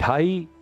2.5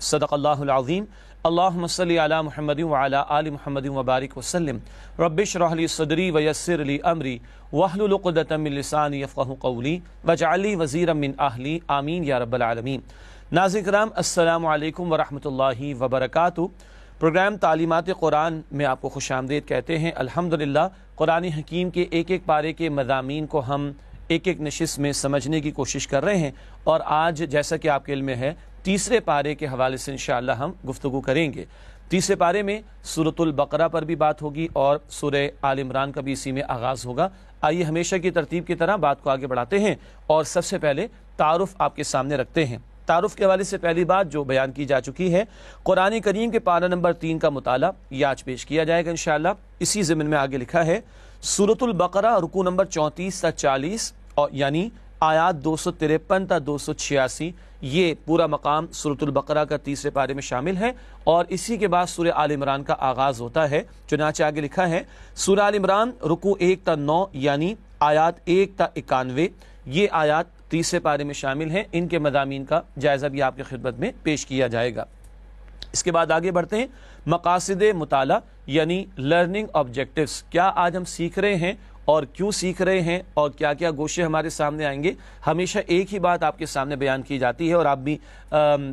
صدق اللہ العظیم۔ اللہم صلی علی محمد وعلی آل محمد وبارک وسلم۔ رب اشرح لی صدری ویسر لی امری واحلل عقدۃ من لسانی یفقہوا قولی واجعل لی وزیرا من اہلی آمین یا رب العالمین۔ ناظرین کرام، السلام علیکم ورحمۃ اللہ وبرکاتہ۔ پروگرام تعلیمات قرآن میں آپ کو خوش آمدید کہتے ہیں۔ الحمدللہ قرآن حکیم کے ایک ایک پارے کے مضامین کو ہم ایک ایک نشست میں سمجھنے کی کوشش کر رہے ہیں، اور آج جیسا کہ آپ کے علم میں ہے تیسرے پارے کے حوالے سے انشاءاللہ ہم گفتگو کریں گے۔ تیسرے پارے میں سورۃ البقرہ پر بھی بات ہوگی اور سورہ آل عمران کا بھی اسی میں آغاز ہوگا۔ آئیے ہمیشہ کی ترتیب کی طرح بات کو آگے بڑھاتے ہیں اور سب سے پہلے تعارف آپ کے سامنے رکھتے ہیں۔ تعارف کے حوالے سے پہلی بات جو بیان کی جا چکی ہے، قرآن کریم کے پارہ نمبر 3 کا مطالعہ یہ آج پیش کیا جائے گا انشاءاللہ۔ اسی ضمن میں آگے لکھا ہے سورۃ البقرہ رکوع نمبر 34 تا 40 اور یعنی آیات 253 تا 286، یہ پورا مقام سورۃ البقرہ کا تیسرے پارے میں شامل ہے، اور اسی کے بعد سورہ آل عمران کا آغاز ہوتا ہے۔ چنانچہ آگے لکھا ہے سورہ آل عمران رکوع 1 تا 9 یعنی آیات 1 تا 91، یہ آیات تیسرے پارے میں شامل ہیں۔ ان کے مضامین کا جائزہ بھی آپ کی خدمت میں پیش کیا جائے گا۔ اس کے بعد آگے بڑھتے ہیں، مقاصد مطالعہ یعنی لرننگ آبجیکٹیوز، کیا آج ہم سیکھ رہے ہیں اور کیوں سیکھ رہے ہیں اور کیا کیا گوشے ہمارے سامنے آئیں گے۔ ہمیشہ ایک ہی بات آپ کے سامنے بیان کی جاتی ہے، اور آپ بھی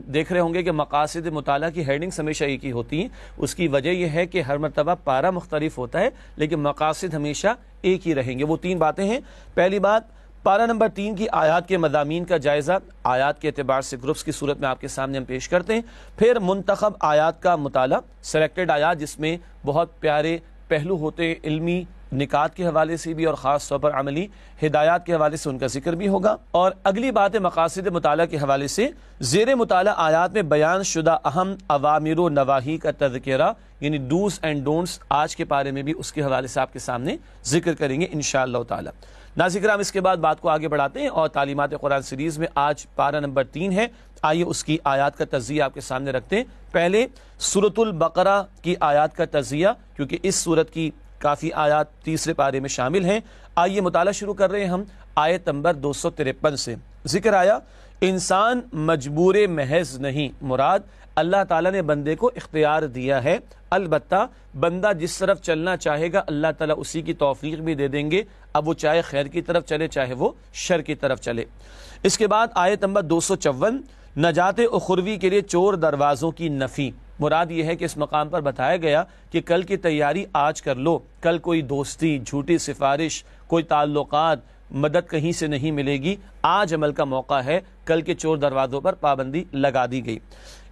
دیکھ رہے ہوں گے کہ مقاصد مطالعہ کی ہیڈنگز ہمیشہ ایک ہی ہوتی ہیں۔ اس کی وجہ یہ ہے کہ ہر مرتبہ پارہ مختلف ہوتا ہے لیکن مقاصد ہمیشہ ایک ہی رہیں گے۔ وہ 3 باتیں ہیں۔ پہلی بات، پارہ نمبر 3 کی آیات کے مضامین کا جائزہ آیات کے اعتبار سے گروپس کی صورت میں آپ کے سامنے ہم پیش کرتے ہیں۔ پھر منتخب آیات کا مطالعہ، سلیکٹڈ آیات جس میں بہت پیارے پہلو ہوتے ہیں، علمی نکات کے حوالے سے بھی اور خاص طور پر عملی ہدایات کے حوالے سے ان کا ذکر بھی ہوگا۔ اور اگلی بات ہے مقاصد مطالعہ کے حوالے سے زیر مطالعہ آیات میں بیان شدہ اہم اوامر و نواہی کا تذکرہ یعنی ڈوز اینڈ ڈونٹس آج کے پارے میں بھی اس کے حوالے سے آپ کے سامنے ذکر کریں گے انشاءاللہ تعالی۔ ناظرین کرام، اس کے بعد بات کو آگے بڑھاتے ہیں اور تعلیمات قرآن سیریز میں آج پارہ نمبر 3 ہے۔ آئیے اس کی آیات کا تجزیہ آپ کے سامنے رکھتے ہیں۔ پہلے سورۃ البقرہ کی آیات کا تجزیہ، کیونکہ اس سورت کی کافی آیات تیسرے پارے میں شامل ہیں۔ آئیے مطالعہ شروع کر رہے ہیں ہم آیت نمبر 253 سے۔ ذکر آیا انسان مجبور محض نہیں، مراد اللہ تعالیٰ نے بندے کو اختیار دیا ہے، البتہ بندہ جس طرف چلنا چاہے گا اللہ تعالیٰ اسی کی توفیق بھی دے دیں گے، اب وہ چاہے خیر کی طرف چلے چاہے وہ شر کی طرف چلے۔ اس کے بعد آیت نمبر 254، نجات اخروی کے لیے چور دروازوں کی نفی، مراد یہ ہے کہ اس مقام پر بتایا گیا کہ کل کی تیاری آج کر لو، کل کوئی دوستی، جھوٹی سفارش، کوئی تعلقات، مدد کہیں سے نہیں ملے گی، آج عمل کا موقع ہے، کل کے چور دروازوں پر پابندی لگا دی گئی۔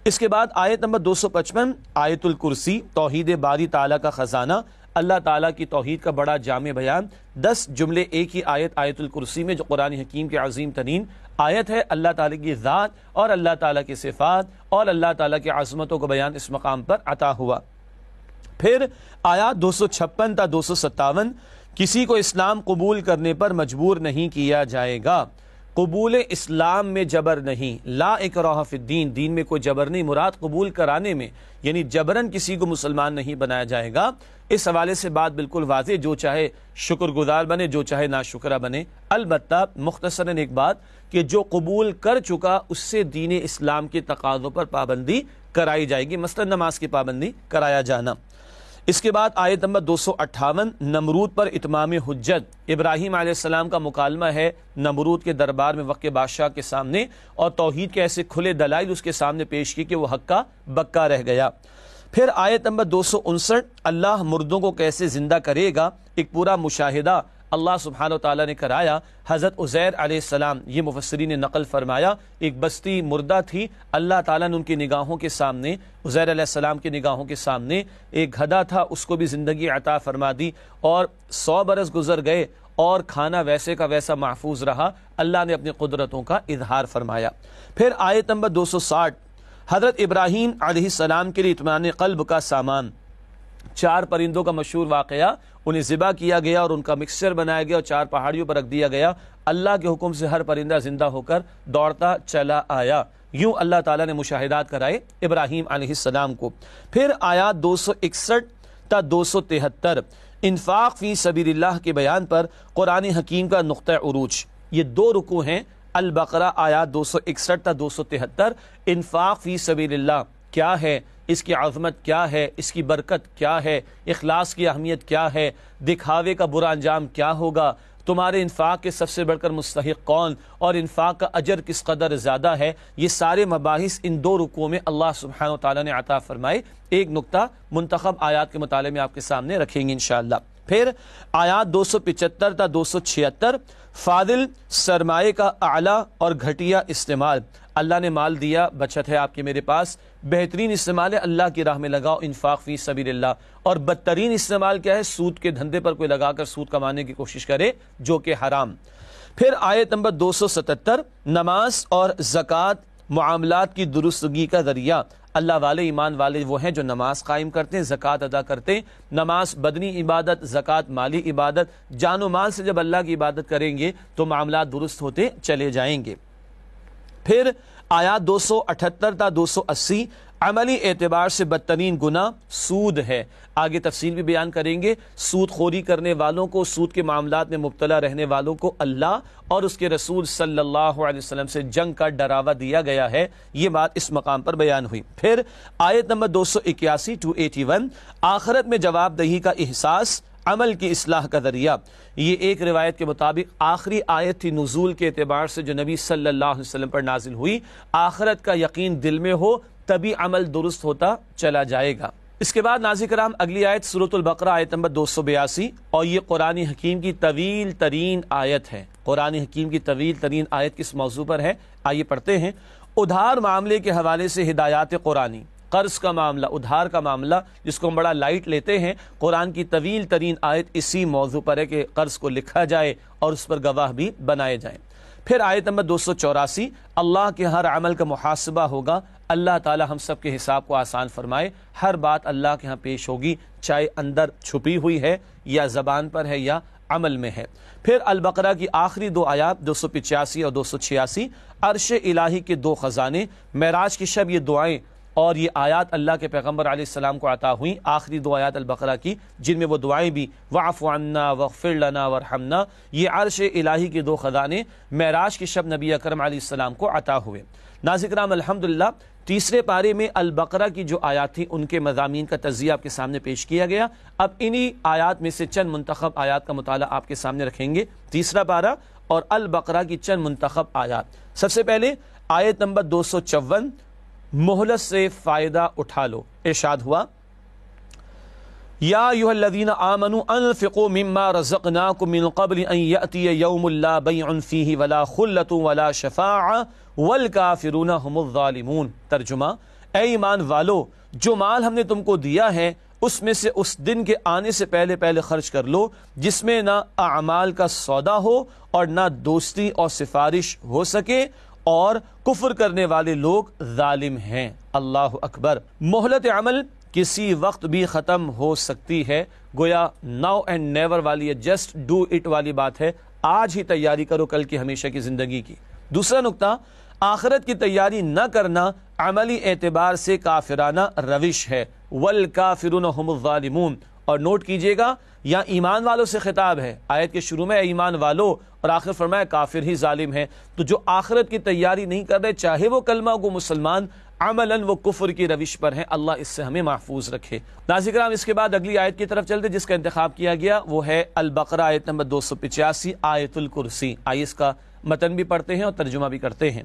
اس کے بعد آیت نمبر 255، آیت الکرسی، توحید باری تعالیٰ کا خزانہ، اللہ تعالیٰ کی توحید کا بڑا جامع بیان، 10 جملے ایک ہی آیت الکرسی میں جو قرآن حکیم کے عظیم ترین آیت ہے، اللہ تعالیٰ کی ذات اور اللہ تعالیٰ کی صفات اور اللہ تعالیٰ کی عظمتوں کو بیان اس مقام پر عطا ہوا۔ پھر آیات 256 تا 257، کسی کو اسلام قبول کرنے پر مجبور نہیں کیا جائے گا، قبول اسلام میں جبر نہیں، لا اکراہ فی الدین، دین میں کوئی جبر نہیں، مراد قبول کرانے میں یعنی جبرن کسی کو مسلمان نہیں بنایا جائے گا۔ اس حوالے سے بات بالکل واضح، جو چاہے شکر گزار بنے، جو چاہے ناشکرہ بنے، البتہ مختصراً ایک بات کہ جو قبول کر چکا اس سے دین اسلام کے تقاضوں پر پابندی کرائی جائے گی، مثلا نماز کی پابندی کرایا جانا۔ اس کے بعد آیت نمبر 258، نمرود پر اتمام حجت، ابراہیم علیہ السلام کا مکالمہ ہے نمرود کے دربار میں وقت بادشاہ کے سامنے، اور توحید کے ایسے کھلے دلائل اس کے سامنے پیش کی کہ وہ حقہ بکا رہ گیا۔ پھر آیت نمبر 259، اللہ مردوں کو کیسے زندہ کرے گا، ایک پورا مشاہدہ اللہ سبحانہ و تعالیٰ نے کرایا۔ حضرت عزیر علیہ السلام، یہ مفسرین نے نقل فرمایا، ایک بستی مردہ تھی، اللہ تعالیٰ نے ان کی نگاہوں کے سامنے، عزیر علیہ السلام کی نگاہوں کے سامنے ایک گدھا تھا، اس کو بھی زندگی عطا فرما دی، اور 100 برس گزر گئے اور کھانا ویسے کا ویسا محفوظ رہا، اللہ نے اپنی قدرتوں کا اظہار فرمایا۔ پھر آیت نمبر 260، حضرت ابراہیم علیہ السلام کے لیے اطمینان قلب کا سامان، 4 پرندوں کا مشہور واقعہ، انہیں ذبح کیا گیا اور ان کا مکسچر بنایا گیا اور 4 پہاڑیوں پر رکھ دیا گیا، اللہ کے حکم سے ہر پرندہ زندہ ہو کر دوڑتا چلا آیا، یوں اللہ تعالیٰ نے مشاہدات کرائے ابراہیم علیہ السلام کو۔ پھر آیات 261 تا 273 انفاق فی سبیل اللہ کے بیان پر قرآن حکیم کا نقطہ عروج، یہ 2 رکوع ہیں، البقرہ آیات 261 تا 273، انفاق فی سبیل اللہ، کیا ہے، اس کی عظمت کیا ہے، اس کی برکت کیا ہے، اخلاص کی اہمیت کیا ہے، دکھاوے کا برا انجام کیا ہوگا، تمہارے انفاق کے سب سے بڑھ کر مستحق کون، اور انفاق کا اجر کس قدر زیادہ ہے، یہ سارے مباحث ان 2 رکوعوں میں اللہ سبحانہ و تعالیٰ نے عطا فرمائے۔ ایک نقطہ منتخب آیات کے مطالعے میں آپ کے سامنے رکھیں گے انشاءاللہ۔ پھر آیات 275 تا 276، فاضل سرمایے کا اعلیٰ اور گھٹیا استعمال۔ اللہ نے مال دیا، بچت ہے آپ کے میرے پاس، بہترین استعمال ہے اللہ کی راہ میں لگاؤ، انفاق فی سبیل اللہ، اور بدترین استعمال کیا ہے، سود کے دھندے پر کوئی لگا کر سود کمانے کی کوشش کرے جو کہ حرام۔ پھر آیت نمبر 277، نماز اور زکوٰۃ معاملات کی درستگی کا ذریعہ۔ اللہ والے ایمان والے وہ ہیں جو نماز قائم کرتے ہیں، زکوٰۃ ادا کرتے ہیں۔ نماز بدنی عبادت، زکوٰۃ مالی عبادت، جان و مال سے جب اللہ کی عبادت کریں گے تو معاملات درست ہوتے چلے جائیں گے۔ پھر آیات 278 تا 280، عملی اعتبار سے بدترین گناہ سود ہے۔ آگے تفصیل بھی بیان کریں گے۔ سود خوری کرنے والوں کو، سود کے معاملات میں مبتلا رہنے والوں کو اللہ اور اس کے رسول صلی اللہ علیہ وسلم سے جنگ کا ڈراوا دیا گیا ہے، یہ بات اس مقام پر بیان ہوئی۔ پھر آیت نمبر 281 to 81، آخرت میں جواب دہی کا احساس، عمل کی اصلاح کا ذریعہ۔ یہ ایک روایت کے مطابق آخری آیت تھی نزول کے اعتبار سے جو نبی صلی اللہ علیہ وسلم پر نازل ہوئی۔ آخرت کا یقین دل میں ہو تبھی عمل درست ہوتا چلا جائے گا۔ اس کے بعد ناظرین کرام اگلی آیت سورۃ البقرہ آیت نمبر 282، اور یہ قرآن حکیم کی طویل ترین آیت ہے۔ قرآن حکیم کی طویل ترین آیت کس موضوع پر ہے، آئیے پڑھتے ہیں۔ ادھار معاملے کے حوالے سے ہدایات قرآنی، قرض کا معاملہ، ادھار کا معاملہ جس کو ہم بڑا لائٹ لیتے ہیں، قرآن کی طویل ترین آیت اسی موضوع پر ہے کہ قرض کو لکھا جائے اور اس پر گواہ بھی بنائے جائیں۔ پھر آیت نمبر 284، اللہ کے ہر عمل کا محاسبہ ہوگا، اللہ تعالی ہم سب کے حساب کو آسان فرمائے، ہر بات اللہ کے ہاں پیش ہوگی، چاہے اندر چھپی ہوئی ہے یا زبان پر ہے یا عمل میں ہے۔ پھر البقرہ کی آخری 2 آیات 285 اور 286، عرش الہی کے 2 خزانے، معراج کی شب یہ دعائیں اور یہ آیات اللہ کے پیغمبر علیہ السلام کو عطا ہوئیں، آخری 2 آیات البقرہ کی جن میں وہ دعائیں بھی، وَاعْفُ عَنَّا وَاغْفِرْ لَنَا وَارْحَمْنَا، یہ عرش الہی کے 2 خزانے معراج کی شب نبی اکرم علیہ السلام کو عطا ہوئے۔ ناظرین کرام الحمدللہ تیسرے پارے میں البقرہ کی جو آیات تھی ان کے مضامین کا تجزیہ آپ کے سامنے پیش کیا گیا۔ اب انہی آیات میں سے چند منتخب آیات کا مطالعہ آپ کے سامنے رکھیں گے، تیسرا پارہ اور البقرہ کی چند منتخب آیات۔ سب سے پہلے آیت نمبر 254، مہلت سے فائدہ اٹھا لو۔ ارشاد ہوا، یا ایھا الذین آمنوا انفقوا مما رزقناکم من قبل ان یأتی یوم لا بیع فیہ ولا خلۃ ولا شفاعۃ والکافرون هم الظالمون۔ ترجمہ، اے ایمان والو، جو مال ہم نے تم کو دیا ہے اس میں سے اس دن کے آنے سے پہلے پہلے خرچ کر لو جس میں نہ اعمال کا سودا ہو اور نہ دوستی اور سفارش ہو سکے، اور کفر کرنے والے لوگ ظالم ہیں۔ اللہ اکبر۔ مہلت عمل کسی وقت بھی ختم ہو سکتی ہے، گویا ناؤ اینڈ نیور والی، جسٹ ڈو اٹ والی بات ہے، آج ہی تیاری کرو کل کی ہمیشہ کی زندگی کی۔ دوسرا نقطہ، آخرت کی تیاری نہ کرنا عملی اعتبار سے کافرانہ روش ہے، والکافرون هم الظالمون۔ اور نوٹ کیجئے گا یا ایمان والوں سے خطاب ہے، آیت کے شروع میں اے ایمان والو اور آخر فرمایا کافر ہی ظالم ہے۔ تو جو آخرت کی تیاری نہیں کر رہے، چاہے وہ کلمہ کو مسلمان، عملاً وہ کفر کی روش پر ہیں، اللہ اس سے ہمیں محفوظ رکھے۔ ناظرین کرام اس کے بعد اگلی آیت کی طرف چلتے جس کا انتخاب کیا گیا وہ ہے البقرہ آیت نمبر 285، آیت الکرسی۔ آئیے اس کا متن بھی پڑھتے ہیں اور ترجمہ بھی کرتے ہیں۔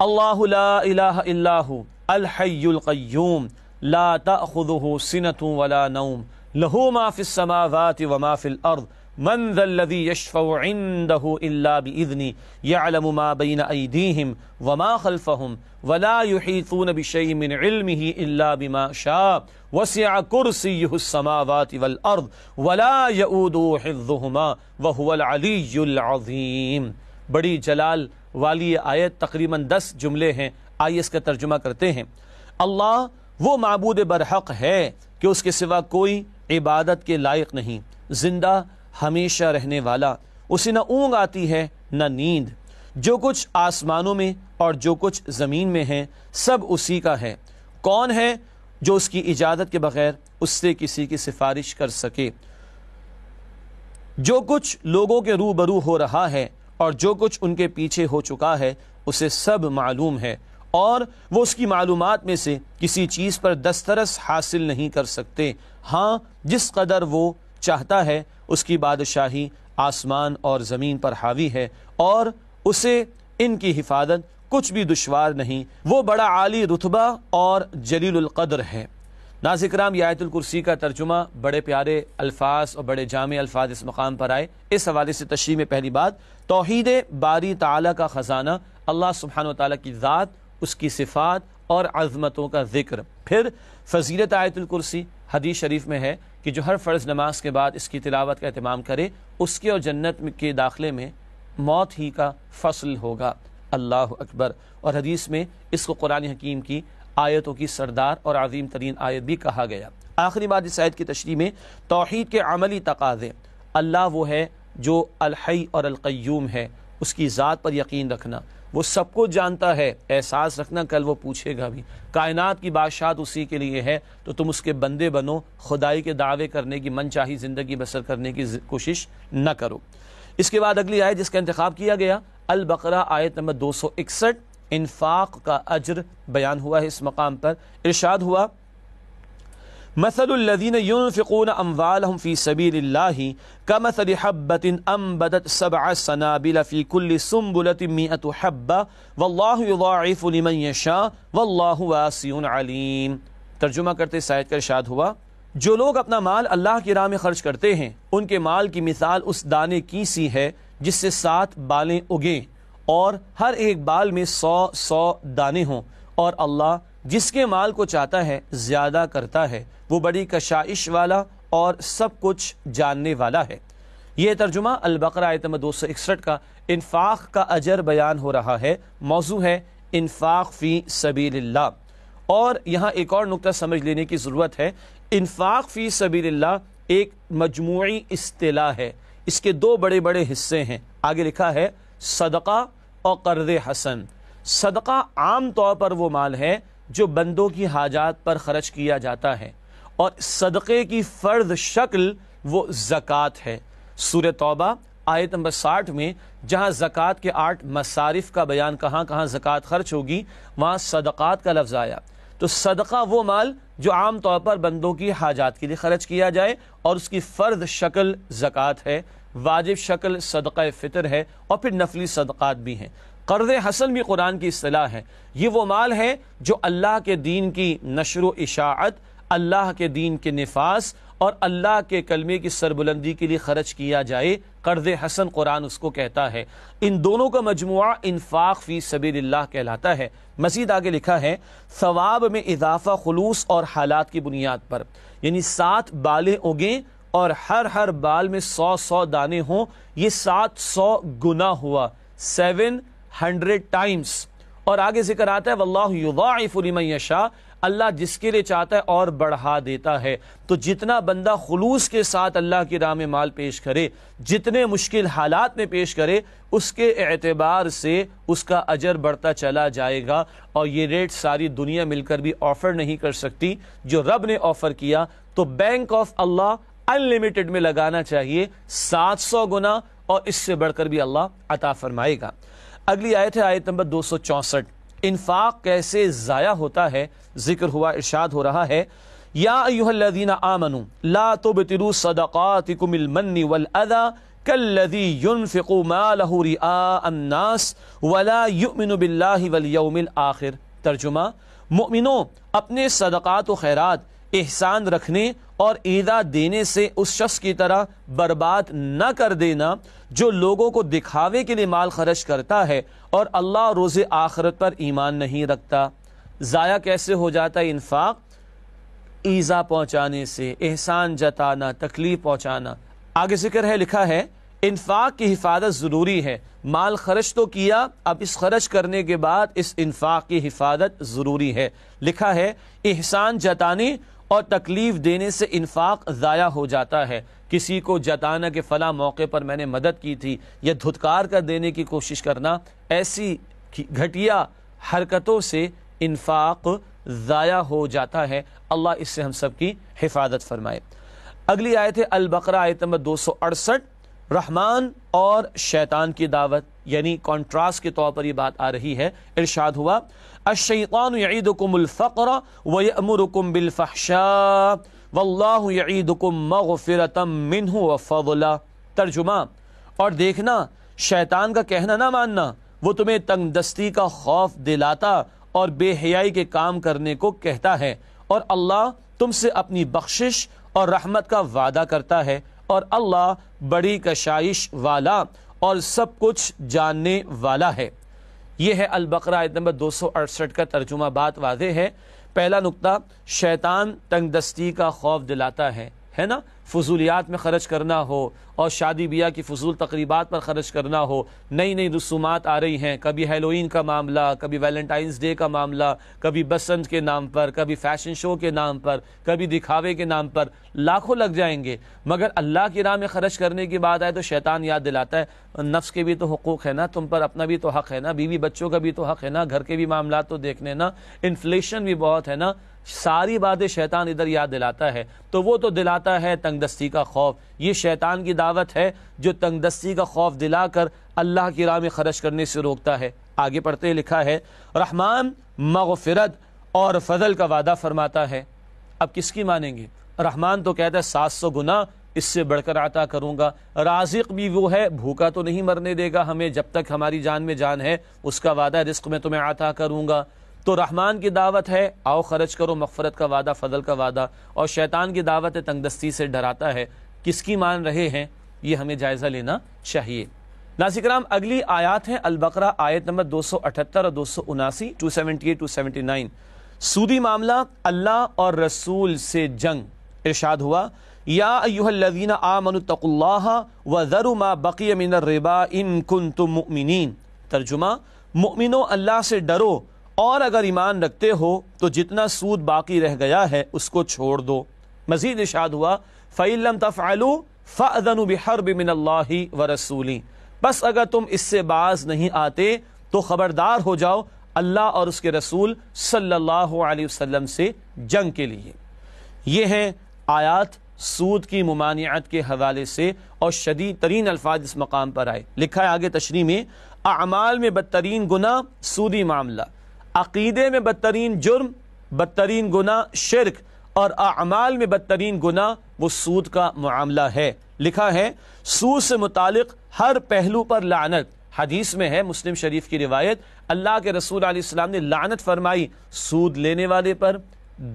اللہ لا الہ الا ھو الحی القیوم لا تأخذہ سنۃ ولا نوم لہ ما فی السماوات وما فی الارض من ذا الذی یشفع عنده الا بإذنہ یعلم ما بین ایدیہم وما خلفہم ولا یحیطون بشیء من علمہ الا بما شاء وسع کرسیہ السماوات والارض ولا یؤودہ حفظہما وہو العلی العظیم۔ بڑی جلال والی آیت، تقریباً 10 جملے ہیں، آئیے اس کا ترجمہ کرتے ہیں۔ اللہ وہ معبود برحق ہے کہ اس کے سوا کوئی عبادت کے لائق نہیں، زندہ ہمیشہ رہنے والا، اسے نہ اونگ آتی ہے نہ نیند، جو کچھ آسمانوں میں اور جو کچھ زمین میں ہے سب اسی کا ہے۔ کون ہے جو اس کی اجازت کے بغیر اس سے کسی کی سفارش کر سکے؟ جو کچھ لوگوں کے روبرو ہو رہا ہے اور جو کچھ ان کے پیچھے ہو چکا ہے اسے سب معلوم ہے، اور وہ اس کی معلومات میں سے کسی چیز پر دسترس حاصل نہیں کر سکتے۔ ہاں جس قدر وہ چاہتا ہے اس کی بادشاہی آسمان اور زمین پر حاوی ہے، اور اسے ان کی حفاظت کچھ بھی دشوار نہیں، وہ بڑا عالی رتبہ اور جلیل القدر ہے۔ ناظرین کرام، یہ آیت الکرسی کا ترجمہ بڑے پیارے الفاظ اور بڑے جامع الفاظ اس مقام پر آئے۔ اس حوالے سے تشریح میں پہلی بات، توحید باری تعالیٰ کا خزانہ، اللہ سبحانہ و تعالیٰ کی ذات، اس کی صفات اور عظمتوں کا ذکر۔ پھر فضیلت آیت الکرسی، حدیث شریف میں ہے کہ جو ہر فرض نماز کے بعد اس کی تلاوت کا اہتمام کرے، اس کے اور جنت کے داخلے میں موت ہی کا فصل ہوگا۔ اللہ اکبر۔ اور حدیث میں اس کو قرآن حکیم کی آیتوں کی سردار اور عظیم ترین آیت بھی کہا گیا۔ آخری بات اس آیت کی تشریح میں، توحید کے عملی تقاضے۔ اللہ وہ ہے جو الحی اور القیوم ہے، اس کی ذات پر یقین رکھنا، وہ سب کو جانتا ہے، احساس رکھنا کل وہ پوچھے گا بھی، کائنات کی بادشاہت اسی کے لیے ہے، تو تم اس کے بندے بنو، خدائی کے دعوے کرنے کی، من چاہی زندگی بسر کرنے کی کوشش نہ کرو۔ اس کے بعد اگلی آیت جس کا انتخاب کیا گیا، البقرہ آیت نمبر 261، انفاق کا اجر بیان ہوا ہے۔ اس مقام پر ارشاد ہوا، مثل الذین ينفقون اموالهم في سبيل الله كمثل حبة انبتت 7 سنابل في كل سنبلة 100 حبة والله يضاعف لمن يشاء والله واسع علیم۔ ترجمہ کرتے اس آیت کا ارشاد ہوا، جو لوگ اپنا مال اللہ کی راہ میں خرچ کرتے ہیں، ان کے مال کی مثال اس دانے کی سی ہے جس سے 7 بالیں اگیں اور ہر ایک بال میں 100 دانے ہوں، اور اللہ جس کے مال کو چاہتا ہے زیادہ کرتا ہے، وہ بڑی کشائش والا اور سب کچھ جاننے والا ہے۔ یہ ترجمہ البقرہ آیت نمبر 261 کا انفاق کا اجر بیان ہو رہا ہے۔ موضوع ہے انفاق فی سبیل اللہ۔ اور یہاں ایک اور نقطہ سمجھ لینے کی ضرورت ہے، انفاق فی سبیل اللہ ایک مجموعی اصطلاح ہے، اس کے 2 بڑے بڑے حصے ہیں۔ آگے لکھا ہے صدقہ اور قرض حسن۔ صدقہ عام طور پر وہ مال ہے جو بندوں کی حاجات پر خرچ کیا جاتا ہے، اور صدقے کی فرض شکل وہ زکوٰۃ ہے۔ سورہ توبہ آیت نمبر 60 میں جہاں زکوٰۃ کے 8 مصارف کا بیان، کہاں کہاں زکوٰۃ خرچ ہوگی، وہاں صدقات کا لفظ آیا۔ تو صدقہ وہ مال جو عام طور پر بندوں کی حاجات کے لیے خرچ کیا جائے، اور اس کی فرض شکل زکوٰۃ ہے، واجب شکل صدقہ فطر ہے، اور پھر نفلی صدقات بھی ہیں۔ قرض حسن بھی قرآن کی اصطلاح ہے۔ یہ وہ مال ہے جو اللہ کے دین کی نشر و اشاعت، اللہ کے دین کے نفاذ اور اللہ کے کلمے کی سربلندی کے لیے خرچ کیا جائے، قرض حسن قرآن اس کو کہتا ہے۔ ان دونوں کا مجموعہ انفاق فی سبیل اللہ کہلاتا ہے۔ مزید آگے لکھا ہے، ثواب میں اضافہ خلوص اور حالات کی بنیاد پر، یعنی 7 بالیں اگیں اور ہر بال میں 100 دانے ہوں، یہ 700 گنا ہوا، 700 ٹائمز۔ اور آگے ذکر آتا ہے واللہ یضاعف لمن یشاء، اللہ جس کے لیے چاہتا ہے اور بڑھا دیتا ہے۔ تو جتنا بندہ خلوص کے ساتھ اللہ کی راہ میں مال پیش کرے، جتنے مشکل حالات میں پیش کرے، اس کے اعتبار سے اس کا اجر بڑھتا چلا جائے گا۔ اور یہ ریٹ ساری دنیا مل کر بھی آفر نہیں کر سکتی، جو رب نے آفر کیا تو بینک آف اللہ انلمیٹڈ میں لگانا چاہیے، 700 گنا، اور اس سے بڑھ کر بھی اللہ عطا فرمائے گا۔ اگلی آیت ہے آیت نمبر 264، انفاق کیسے ضائع ہوتا ہے ذکر ہوا، ارشاد ہو رہا ہے، یا ایھا الذین آمنوا لا تبطلوا صدقاتکم المن والاذی کالذی ينفق مالہ رئاء الناس ولا یؤمن باللہ والیوم الآخر۔ ترجمہ، مومنوں اپنے صدقات و خیرات احسان رکھنے اور ایذا دینے سے اس شخص کی طرح برباد نہ کر دینا جو لوگوں کو دکھاوے کے لیے مال خرچ کرتا ہے اور اللہ روز آخرت پر ایمان نہیں رکھتا۔ ضائع کیسے ہو جاتا ہے انفاق؟ ایذا پہنچانے سے، احسان جتانا، تکلیف پہنچانا۔ آگے ذکر ہے، لکھا ہے انفاق کی حفاظت ضروری ہے۔ مال خرچ تو کیا، اب اس خرچ کرنے کے بعد اس انفاق کی حفاظت ضروری ہے۔ لکھا ہے احسان جتانے اور تکلیف دینے سے انفاق ضائع ہو جاتا ہے۔ کسی کو جتانا کہ فلاں موقع پر میں نے مدد کی تھی، یا دھتکار کر دینے کی کوشش کرنا، ایسی گھٹیا حرکتوں سے انفاق ضائع ہو جاتا ہے۔ اللہ اس سے ہم سب کی حفاظت فرمائے۔ اگلی آیت ہے البقرہ آیت نمبر 268، رحمان اور شیطان کی دعوت، یعنی کنٹراسٹ کے طور پر یہ بات آ رہی ہے۔ ارشاد ہوا، الشیطان یعیدکم الفقر ویأمرکم بالفحشاء واللہ یعیدکم مغفرۃ منہ وفضلا۔ ترجمہ، اور دیکھنا شیطان کا کہنا نہ ماننا، وہ تمہیں تنگ دستی کا خوف دلاتا اور بے حیائی کے کام کرنے کو کہتا ہے، اور اللہ تم سے اپنی بخشش اور رحمت کا وعدہ کرتا ہے، اور اللہ بڑی کشائش والا اور سب کچھ جاننے والا ہے۔ یہ ہے البقرہ آیت نمبر 268 کا ترجمہ۔ بات واضح ہے۔ پہلا نقطہ، شیطان تنگ دستی کا خوف دلاتا ہے نا، فضولیات میں خرچ کرنا ہو اور شادی بیاہ کی فضول تقریبات پر خرچ کرنا ہو، نئی نئی رسومات آ رہی ہیں، کبھی ہیلوئین کا معاملہ، کبھی ویلنٹائنس ڈے کا معاملہ، کبھی بسنت کے نام پر، کبھی فیشن شو کے نام پر، کبھی دکھاوے کے نام پر، لاکھوں لگ جائیں گے، مگر اللہ کی راہ میں خرچ کرنے کی بات آئے تو شیطان یاد دلاتا ہے نفس کے بھی تو حقوق ہے نا، تم پر اپنا بھی تو حق ہے نا، بیوی بچوں کا بھی تو حق ہے نا، گھر کے بھی معاملات تو دیکھنے نا، انفلیشن بھی بہت ہے نا، ساری باتیں شیطان ادھر یاد دلاتا ہے۔ تو وہ تو دلاتا ہے تنگ دستی کا خوف، یہ شیطان کی دعوت ہے جو تنگ دستی کا خوف دلا کر اللہ کی راہ میں خرچ کرنے سے روکتا ہے۔ آگے پڑھتے لکھا ہے، رحمان مغفرت اور فضل کا وعدہ فرماتا ہے۔ اب کس کی مانیں گے؟ رحمان تو کہتا ہے 700 گنا اس سے بڑھ کر عطا کروں گا، رازق بھی وہ ہے، بھوکا تو نہیں مرنے دے گا ہمیں جب تک ہماری جان میں جان ہے، اس کا وعدہ ہے رزق میں تمہیں عطا کروں گا۔ تو رحمان کی دعوت ہے آؤ خرچ کرو، مغفرت کا وعدہ، فضل کا وعدہ، اور شیطان کی دعوت ہے تنگ دستی سے ڈراتا ہے۔ کس کی مان رہے ہیں یہ ہمیں جائزہ لینا چاہیے۔ ناظرین کرام، اگلی آیات ہیں البقرہ آیت نمبر 278 اور 279، 278 279۔ سودی معاملہ، اللہ اور رسول سے جنگ۔ ارشاد ہوا، یا ایھا الذین آمنوا اتقوا اللہ وذروا ما بقی من الربا ان کنتم مؤمنین۔ ترجمہ، مومنو اللہ سے ڈرو اور اگر ایمان رکھتے ہو تو جتنا سود باقی رہ گیا ہے اس کو چھوڑ دو۔ مزید ارشاد ہوا، فَإِن لَّمْ تَفْعَلُوا فَأْذَنُوا بِحَرْبٍ مِّنَ اللَّهِ وَرَسُولِهِ۔ بس اگر تم اس سے باز نہیں آتے تو خبردار ہو جاؤ اللہ اور اس کے رسول صلی اللہ علیہ وسلم سے جنگ کے لیے۔ یہ ہیں آیات سود کی ممانعت کے حوالے سے، اور شدید ترین الفاظ اس مقام پر آئے۔ لکھا ہے آگے تشریح میں، اعمال میں بدترین گناہ سودی معاملہ، عقیدے میں بدترین جرم، بدترین گناہ شرک، اور اعمال میں بدترین گناہ وہ سود کا معاملہ ہے۔ لکھا ہے سود سے متعلق ہر پہلو پر لعنت۔ حدیث میں ہے، مسلم شریف کی روایت، اللہ کے رسول علیہ السلام نے لعنت فرمائی سود لینے والے پر،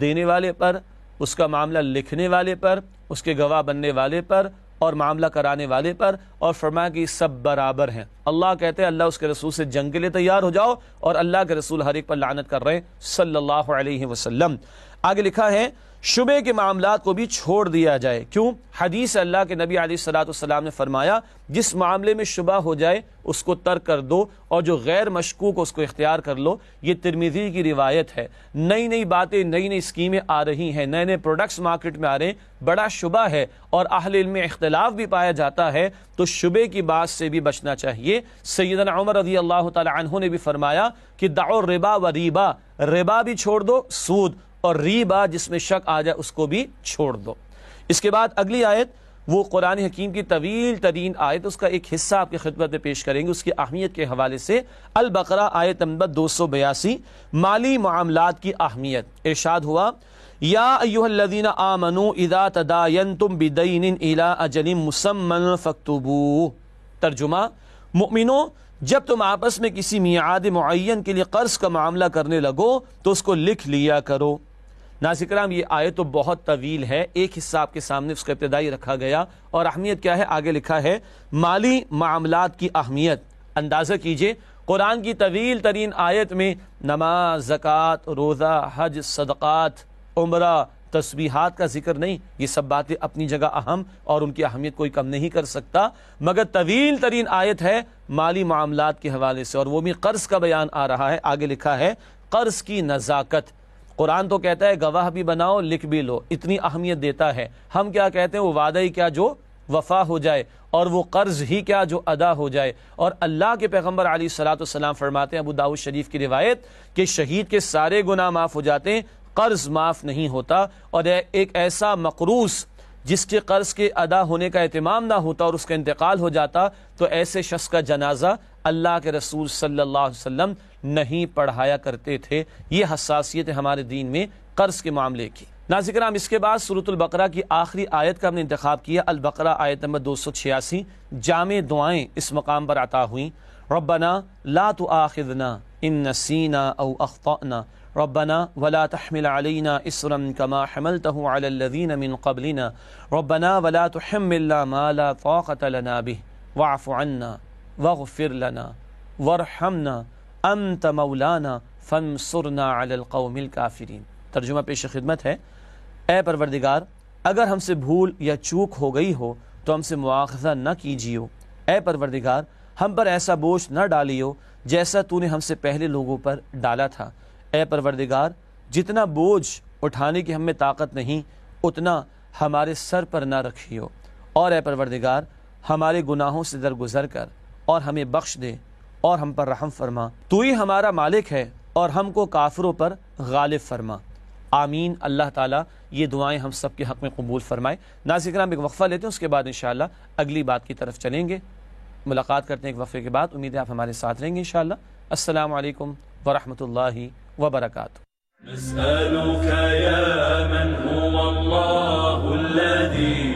دینے والے پر، اس کا معاملہ لکھنے والے پر، اس کے گواہ بننے والے پر، اور معاملہ کرانے والے پر، اور فرمایا کہ سب برابر ہیں۔ اللہ کہتے ہیں اللہ اس کے رسول سے جنگ کے لیے تیار ہو جاؤ، اور اللہ کے رسول ہر ایک پر لعنت کر رہے ہیں صلی اللہ علیہ وسلم۔ آگے لکھا ہے شبے کے معاملات کو بھی چھوڑ دیا جائے۔ کیوں؟ حدیث اللہ کے نبی علیہ الصلوۃ والسلام نے فرمایا جس معاملے میں شبہ ہو جائے اس کو ترک کر دو، اور جو غیر مشکوک اس کو اختیار کر لو۔ یہ ترمذی کی روایت ہے۔ نئی نئی باتیں، نئی نئی اسکیمیں آ رہی ہیں، نئے نئے پروڈکٹس مارکیٹ میں آ رہے ہیں، بڑا شبہ ہے اور اہل علم میں اختلاف بھی پایا جاتا ہے، تو شبے کی بات سے بھی بچنا چاہیے۔ سیدنا عمر رضی اللہ تعالی عنہ نے بھی فرمایا کہ دعوا الربا و ریبا، ربا بھی چھوڑ دو، سود اور ریبا جس میں شک آ جائے اس کو بھی چھوڑ دو۔ اس کے بعد اگلی آیت وہ قرآن حکیم کی طویل ترین آیت، اس کا ایک حصہ آپ کی خدمت میں پیش کریں گے اس کی اہمیت کے حوالے سے۔ البقرہ آیت نمبر 282، مالی معاملات کی اہمیت۔ ارشاد ہوا، یا ایھا الذین آمنوا اذا تداینتم بدین الی اجل مسمى فاکتبوہ۔ ترجمہ، مومنو جب تم آپس میں کسی میعاد معین کے لیے قرض کا معاملہ کرنے لگو تو اس کو لکھ لیا کرو۔ ناظرین کرام، یہ آیت تو بہت طویل ہے، ایک حصہ آپ کے سامنے اس کا ابتدائی رکھا گیا، اور اہمیت کیا ہے آگے لکھا ہے، مالی معاملات کی اہمیت۔ اندازہ کیجئے قرآن کی طویل ترین آیت میں نماز، زکوٰۃ، روزہ، حج، صدقات، عمرہ، تسبیحات کا ذکر نہیں۔ یہ سب باتیں اپنی جگہ اہم اور ان کی اہمیت کوئی کم نہیں کر سکتا، مگر طویل ترین آیت ہے مالی معاملات کے حوالے سے، اور وہ بھی قرض کا بیان آ رہا ہے۔ آگے لکھا ہے قرض کی نزاکت۔ قرآن تو کہتا ہے گواہ بھی بناؤ، لکھ بھی لو، اتنی اہمیت دیتا ہے۔ ہم کیا کہتے ہیں، وہ وعدہ ہی کیا جو وفا ہو جائے، اور وہ قرض ہی کیا جو ادا ہو جائے۔ اور اللہ کے پیغمبر علیہ الصلوۃ والسلام فرماتے ہیں، ابو داؤد شریف کی روایت، کہ شہید کے سارے گناہ معاف ہو جاتے ہیں، قرض معاف نہیں ہوتا۔ اور ایک ایسا مقروض جس کے قرض کے ادا ہونے کا اہتمام نہ ہوتا اور اس کا انتقال ہو جاتا، تو ایسے شخص کا جنازہ اللہ کے رسول صلی اللہ علیہ وسلم نہیں پڑھایا کرتے تھے۔ یہ حساسیت ہے ہمارے دین میں قرض کے معاملے کی۔ ناظرین کرام، اس کے بعد سورۃ البقرہ کی آخری آیت کا ہم نے انتخاب کیا، البقرہ آیت نمبر 286۔ جامع دعائیں اس مقام پر عطا ہوئیں۔ ربنا لا تؤاخذنا ان نسینا او اخطأنا ربنا ولا تحمل علينا اسرا كما حملته على الذين من قبلنا ربنا ولا تحملنا ما لا طاقة لنا به واعف عنا واغفر لنا وارحمنا انت مولانا فانصرنا على القوم الكافرين۔ ترجمہ پیش خدمت ہے، اے پروردگار اگر ہم سے بھول یا چوک ہو گئی ہو تو ہم سے مواخذہ نہ کیجیو، اے پروردگار ہم پر ایسا بوجھ نہ ڈالیو جیسا تو نے ہم سے پہلے لوگوں پر ڈالا تھا، اے پروردگار جتنا بوجھ اٹھانے کی ہم میں طاقت نہیں اتنا ہمارے سر پر نہ رکھیو، اور اے پروردگار ہمارے گناہوں سے درگزر کر اور ہمیں بخش دے اور ہم پر رحم فرما، تو ہی ہمارا مالک ہے اور ہم کو کافروں پر غالب فرما، آمین۔ اللہ تعالیٰ یہ دعائیں ہم سب کے حق میں قبول فرمائے۔ ناظرین کرام، ایک وقفہ لیتے ہیں، اس کے بعد انشاءاللہ اگلی بات کی طرف چلیں گے۔ ملاقات کرتے ہیں ایک وقفے کے بعد، امید ہے آپ ہمارے ساتھ رہیں گے انشاءاللہ۔ السلام علیکم ورحمۃ اللہ وبرکاتہ۔ نسألك يا من هو الله الذي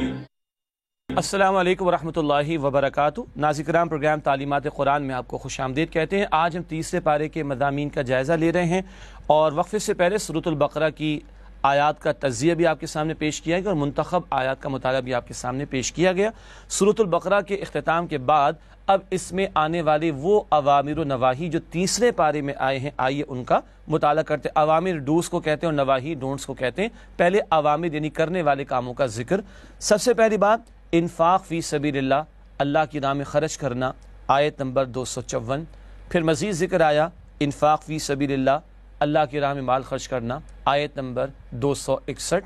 السلام علیکم ورحمۃ اللہ وبرکاتہ۔ ناظرین کرام، پروگرام تعلیمات قرآن میں آپ کو خوش آمدید کہتے ہیں۔ آج ہم تیسرے پارے کے مضامین کا جائزہ لے رہے ہیں، اور وقفے سے پہلے سورۃ البقرہ کی آیات کا تجزیہ بھی آپ کے سامنے پیش کیا گیا اور منتخب آیات کا مطالعہ بھی آپ کے سامنے پیش کیا گیا۔ سورۃ البقرہ کے اختتام کے بعد اب اس میں آنے والے وہ اوامر و نواہی جو تیسرے پارے میں آئے ہیں، آئیے ان کا مطالعہ کرتے ہیں۔ اوامر ڈوز کو کہتے ہیں اور نواہی ڈونٹس کو کہتے ہیں۔ پہلے اوامر یعنی کرنے والے کاموں کا ذکر۔ سب سے پہلی بات انفاق فی سبیل اللہ، اللہ کی راہ میں خرچ کرنا، آیت نمبر 254۔ پھر مزید ذکر آیا انفاق فی سبیل اللہ، اللہ کی راہ میں مال خرچ کرنا، آیت نمبر 261۔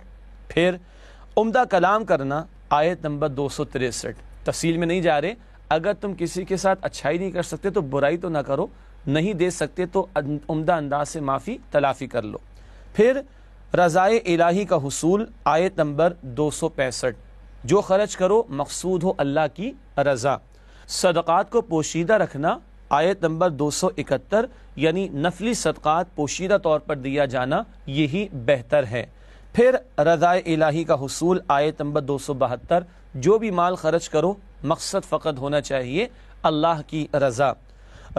پھر عمدہ کلام کرنا، آیت نمبر 263۔ تفصیل میں نہیں جا رہے، اگر تم کسی کے ساتھ اچھائی نہیں کر سکتے تو برائی تو نہ کرو، نہیں دے سکتے تو عمدہ انداز سے معافی تلافی کر لو۔ پھر رضائے الہی کا حصول، آیت نمبر 265۔ جو خرچ کرو مقصود ہو اللہ کی رضا۔ صدقات کو پوشیدہ رکھنا، آیت نمبر 271، یعنی نفلی صدقات پوشیدہ طور پر دیا جانا یہی بہتر ہے۔ پھر رضائے الہی کا حصول، آیت نمبر 272، جو بھی مال خرچ کرو مقصد فقط ہونا چاہیے اللہ کی رضا۔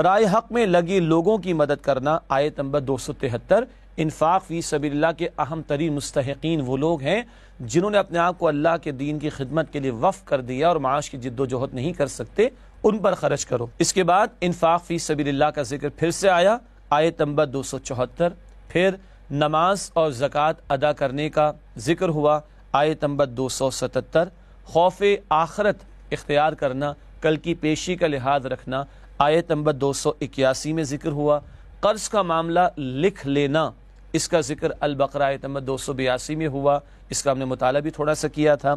رائے حق میں لگی لوگوں کی مدد کرنا، آیت نمبر 273۔ انفاق فی سبیل اللہ کے اہم ترین مستحقین وہ لوگ ہیں جنہوں نے اپنے آپ کو اللہ کے دین کی خدمت کے لیے وقف کر دیا اور معاش کی جد و جہد نہیں کر سکتے، ان پر خرچ کرو۔ اس کے بعد انفاق فی سبیل اللہ کا ذکر پھر سے آیا، آیت نمبر 274۔ پھر نماز اور زکوٰۃ ادا کرنے کا ذکر ہوا، آیت نمبر 277۔ خوف آخرت اختیار کرنا، کل کی پیشی کا لحاظ رکھنا، آیت نمبر 281 میں ذکر ہوا۔ قرض کا معاملہ لکھ لینا، اس کا ذکر البقرہ آیت نمبر 282 میں ہوا، اس کا ہم نے مطالعہ بھی تھوڑا سا کیا تھا۔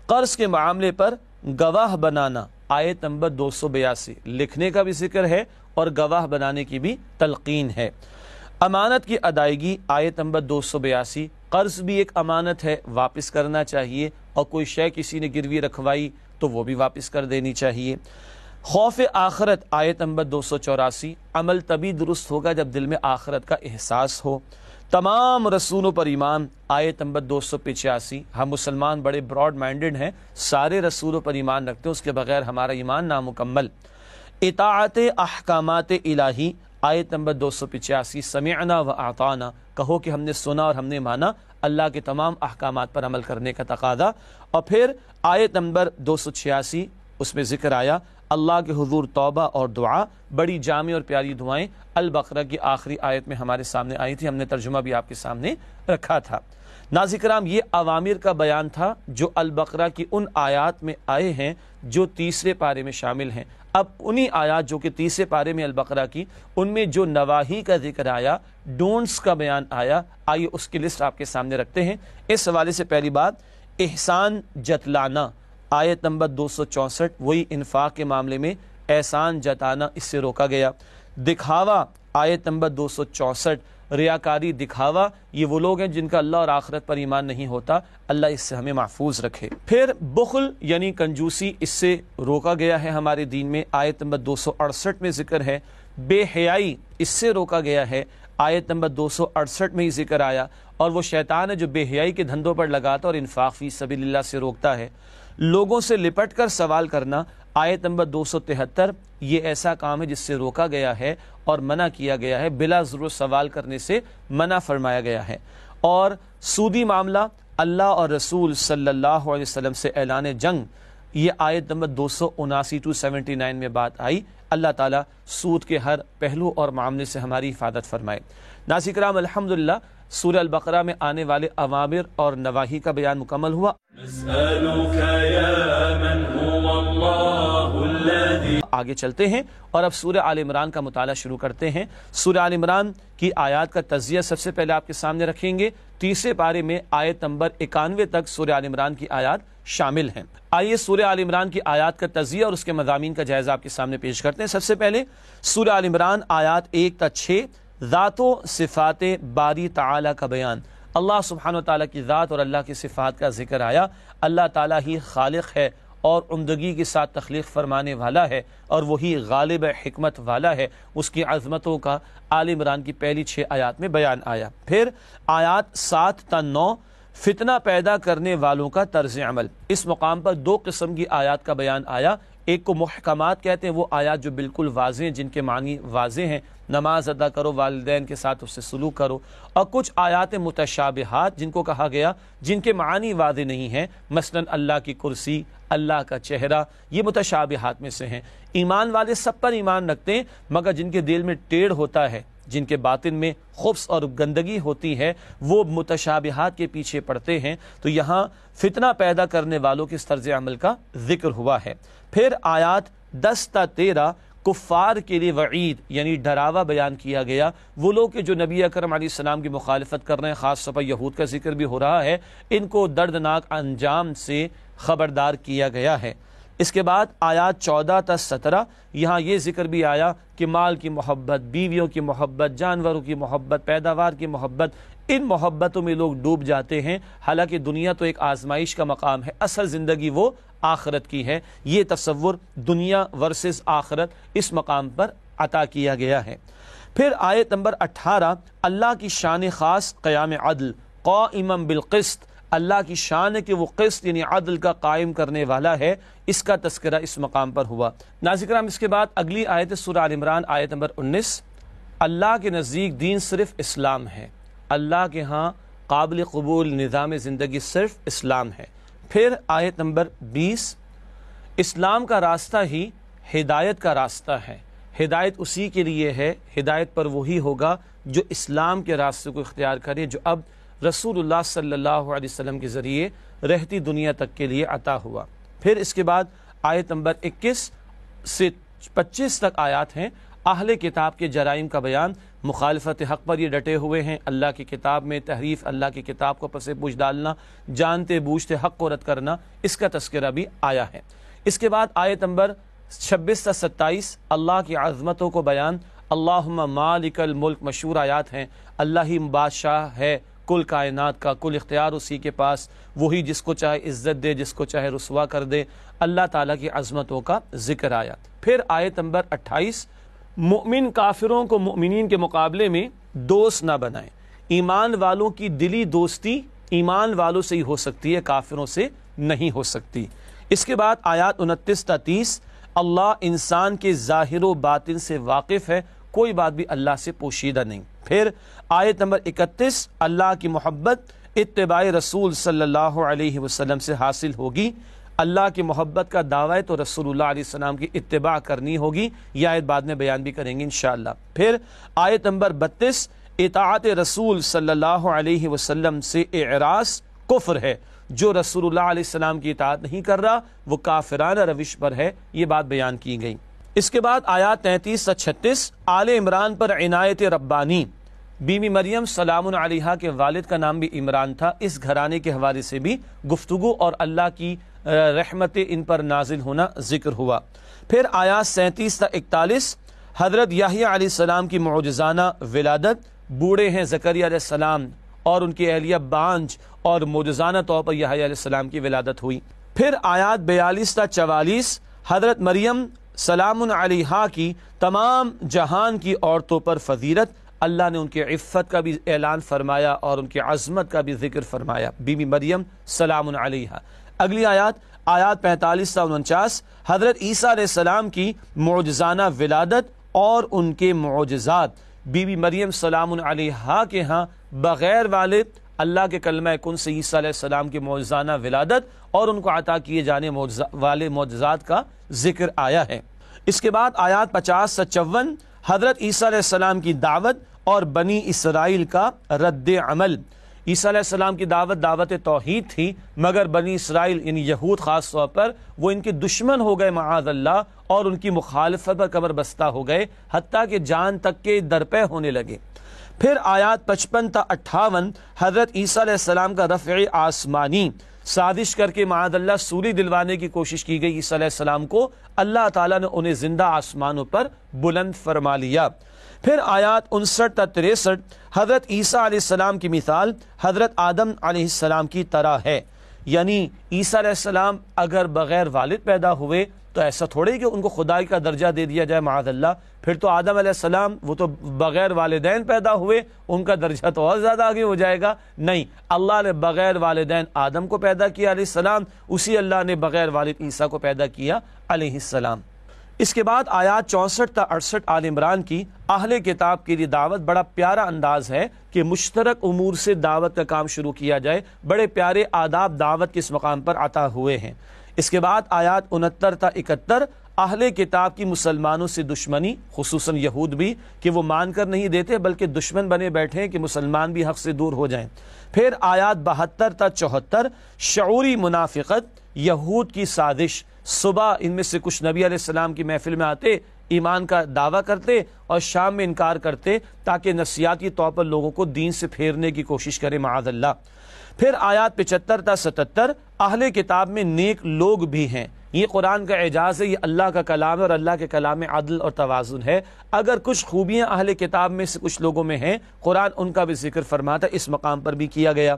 قرض کے معاملے پر گواہ بنانا، آیت نمبر 282، لکھنے کا بھی ذکر ہے اور گواہ بنانے کی بھی تلقین ہے۔ امانت کی ادائیگی، آیت نمبر 282، قرض بھی ایک امانت ہے، واپس کرنا چاہیے، اور کوئی شے کسی نے گروی رکھوائی تو وہ بھی واپس کر دینی چاہیے۔ خوف آخرت، آیت نمبر 284، عمل تبھی درست ہوگا جب دل میں آخرت کا احساس ہو۔ تمام رسولوں پر ایمان، آیت نمبر 285، ہم مسلمان بڑے براڈ مائنڈڈ ہیں، سارے رسولوں پر ایمان رکھتے ہیں، اس کے بغیر ہمارا ایمان نامکمل۔ اطاعت احکامات الہی، آیت نمبر 285، سمعنا و اطعنا، کہو کہ ہم نے سنا اور ہم نے مانا، اللہ کے تمام احکامات پر عمل کرنے کا تقاضا۔ اور پھر آیت نمبر 286، اس میں ذکر آیا اللہ کے حضور توبہ اور دعا، بڑی جامع اور پیاری دعائیں البقرہ کی آخری آیت میں ہمارے سامنے آئی تھی، ہم نے ترجمہ بھی آپ کے سامنے رکھا تھا۔ ناظرین کرام، یہ اوامر کا بیان تھا جو البقرہ کی ان آیات میں آئے ہیں جو تیسرے پارے میں شامل ہیں۔ اب انہی آیات جو کہ تیسرے پارے میں البقرہ کی، ان میں جو نواہی کا ذکر آیا، ڈونٹس کا بیان آیا، آئیے اس کی لسٹ آپ کے سامنے رکھتے ہیں۔ اس حوالے سے پہلی بات، احسان جتلانا، آیت نمبر 264، وہی انفاق کے معاملے میں احسان جتانا اس سے روکا گیا۔ دکھاوا، آیت نمبر 264، ریاکاری، دکھاوا، یہ وہ لوگ ہیں جن کا اللہ اور آخرت پر ایمان نہیں ہوتا، اللہ اس سے ہمیں محفوظ رکھے۔ پھر بخل یعنی کنجوسی، اس سے روکا گیا ہے ہمارے دین میں، آیت نمبر 268 میں ذکر ہے۔ بے حیائی اس سے روکا گیا ہے، آیت نمبر 268 میں ہی ذکر آیا، اور وہ شیطان ہے جو بے حیائی کے دھندوں پر لگاتا اور انفاق فی سبیل اللہ سے روکتا ہے۔ لوگوں سے لپٹ کر سوال کرنا، آیت نمبر 273، یہ ایسا کام ہے جس سے روکا گیا ہے اور منع کیا گیا ہے، بلا ضرورت سوال کرنے سے منع فرمایا گیا ہے۔ اور سودی معاملہ، اللہ اور رسول صلی اللہ علیہ وسلم سے اعلان جنگ، یہ آیت نمبر 279 میں بات آئی۔ اللہ تعالیٰ سود کے ہر پہلو اور معاملے سے ہماری حفاظت فرمائے۔ ناظرین کرام، الحمدللہ سورہ البقرہ میں آنے والے اوامر اور نواہی کا بیان مکمل ہوا۔ نسألك يا من هو الله الذي آگے چلتے ہیں اور اب سورہ آل عمران کا مطالعہ شروع کرتے ہیں۔ سورہ آل عمران کی آیات کا تجزیہ سب سے پہلے آپ کے سامنے رکھیں گے۔ تیسرے پارے میں آیت نمبر 91 تک سورہ آل عمران کی آیات شامل ہیں۔ آئیے سورہ آل عمران کی آیات کا تجزیہ اور اس کے مضامین کا جائزہ آپ کے سامنے پیش کرتے ہیں۔ سب سے پہلے سورہ آل عمران آیات 1 تا 6، ذات و صفات باری تعالی کا بیان۔ اللہ سبحانہ و تعالیٰ کی ذات اور اللہ کی صفات کا ذکر آیا۔ اللہ تعالیٰ ہی خالق ہے اور عمدگی کے ساتھ تخلیق فرمانے والا ہے، اور وہی غالب حکمت والا ہے۔ اس کی عظمتوں کا آل عمران کی پہلی 6 آیات میں بیان آیا۔ پھر آیات 7 تا 9، فتنہ پیدا کرنے والوں کا طرز عمل۔ اس مقام پر 2 قسم کی آیات کا بیان آیا۔ ایک کو محکمات کہتے ہیں، وہ آیات جو بالکل واضح ہیں، جن کے معنی واضح ہیں، نماز ادا کرو، والدین کے ساتھ اس سے سلوک کرو۔ اور کچھ آیات متشابہات جن کو کہا گیا، جن کے معنی واضح نہیں ہیں، مثلا اللہ کی کرسی، اللہ کا چہرہ، یہ متشابہات میں سے ہیں۔ ایمان والے سب پر ایمان رکھتے ہیں، مگر جن کے دل میں ٹیڑھ ہوتا ہے، جن کے باطن میں خبث اور گندگی ہوتی ہے، وہ متشابہات کے پیچھے پڑتے ہیں۔ تو یہاں فتنہ پیدا کرنے والوں کے طرز عمل کا ذکر ہوا ہے۔ پھر آیات 10 تا 13 کفار کے لیے وعید یعنی ڈراوا بیان کیا گیا۔ وہ لوگ کہ جو نبی اکرم علیہ السلام کی مخالفت کر رہے ہیں، خاص طور پر یہود کا ذکر بھی ہو رہا ہے، ان کو دردناک انجام سے خبردار کیا گیا ہے۔ اس کے بعد آیات 14 تا 17، یہاں یہ ذکر بھی آیا کہ مال کی محبت، بیویوں کی محبت، جانوروں کی محبت، پیداوار کی محبت، ان محبتوں میں لوگ ڈوب جاتے ہیں، حالانکہ دنیا تو ایک آزمائش کا مقام ہے، اصل زندگی وہ آخرت کی ہے۔ یہ تصور دنیا ورسز آخرت اس مقام پر عطا کیا گیا ہے۔ پھر آیت نمبر 18، اللہ کی شان خاص قیام عدل، قائما بالقسط، اللہ کی شان ہے کہ وہ قسط یعنی عدل کا قائم کرنے والا ہے، اس کا تذکرہ اس مقام پر ہوا۔ ناظرین کرام، اس کے بعد اگلی آیت سورہ آل عمران آیت نمبر 19، اللہ کے نزدیک دین صرف اسلام ہے، اللہ کے ہاں قابل قبول نظام زندگی صرف اسلام ہے۔ پھر آیت نمبر 20، اسلام کا راستہ ہی ہدایت کا راستہ ہے، ہدایت اسی کے لیے ہے، ہدایت پر وہی ہوگا جو اسلام کے راستے کو اختیار کرے، جو اب رسول اللہ صلی اللہ علیہ وسلم کے ذریعے رہتی دنیا تک کے لیے عطا ہوا۔ پھر اس کے بعد آیت نمبر 21 سے 25 تک آیات ہیں، اہل کتاب کے جرائم کا بیان، مخالفت حق پر یہ ڈٹے ہوئے ہیں، اللہ کی کتاب میں تحریف، اللہ کی کتاب کو پس پوچھ ڈالنا، جانتے بوجھتے حق کو رد کرنا، اس کا تذکرہ بھی آیا ہے۔ اس کے بعد آیت نمبر 26 تا 27 اللہ کی عظمتوں کو بیان، اللہم مالک الملک، مشہور آیات ہیں، اللہ ہی بادشاہ ہے کل کائنات کا، کل اختیار اسی کے پاس، وہی جس کو چاہے عزت دے، جس کو چاہے رسوا کر دے، اللہ تعالیٰ کی عظمتوں کا ذکر آیا۔ پھر آیت نمبر 28، مؤمن کافروں کو مومنین کے مقابلے میں دوست نہ بنائیں، ایمان والوں کی دلی دوستی ایمان والوں سے ہی ہو سکتی ہے، کافروں سے نہیں ہو سکتی۔ اس کے بعد آیات 29 تا 30، اللہ انسان کے ظاہر و باطن سے واقف ہے، کوئی بات بھی اللہ سے پوشیدہ نہیں۔ پھر آیت نمبر 31، اللہ کی محبت اتباع رسول صلی اللہ علیہ وسلم سے حاصل ہوگی، اللہ کی محبت کا دعویٰ ہے تو رسول اللہ علیہ السلام کی اتباع کرنی ہوگی، یہ آیت بعد میں بیان بھی کریں گے انشاءاللہ۔ پھر آیت نمبر 32، اطاعت رسول صلی اللہ علیہ وسلم سے اعراض کفر ہے، جو رسول اللہ علیہ السلام کی اطاعت نہیں کر رہا وہ کافرانہ روش پر ہے، یہ بات بیان کی گئی۔ اس کے بعد آیات 33 سے 36، آل عمران پر عنایت ربانی، بی بی مریم سلام علیہا کے والد کا نام بھی عمران تھا، اس گھرانے کے حوالے سے بھی گفتگو اور اللہ کی رحمت ان پر نازل ہونا ذکر ہوا۔ پھر آیات 37 تا 41، حضرت یحییٰ علیہ السلام کی معجزانہ ولادت، بوڑھے ہیں زکریا علیہ السلام اور ان کی اہلیہ بانجھ، اور معجزانہ طور پر یحییٰ علیہ السلام کی ولادت ہوئی۔ پھر آیات 42 تا 44، حضرت مریم سلام علیہا کی تمام جہان کی عورتوں پر فضیلت، اللہ نے ان کی عفت کا بھی اعلان فرمایا اور ان کی عظمت کا بھی ذکر فرمایا۔ بی بی مریم سلام علیہا۔ اگلی آیات 45 تا 49 حضرت عیسیٰ علیہ السلام کی معجزانہ ولادت اور ان کے معجزات۔ بی بی مریم سلام علیہا کے ہاں بغیر والد اللہ کے کلمہ کن سے عیسیٰ علیہ السلام کی معجزانہ ولادت اور ان کو عطا کیے جانے والے معجزات کا ذکر آیا ہے۔ اس کے بعد آیات 50 سے 54 حضرت عیسیٰ علیہ السلام کی دعوت اور بنی اسرائیل کا رد عمل۔ عیسیٰ علیہ السلام کی دعوت توحید تھی، مگر بنی اسرائیل یعنی یہود خاص طور پر وہ ان کے دشمن ہو گئے معاذ اللہ، اور ان کی مخالفت پر کمر بستہ ہو گئے، حتیٰ کہ جان تک کے درپے ہونے لگے۔ پھر آیات 55 تا 58 حضرت عیسیٰ علیہ السلام کا رفع آسمانی، سازش کر کے معاذ اللہ سولی دلوانے کی کوشش کی گئی عیسیٰ علیہ السلام کو، اللہ تعالیٰ نے انہیں زندہ آسمانوں پر بلند فرما لیا۔ پھر آیات 59 تا 63 حضرت عیسیٰ علیہ السلام کی مثال حضرت آدم علیہ السلام کی طرح ہے، یعنی عیسیٰ علیہ السلام اگر بغیر والد پیدا ہوئے تو ایسا تھوڑے کہ ان کو خدائی کا درجہ دے دیا جائے معاذ اللہ، پھر تو آدم علیہ السلام وہ تو بغیر والدین پیدا ہوئے، ان کا درجہ تو اور زیادہ آگے ہو جائے گا۔ نہیں، اللہ نے بغیر والدین آدم کو پیدا کیا علیہ السلام، اسی اللہ نے بغیر والد عیسیٰ کو پیدا کیا علیہ السلام۔ اس کے بعد آیات 64 تا 68 آل عمران کی اہل کتاب کے لیے دعوت، بڑا پیارا انداز ہے کہ مشترک امور سے دعوت کا کام شروع کیا جائے، بڑے پیارے آداب دعوت کے اس مقام پر عطا ہوئے ہیں۔ اس کے بعد آیات 69 تا 71 اہل کتاب کی مسلمانوں سے دشمنی، خصوصاً یہود بھی، کہ وہ مان کر نہیں دیتے بلکہ دشمن بنے بیٹھے ہیں کہ مسلمان بھی حق سے دور ہو جائیں۔ پھر آیات 72 تا 74 شعوری منافقت، یہود کی سازش۔ صبح ان میں سے کچھ نبی علیہ السلام کی محفل میں آتے، ایمان کا دعویٰ کرتے اور شام میں انکار کرتے، تاکہ نفسیاتی طور پر لوگوں کو دین سے پھیرنے کی کوشش کرے معاذ اللہ۔ پھر آیات 75 تا 77 اہل کتاب میں نیک لوگ بھی ہیں۔ یہ قرآن کا اعجاز ہے، یہ اللہ کا کلام ہے اور اللہ کے کلام میں عدل اور توازن ہے۔ اگر کچھ خوبیاں اہل کتاب میں سے کچھ لوگوں میں ہیں، قرآن ان کا بھی ذکر فرماتا، اس مقام پر بھی کیا گیا۔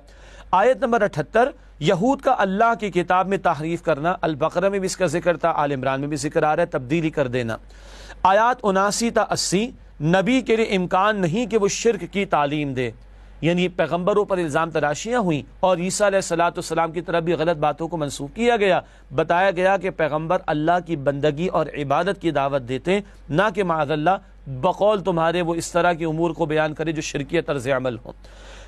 آیت نمبر 78 یہود کا اللہ کی کتاب میں تحریف کرنا، البقرہ میں بھی اس کا ذکر تھا، آل عمران میں بھی ذکر آ رہا ہے، تبدیلی کر دینا۔ آیات 79 تا 80 نبی کے لیے امکان نہیں کہ وہ شرک کی تعلیم دے، یعنی پیغمبروں پر الزام تراشیاں ہوئیں اور عیسیٰ علیہ السلام کی طرف بھی غلط باتوں کو منسوخ کیا گیا، بتایا گیا کہ پیغمبر اللہ کی بندگی اور عبادت کی دعوت دیتے، نہ کہ معاذ اللہ بقول تمہارے وہ اس طرح کے امور کو بیان کرے جو شرکی طرز عمل ہوں۔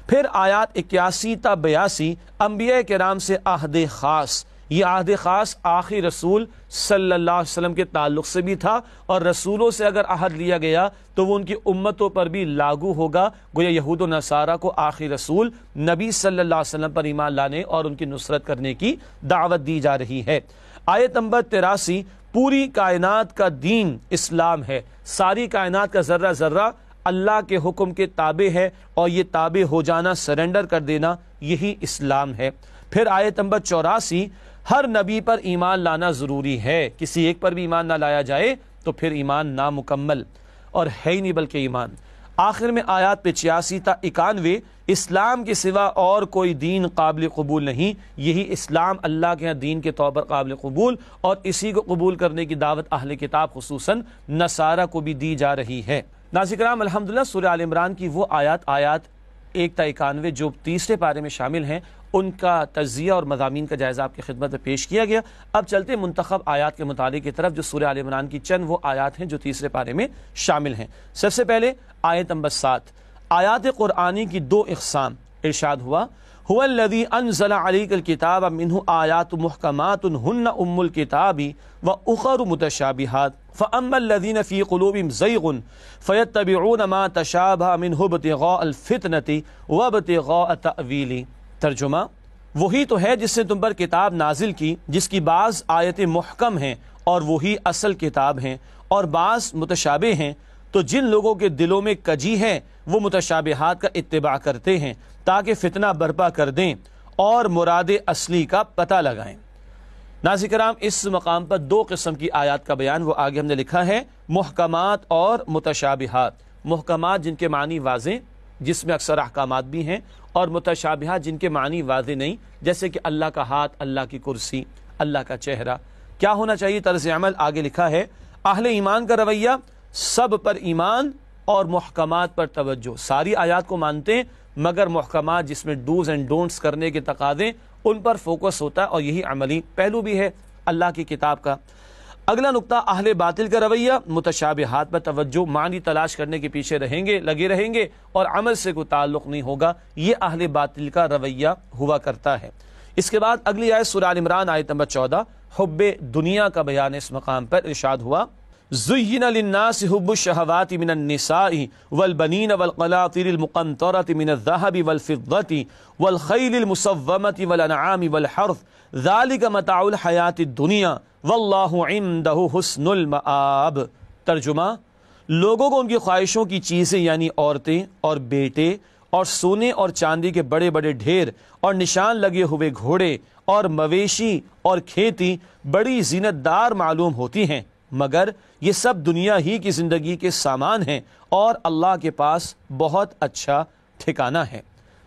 پھر آیات 81 تا 82 انبیاء کرام سے عہد خاص، یہ عہد خاص آخری رسول صلی اللہ علیہ وسلم کے تعلق سے بھی تھا، اور رسولوں سے اگر عہد لیا گیا تو وہ ان کی امتوں پر بھی لاگو ہوگا۔ گویا یہود و نصارہ کو آخری رسول نبی صلی اللہ علیہ وسلم پر ایمان لانے اور ان کی نصرت کرنے کی دعوت دی جا رہی ہے۔ آیت نمبر 83 پوری کائنات کا دین اسلام ہے، ساری کائنات کا ذرہ ذرہ اللہ کے حکم کے تابع ہے، اور یہ تابع ہو جانا، سرنڈر کر دینا، یہی اسلام ہے۔ پھر آیت نمبر 84 ہر نبی پر ایمان لانا ضروری ہے، کسی ایک پر بھی ایمان نہ لایا جائے تو پھر ایمان نامکمل اور ہے ہی نہیں بلکہ ایمان۔ آخر میں آیات 85 تا 91 اسلام کے سوا اور کوئی دین قابل قبول نہیں، یہی اسلام اللہ کے ہاں دین کے طور پر قابل قبول، اور اسی کو قبول کرنے کی دعوت اہل کتاب خصوصاً نصارہ کو بھی دی جا رہی ہے۔ ناظرین کرام، الحمدللہ سورہ آل عمران کی وہ آیات 1 تا 91 جو تیسرے پارے میں شامل ہیں، ان کا تجزیہ اور مضامین کا جائزہ آپ کی خدمت میں پیش کیا گیا۔ اب چلتے منتخب آیات کے مطالعے کی طرف، جو سورہ آل عمران کی چند وہ آیات ہیں جو تیسرے پارے میں شامل ہیں۔ سب سے پہلے آیت نمبر 7، آیات قرآنی کی 2 اقسام۔ ارشاد ہوا هو الذی انزل علیک الکتاب منہ آیات محکمات ہن ام الکتاب واخر متشابہات فاما الذین فی قلوبہم زیغ فیتبعون ما تشابہ منہ ابتغاء الفتنة وابتغاء تأویلہ۔ ترجمہ، وہی تو ہے جس نے تم پر کتاب نازل کی، جس کی بعض آیتیں محکم ہیں اور وہی اصل کتاب ہیں، اور بعض متشابہ ہیں، تو جن لوگوں کے دلوں میں کجی ہے وہ متشابہات کا اتباع کرتے ہیں تاکہ فتنہ برپا کر دیں اور مراد اصلی کا پتہ لگائیں۔ ناظرین کرام، اس مقام پر 2 قسم کی آیات کا بیان وہ آگے ہم نے لکھا ہے، محکمات اور متشابہات۔ محکمات جن کے معنی واضح، جس میں اکثر احکامات بھی ہیں، اور متشابہات جن کے معنی واضح نہیں، جیسے کہ اللہ کا ہاتھ، اللہ کی کرسی، اللہ کا چہرہ۔ کیا ہونا چاہیے طرز عمل؟ آگے لکھا ہے اہل ایمان کا رویہ سب پر ایمان اور محکمات پر توجہ، ساری آیات کو مانتے ہیں مگر محکمات جس میں ڈوز اینڈ ڈونٹس کرنے کے تقاضے ان پر فوکس ہوتا ہے، اور یہی عملی پہلو بھی ہے اللہ کی کتاب کا۔ اگلا نقطہ اہل باطل کا رویہ متشابہات پر توجہ، معنی تلاش کرنے کے پیچھے لگے رہیں گے اور عمل سے کوئی تعلق نہیں ہوگا، یہ اہل باطل کا رویہ ہوا کرتا ہے۔ اس کے بعد اگلی آیت سورہ آل عمران آیت نمبر 14 حب دنیا کا بیان اس مقام پر ارشاد ہوا زُيِّنَ لِلنَّاسِ حُبُّ الشَّهَوَاتِ مِنَ النِّسَاءِ وَالْبَنِينَ وَالْقَنَاطِيرِ الْمُقَنطَرَةِ مِنَ الذَّهَبِ وَالْفِضَّةِ وَالْخَيْلِ الْمُسَوَّمَةِ وَالْأَنْعَامِ وَالْحَرْثِ ذَلِكَ مَتَاعُ الْحَيَاةِ الدُّنْيَا وَاللَّهُ عِندَهُ حُسْنُ الْمَآبِ۔ ترجمہ، لوگوں کو ان کی خواہشوں کی چیزیں یعنی عورتیں اور بیٹے اور سونے اور چاندی کے بڑے بڑے ڈھیر اور نشان لگے ہوئے گھوڑے اور مویشی اور کھیتی بڑی زینت دار معلوم ہوتی ہیں، مگر یہ سب دنیا ہی کی زندگی کے سامان ہیں اور اللہ کے پاس بہت اچھا ٹھکانہ ہے۔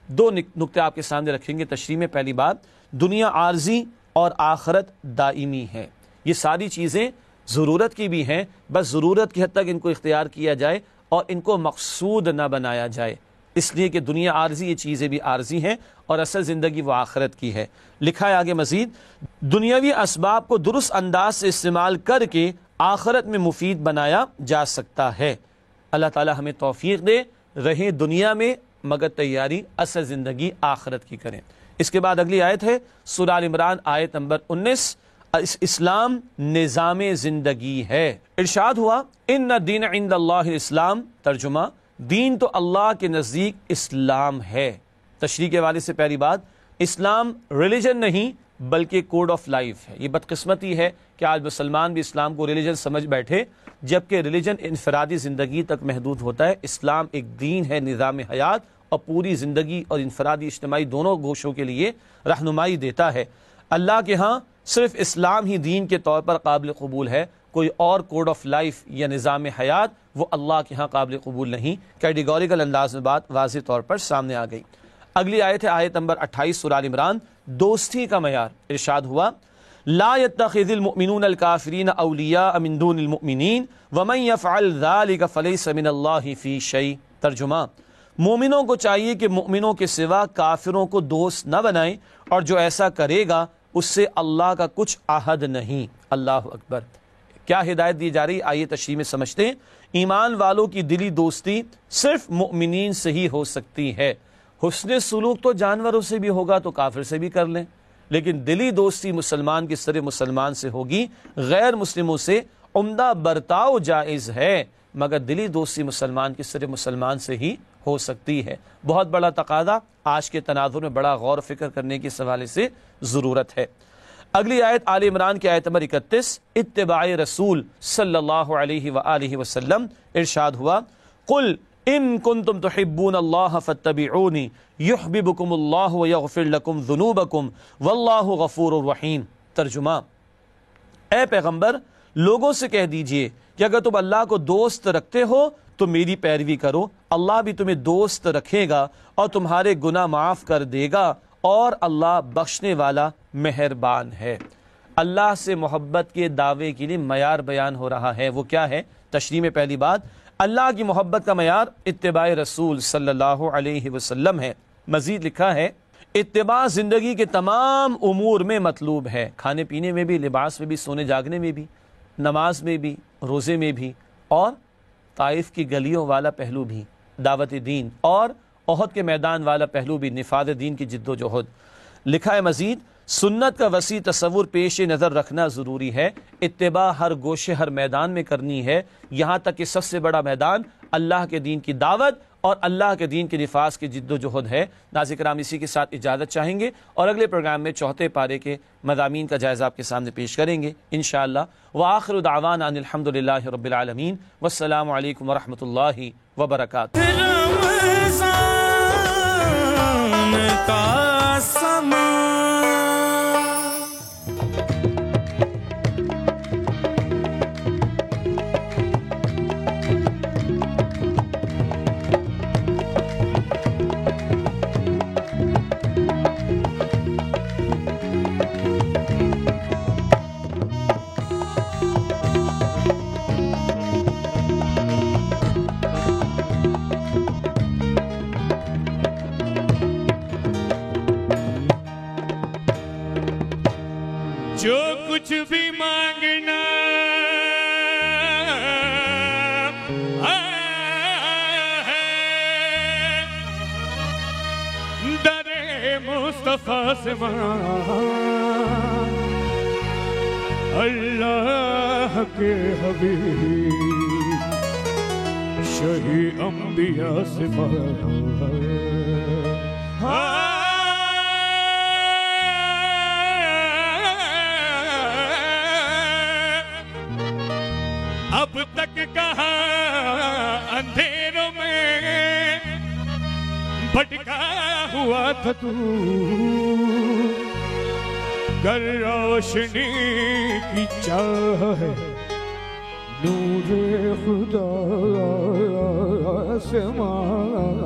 دو نقطے آپ کے سامنے رکھیں گے تشریح میں۔ پہلی بات، دنیا عارضی اور آخرت دائمی ہے۔ یہ ساری چیزیں ضرورت کی بھی ہیں، بس ضرورت کی حد تک ان کو اختیار کیا جائے اور ان کو مقصود نہ بنایا جائے، اس لیے کہ دنیا عارضی، یہ چیزیں بھی عارضی ہیں اور اصل زندگی وہ آخرت کی ہے۔ لکھا ہے آگے مزید، دنیاوی اسباب کو درست انداز سے استعمال کر کے آخرت میں مفید بنایا جا سکتا ہے۔ اللہ تعالی ہمیں توفیق دے، رہیں دنیا میں مگر تیاری اصل زندگی آخرت کی کریں۔ اس کے بعد اگلی آیت ہے سورہ آل عمران آیت نمبر 19، اسلام نظام زندگی ہے۔ ارشاد ہوا ان الدین عند اللہ الاسلام، ترجمہ، دین تو اللہ کے نزدیک اسلام ہے۔ تشریح کے حوالے سے پہلی بات، اسلام ریلیجن نہیں بلکہ کوڈ آف لائف ہے۔ یہ بدقسمتی ہے کہ آج مسلمان بھی اسلام کو ریلیجن سمجھ بیٹھے، جبکہ ریلیجن انفرادی زندگی تک محدود ہوتا ہے۔ اسلام ایک دین ہے، نظام حیات، اور پوری زندگی اور انفرادی اجتماعی دونوں گوشوں کے لیے رہنمائی دیتا ہے۔ اللہ کے ہاں صرف اسلام ہی دین کے طور پر قابل قبول ہے، کوئی اور کوڈ آف لائف یا نظام حیات وہ اللہ کے ہاں قابل قبول نہیں۔ کیٹیگوریکل انداز میں بات واضح طور پر سامنے آ گئی۔ اگلی آیت ہے آیت نمبر 28 سورہ آل عمران، دوستی کا معیار۔ ارشاد ہوا لا يتخذ المؤمنون الكافرین اولیاء من دون المؤمنین ومن يفعل ذلك فليس من اللہ فی شیء۔ ترجمہ، مومنوں کو چاہیے کہ مومنوں کے سوا کافروں کو دوست نہ بنائیں، اور جو ایسا کرے گا اس سے اللہ کا کچھ عہد نہیں۔ اللہ اکبر، کیا ہدایت دی جا رہی، آئیے تشریح میں سمجھتے ہیں۔ ایمان والوں کی دلی دوستی صرف مؤمنین سے ہی ہو سکتی ہے۔ حسن سلوک تو جانوروں سے بھی ہوگا تو کافر سے بھی کر لیں، لیکن دلی دوستی مسلمان کی سر مسلمان سے ہوگی، غیر مسلموں سے عمدہ برتاؤ جائز ہے، مگر دلی دوستی مسلمان کی سر مسلمان سے ہی ہو سکتی ہے۔ بہت بڑا تقاضا آج کے تناظر میں بڑا غور و فکر کرنے کے حوالے سے ضرورت ہے۔ اگلی آیت آل عمران کی آیت نمبر 31، اتباع رسول صلی اللہ علیہ وآلہ وسلم۔ ارشاد ہوا قل ان کنتم تحبون اللہ فاتبعونی یحببکم اللہ ویغفر لکم ذنوبکم واللہ غفور الرحیم۔ ترجمہ، اے پیغمبر، لوگوں سے کہہ دیجئے کہ اگر تم اللہ کو دوست رکھتے ہو تو میری پیروی کرو، اللہ بھی تمہیں دوست رکھے گا اور تمہارے گناہ معاف کر دے گا، اور اللہ بخشنے والا مہربان ہے۔ اللہ سے محبت کے دعوے کے لیے معیار بیان ہو رہا ہے، وہ کیا ہے؟ تشریح میں پہلی بات، اللہ کی محبت کا معیار اتباع رسول صلی اللہ علیہ وسلم ہے۔ مزید لکھا ہے اتباع زندگی کے تمام امور میں مطلوب ہے، کھانے پینے میں بھی، لباس میں بھی، سونے جاگنے میں بھی، نماز میں بھی، روزے میں بھی، اور طائف کی گلیوں والا پہلو بھی، دعوت دین، اور احد کے میدان والا پہلو بھی، نفاذ دین کی جد و جہد۔ لکھا ہے مزید سنت کا وسیع تصور پیش نظر رکھنا ضروری ہے، اتباع ہر گوشے ہر میدان میں کرنی ہے، یہاں تک کہ سب سے بڑا میدان اللہ کے دین کی دعوت اور اللہ کے دین کے نفاذ کی جد و جہد ہے۔ ناظرین کرام، اسی کے ساتھ اجازت چاہیں گے اور اگلے پروگرام میں چوتھے پارے کے مضامین کا جائزہ آپ کے سامنے پیش کریں گے انشاءاللہ۔ وآخر دعوانا ان الحمدللہ رب العالمین، والسلام علیکم ورحمۃ اللہ وبرکاتہ۔ کچھ بھی مانگنا در مصطفیٰ سے مانگ، اللہ کے حبیب شہی انبیاء سے مانگ۔ اب تک کہاں اندھیروں میں بھٹکا ہوا تھا تو، گر روشنی کی چاہ نور خدا سے مانگ۔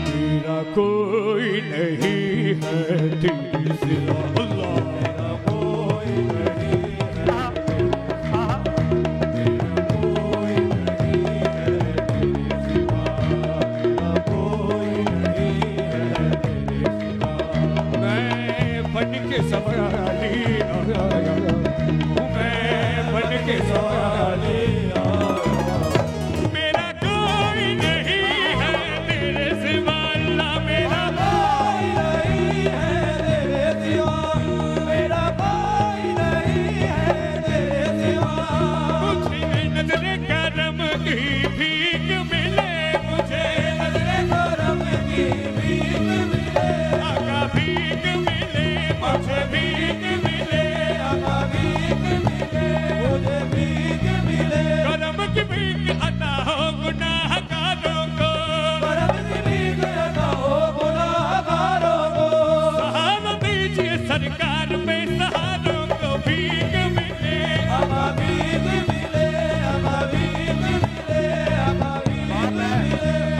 میرا کوئی نہیں ہے تیرے سوا، اللہ میرا کوئی نہیں ہے، میرا کوئی نہیں ہے تیرے سوا، میرا کوئی نہیں ہے تیرے سوا۔ میں بن کے سوالی آیا، میں بن کے سوالی آیا، میرا کوئی نہیں ہے تیرے سوا، سرکار میں سہاروں کو بھیک ملے، بھیک ملے، بھیک ملے،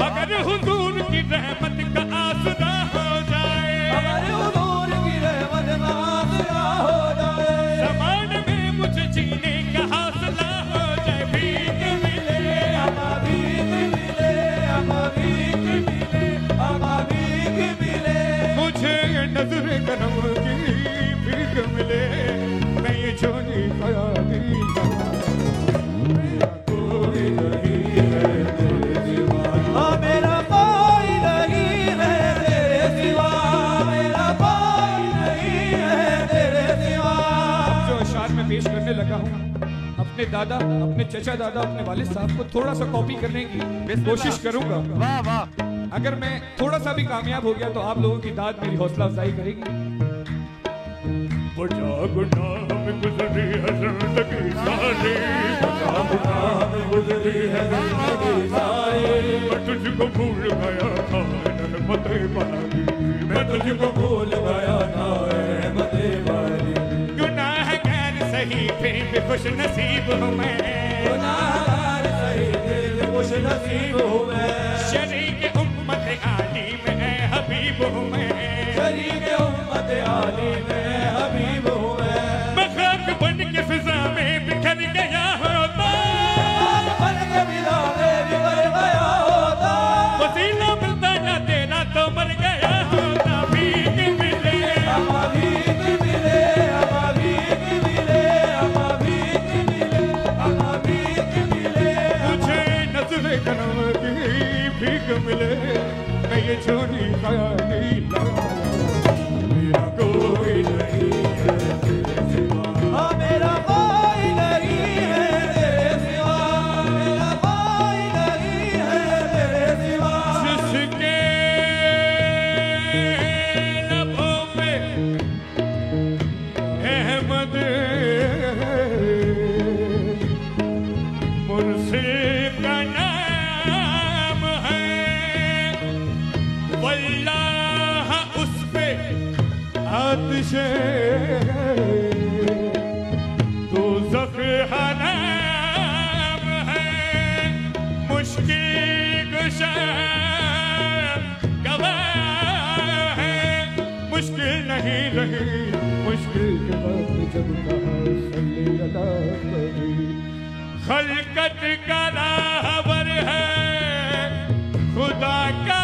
اگر حضور کی رحمت کا آسرا ہو جائے، اگر حضور کی رحمت کا آسرا ہو جائے، زمان میں مجھے جینے کا حوصلہ ہو جائے، بھیک ملے، بھیک ملے، بھیک ملے، بھیک ملے، مجھے نظر کرم کی بھیک ملے، میں یہ جھولی خیالی میرا کوئی نہیں ہے تیرے سوا، میرا کوئی نہیں ہے تیرے سوا، میرا کوئی نہیں ہے تیرے سوا۔ جو اشعار میں پیش کرنے لگا ہوں اپنے دادا، اپنے چچا دادا، اپنے والد صاحب کو تھوڑا سا کاپی کرنے کی کوشش کروں گا۔ واہ واہ، اگر میں تھوڑا سا بھی کامیاب ہو گیا تو آپ لوگوں کی داد میری حوصلہ افزائی کرے گی۔ بجا گناہ میں گزری ہے زندگی ساری، بجا گناہ میں گزری ہے زندگی ساری، میں تجھ کو بھول گیا تھا رحمت والی، میں تجھ کو بھول گیا تھا رحمت والی، گناہ گر صحیفے پہ خوش نصیب ہوں میں، گناہ گر صحیفے پہ خوش نصیب ہوں میں، شریک امت عالی میں اے حبیب ہوں میں، شریک امت عالی میں حبیب ہوں میں خاک بن کے فضا میں بکھر گیا ہوتا، بن کے فضا میں بکھر گیا ہوتا، وسیلہ ملتا نہ تیرا تو مر گیا ہوتا، بھیک ملے، بھیک ملے، بھیک ملے، بھیک ملے، بھیک ملے، مجھے نظر کرم کی بھیک ملے، میں یہ جھولی خیالی میرا کوئی نہیں ہے تیرے سوا، میرا کوئی نہیں ہے تیرے سوا، میرا کوئی نہیں ہے تیرے سوا، جس کے لبوں پہ احمد مرسل کا نام ہے، واللہ اس پہ آتش دوزخ حرام ہے، مشکل کشا گواہ ہے، مشکل نہیں رہی، مشکل کے وقت جب کہا صلی اللہ علیہ، خلقت کا راہبر ہے خدا کا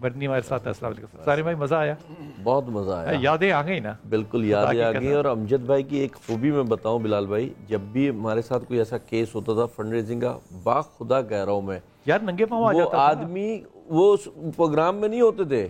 برنی ہمارے ساتھ ہے. السلام علیکم سارے بھائی, مزہ آیا؟ بہت مزہ آیا, یادیں آ گئی نا؟ بالکل یادیں آ گئی. اور امجد بھائی کی ایک خوبی میں بتاؤں بلال بھائی, جب بھی ہمارے ساتھ کوئی ایسا کیس ہوتا تھا فنڈ ریزنگ کا, خدا کہہ رہا ہوں میں یار ننگے پاؤں آ وہ جاتا تھا آدمی, وہ اس پروگرام میں نہیں ہوتے تھے,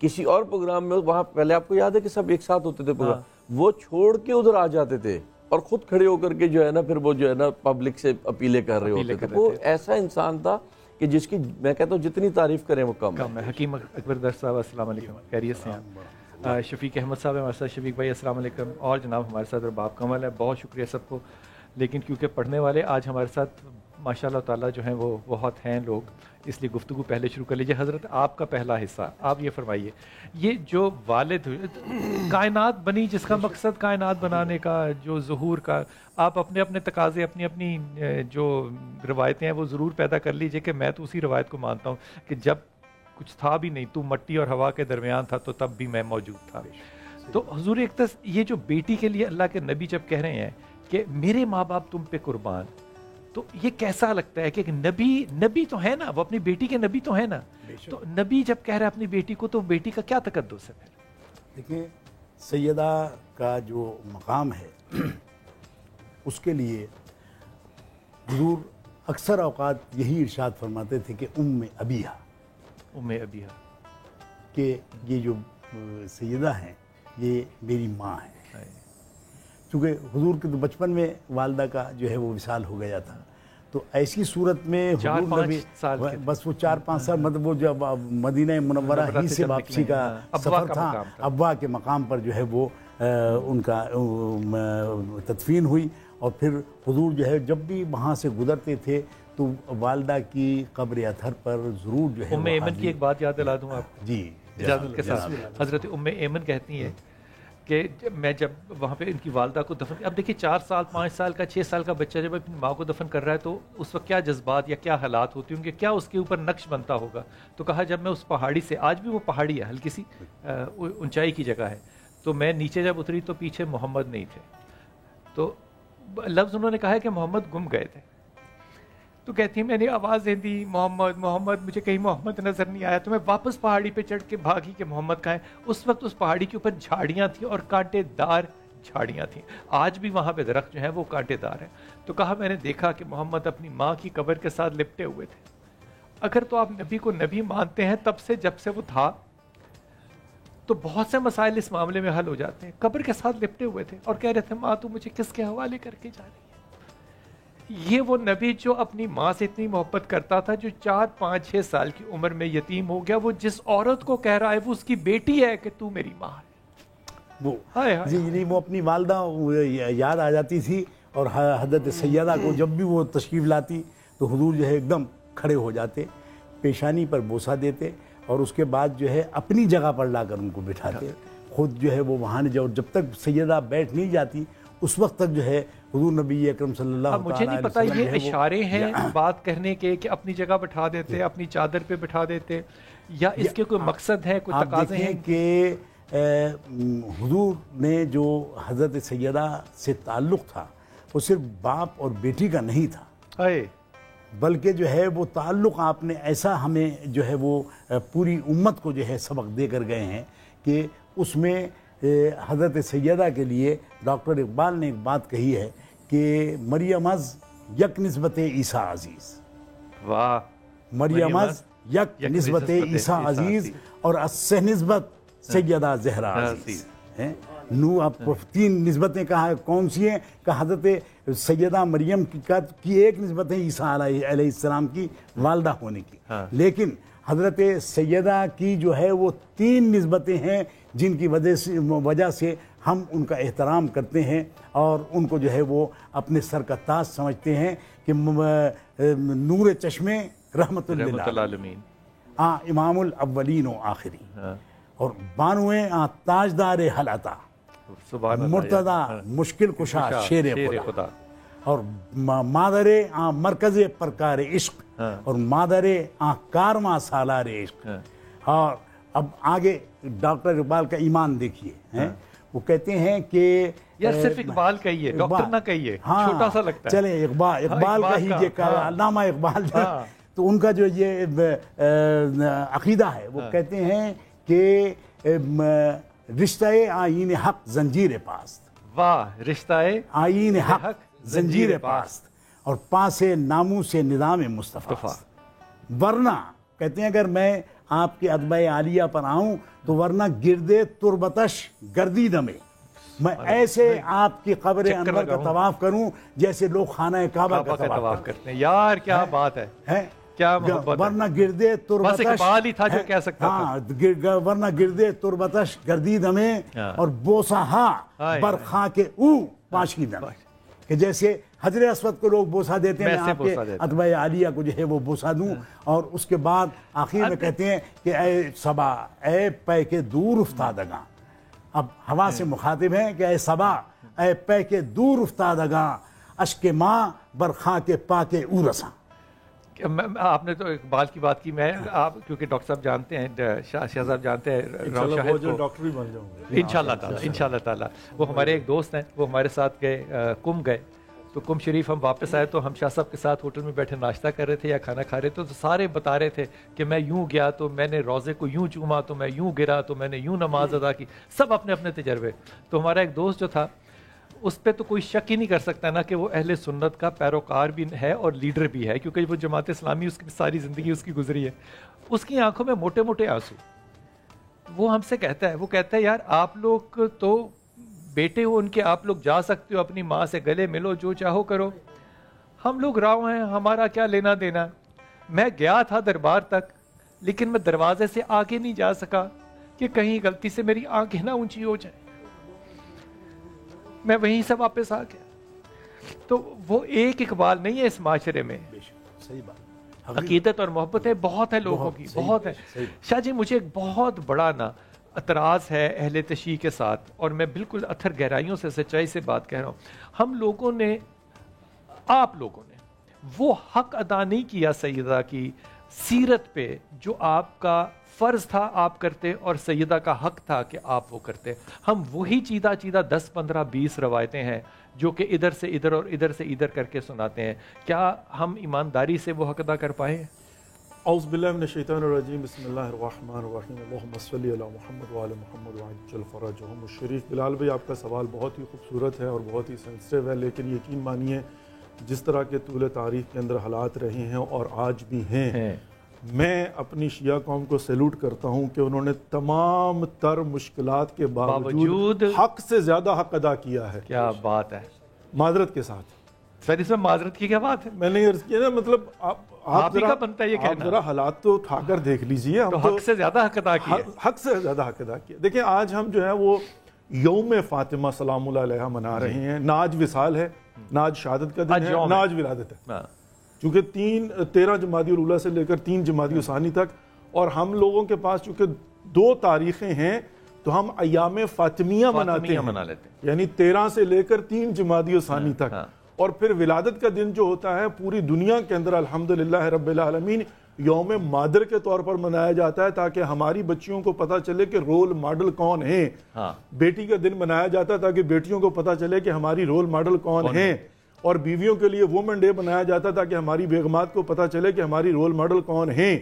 کسی اور پروگرام میں, وہاں پہلے آپ کو یاد ہے کہ سب ایک ساتھ ہوتے تھے پروگرام, وہ چھوڑ کے ادھر آ جاتے تھے اور خود کھڑے ہو کر کے جو ہے نا پھر وہ جو ہے نا پبلک سے اپیلیں کر رہے ہوتے تھے. وہ ایسا انسان تھا کہ جس کی میں کہتا ہوں جتنی تعریف کریں وہ کم ہے. حکیم اکبر در صاحب السلام علیکم, خیریت سے ہیں؟ شفیق احمد صاحب ہمارے ساتھ. شفیق بھائی السلام علیکم. اور جناب ہمارے ساتھ رباب کمل ہے, بہت شکریہ سب کو. لیکن کیونکہ پڑھنے والے آج ہمارے ساتھ ماشاء اللہ تعالیٰ جو ہیں وہ بہت ہیں لوگ, اس لیے گفتگو پہلے شروع کر لیجیے. حضرت آپ کا پہلا حصہ, آپ یہ فرمائیے, یہ جو والد کائنات بنی, جس کا مقصد کائنات بنانے کا, جو ظہور کا, آپ اپنے اپنے تقاضے, اپنی اپنی جو روایتیں ہیں وہ ضرور پیدا کر لیجیے. کہ میں تو اسی روایت کو مانتا ہوں کہ جب کچھ تھا بھی نہیں, تو مٹی اور ہوا کے درمیان تھا, تو تب بھی میں موجود تھا. تو حضور اقدس یہ جو بیٹی کے لیے اللہ کے نبی جب کہہ رہے ہیں کہ میرے ماں باپ تم پہ قربان, تو یہ کیسا لگتا ہے کہ نبی تو ہے نا, وہ اپنی بیٹی کے نبی تو ہے نا, تو نبی جب کہہ رہا ہے اپنی بیٹی کو, تو بیٹی کا کیا تقدس ہے؟ دیکھیں سیدہ کا جو مقام ہے اس کے لیے حضور اکثر اوقات یہی ارشاد فرماتے تھے کہ ام ابیہا, کہ یہ جو سیدہ ہیں یہ میری ماں ہے. چونکہ حضور کے تو بچپن میں والدہ کا جو ہے وہ وصال ہو گیا تھا, تو ایسی صورت میں حضور نبی بس وہ 4-5 سال, مطلب وہ جب مدینہ منورہ ہی سے واپسی کا سفر تھا, ابوا کے مقام پر جو ہے وہ ان کا تدفین ہوئی. اور پھر حضور جو ہے جب بھی وہاں سے گزرتے تھے تو والدہ کی قبر اطہر پر ضرور جو ہے ام ایمن کی ایک بات یاد دلا دوں آپ کو, جی اجازت کے ساتھ. حضرت ام ایمن کہتی ہیں کہ میں جب وہاں پہ ان کی والدہ کو دفن, اب دیکھیے 4 سال 5 سال کا 6 سال کا بچہ جب اپنی ماں کو دفن کر رہا ہے تو اس وقت کیا جذبات یا کیا حالات ہوتی ہوں گے, کیا اس کے اوپر نقش بنتا ہوگا. تو کہا جب میں اس پہاڑی سے, آج بھی وہ پہاڑی ہے, ہلکی سی اونچائی کی جگہ ہے, تو میں نیچے جب اتری تو پیچھے محمد نہیں تھے. تو لفظ انہوں نے کہا ہے کہ محمد گم گئے تھے. تو کہتی ہیں میں نے آوازیں دی محمد محمد, مجھے کہیں محمد نظر نہیں آیا, تو میں واپس پہاڑی پہ چڑھ کے بھاگی کہ محمد کہاں ہے. اس وقت اس پہاڑی کے اوپر جھاڑیاں تھیں اور کانٹے دار جھاڑیاں تھیں, آج بھی وہاں پہ درخت جو ہیں وہ کانٹے دار ہیں. تو کہا میں نے دیکھا کہ محمد اپنی ماں کی قبر کے ساتھ لپٹے ہوئے تھے. اگر تو آپ نبی کو نبی مانتے ہیں تب سے, جب سے وہ تھا, تو بہت سے مسائل اس معاملے میں حل ہو جاتے ہیں. قبر کے ساتھ لپٹے ہوئے تھے اور کہہ رہے تھے ماں تو مجھے کس کے حوالے کر کے جا رہی ہے. یہ وہ نبی جو اپنی ماں سے اتنی محبت کرتا تھا, جو 4-5-6 سال کی عمر میں یتیم ہو گیا, وہ جس عورت کو کہہ رہا ہے وہ اس کی بیٹی ہے کہ تو میری ماں ہے. وہ جی وہ اپنی والدہ یاد آ جاتی تھی, اور حضرت سیدہ کو جب بھی وہ تشریف لاتی تو حضور جو ہے ایک دم کھڑے ہو جاتے, پیشانی پر بوسہ دیتے, اور اس کے بعد جو ہے اپنی جگہ پر لا کر ان کو بٹھاتے. خود جو ہے وہ وہاں جب تک سیدہ بیٹھ نہیں جاتی اس وقت تک جو ہے حضور نبی اکرم صلی اللہ علیہ وسلم. مجھے نہیں پتا یہ اشارے ہیں بات کہنے کے کہ اپنی جگہ بٹھا دیتے, اپنی چادر پہ بٹھا دیتے, یا اس کے کوئی مقصد ہے, کوئی تقاضے ہیں؟ کہ حضور نے جو حضرت سیدہ سے تعلق تھا وہ صرف باپ اور بیٹی کا نہیں تھا, بلکہ جو ہے وہ تعلق آپ نے ایسا ہمیں جو ہے وہ پوری امت کو جو ہے سبق دے کر گئے ہیں کہ اس میں حضرت سیدہ کے لیے ڈاکٹر اقبال نے ایک بات کہی ہے کہ مریم از یک نسبت عیسیٰ عزیز. واہ, مریم از یک نسبت عیسیٰ عزیز اور اسے نسبت سیدہ زہرا عزیز. نو آپ 3 نسبتیں کہا کون سی ہیں, کہ حضرت سیدہ مریم کی ایک نسبت ہے عیسیٰ علیہ السلام کی والدہ ہونے کی, لیکن حضرت سیدہ کی جو ہے وہ 3 نسبتیں ہیں جن کی وجہ سے ہم ان کا احترام کرتے ہیں اور ان کو جو ہے وہ اپنے سر کا تاج سمجھتے ہیں. کہ نور چشمے رحمت للعالمین, امام الاولین و آخرین, اور بانویں تاجدار حل عطا, مرتضی مشکل کشا شیر خدا, اور مادر مرکز پرکار عشق, اور مادر کارواں سالار عشق. اور اب آگے ڈاکٹر اقبال کا ایمان دیکھیے, وہ کہتے ہیں کہ یار صرف اقبال کہیے, ڈاکٹر نہ کہیے, چھوٹا سا لگتا ہے. چلیں اقبال کہیے, علامہ اقبال. تو ان کا جو یہ عقیدہ ہے وہ کہتے ہیں کہ رشتہ آئین حق زنجیر پاست. واہ، رشتہ آئین حق زنجیر پاست اور پاس ناموس نظام مصطفیٰ. ورنہ کہتے ہیں اگر میں آپ کے ادبۂ عالیہ پر آؤں تو ورنہ گردے تربتش گردیدہ میں میں ایسے آپ کی قبر انور کا طواف کروں جیسے لوگ خانہ کعبہ کا طواف کرتے ہیں. یار کیا بات ہے، کیا محبت. ورنہ گردے تربتش، بس اقبال ہی تھا جو کہہ سکتا تھا. ہاں، ورنہ گردے تربتش گردیدہ میں اور بوسہ ہاں برخاں کے او پاشیدہ میں، کہ جیسے حجر اسود کو لوگ بوسہ دیتے ہیں، میں آپ کے ادبۂ عالیہ کو جو ہے وہ بوسہ دوں. اور اس کے بعد آخر میں کہتے ہیں کہ اے صبا، اے پے کے دور افتادگاں. اب ہوا سے مخاطب ہیں کہ اے صبا، اے پے کے دور افتادگاں، اشک ماں برخاں کے پاکے او رساں. آپ نے تو اقبال کی بات کی. میں آپ کیونکہ ڈاکٹر صاحب جانتے ہیں، شاہ صاحب جانتے ہیں ڈاکٹر بھی بن جاؤں گے انشاءاللہ تعالی. وہ ہمارے ایک دوست ہیں، وہ ہمارے ساتھ گئے کم گئے، تو کم شریف ہم واپس آئے تو ہم شاہ صاحب کے ساتھ ہوٹل میں بیٹھے ناشتہ کر رہے تھے یا کھانا کھا رہے تھے. تو سارے بتا رہے تھے کہ میں یوں گیا تو میں نے روزے کو یوں چوما، تو میں یوں گرا تو میں نے یوں نماز ادا کی. سب اپنے اپنے تجربے. تو ہمارا ایک دوست جو تھا اس پہ تو کوئی شک ہی نہیں کر سکتا نا کہ وہ اہل سنت کا پیروکار بھی ہے اور لیڈر بھی ہے، کیونکہ وہ جماعت اسلامی اس کی ساری زندگی اس کی گزری ہے. اس کی آنکھوں میں موٹے موٹے آنسو. وہ ہم سے کہتا ہے یار آپ لوگ تو بیٹے ہو ان کے، آپ لوگ جا سکتے ہو اپنی ماں سے گلے ملو، جو چاہو کرو. ہم لوگ راؤ ہیں، ہمارا کیا لینا دینا. میں گیا تھا دربار تک، لیکن میں دروازے سے آگے نہیں جا سکا کہ کہیں غلطی سے میری آنکھیں نہ اونچی ہو جائیں. میں وہیں سے واپس آ گیا. تو وہ ایک اقبال نہیں ہے اس معاشرے میں. صحیح بات، عقیدت اور محبت ہے بہت ہے لوگوں کی، بہت ہے. شاہ جی مجھے ایک بہت بڑا اعتراض ہے اہل تشیع کے ساتھ، اور میں بالکل اتھر گہرائیوں سے سچائی سے بات کہہ رہا ہوں. ہم لوگوں نے، آپ لوگوں نے وہ حق ادا نہیں کیا سیدہ کی سیرت پہ جو آپ کا فرض تھا آپ کرتے اور سیدہ کا حق تھا کہ آپ وہ کرتے. ہم وہی چیدہ 10 15 20 روایتیں ہیں جو کہ ادھر سے ادھر اور ادھر سے ادھر کر کے سناتے ہیں. کیا ہم ایمانداری سے وہ حق ادا کر پائے ہیں؟ اعوذ باللہ من الشیطان الرجیم، بسم اللہ الرحمن الرحیم، اللہم صلی علی محمد وعلی محمد وعجل فرجہم الشریف. بلال بھائی آپ کا سوال بہت ہی خوبصورت ہے اور بہت ہی سینسٹیو ہے، لیکن یقین مانیے جس طرح کے طول تاریخ کے اندر حالات رہے ہیں اور آج بھی ہیں، میں اپنی شیعہ قوم کو سیلوٹ کرتا ہوں کہ انہوں نے تمام تر مشکلات کے باوجود حق سے زیادہ حق ادا کیا ہے. کیا بات ہے. معذرت کے ساتھ سر، اس میں معذرت کی کیا بات ہے؟ میں نے عرض کیا نا، مطلب آپ بنتا ہے یہ کہنا. آپ ذرا حالات تو اٹھا کر دیکھ لیجئے. تو حق سے زیادہ حق ادا کیا، حق سے زیادہ حق ادا کیا. دیکھیں آج ہم جو ہے وہ یوم فاطمہ سلام اللہ علیہ منا رہے ہیں. نہ آج وصال ہے، نہ آج شہادت کا دن ہے، نہ آج ولادت ہے. چونکہ 13 جمادی الاولیٰ سے لے کر 3 جمادی الثانی تک، اور ہم لوگوں کے پاس چونکہ 2 تاریخیں ہیں تو ہم ایام فاطمیہ مناتے ہیں، یعنی 13 سے لے کر 3 جمادی الثانی تک. اور پھر ولادت کا دن جو ہوتا ہے پوری دنیا کے اندر الحمدللہ رب العالمین یوم مادر کے طور پر منایا جاتا ہے، تاکہ ہماری بچیوں کو پتہ چلے کہ رول ماڈل کون ہیں. بیٹی کا دن منایا جاتا ہے تاکہ بیٹیوں کو پتہ چلے کہ ہماری رول ماڈل کون ہیں. اور بیویوں کے لیے وومن ڈے بنایا جاتا تاکہ ہماری بیگمات کو پتہ چلے کہ ہماری رول ماڈل کون ہیں.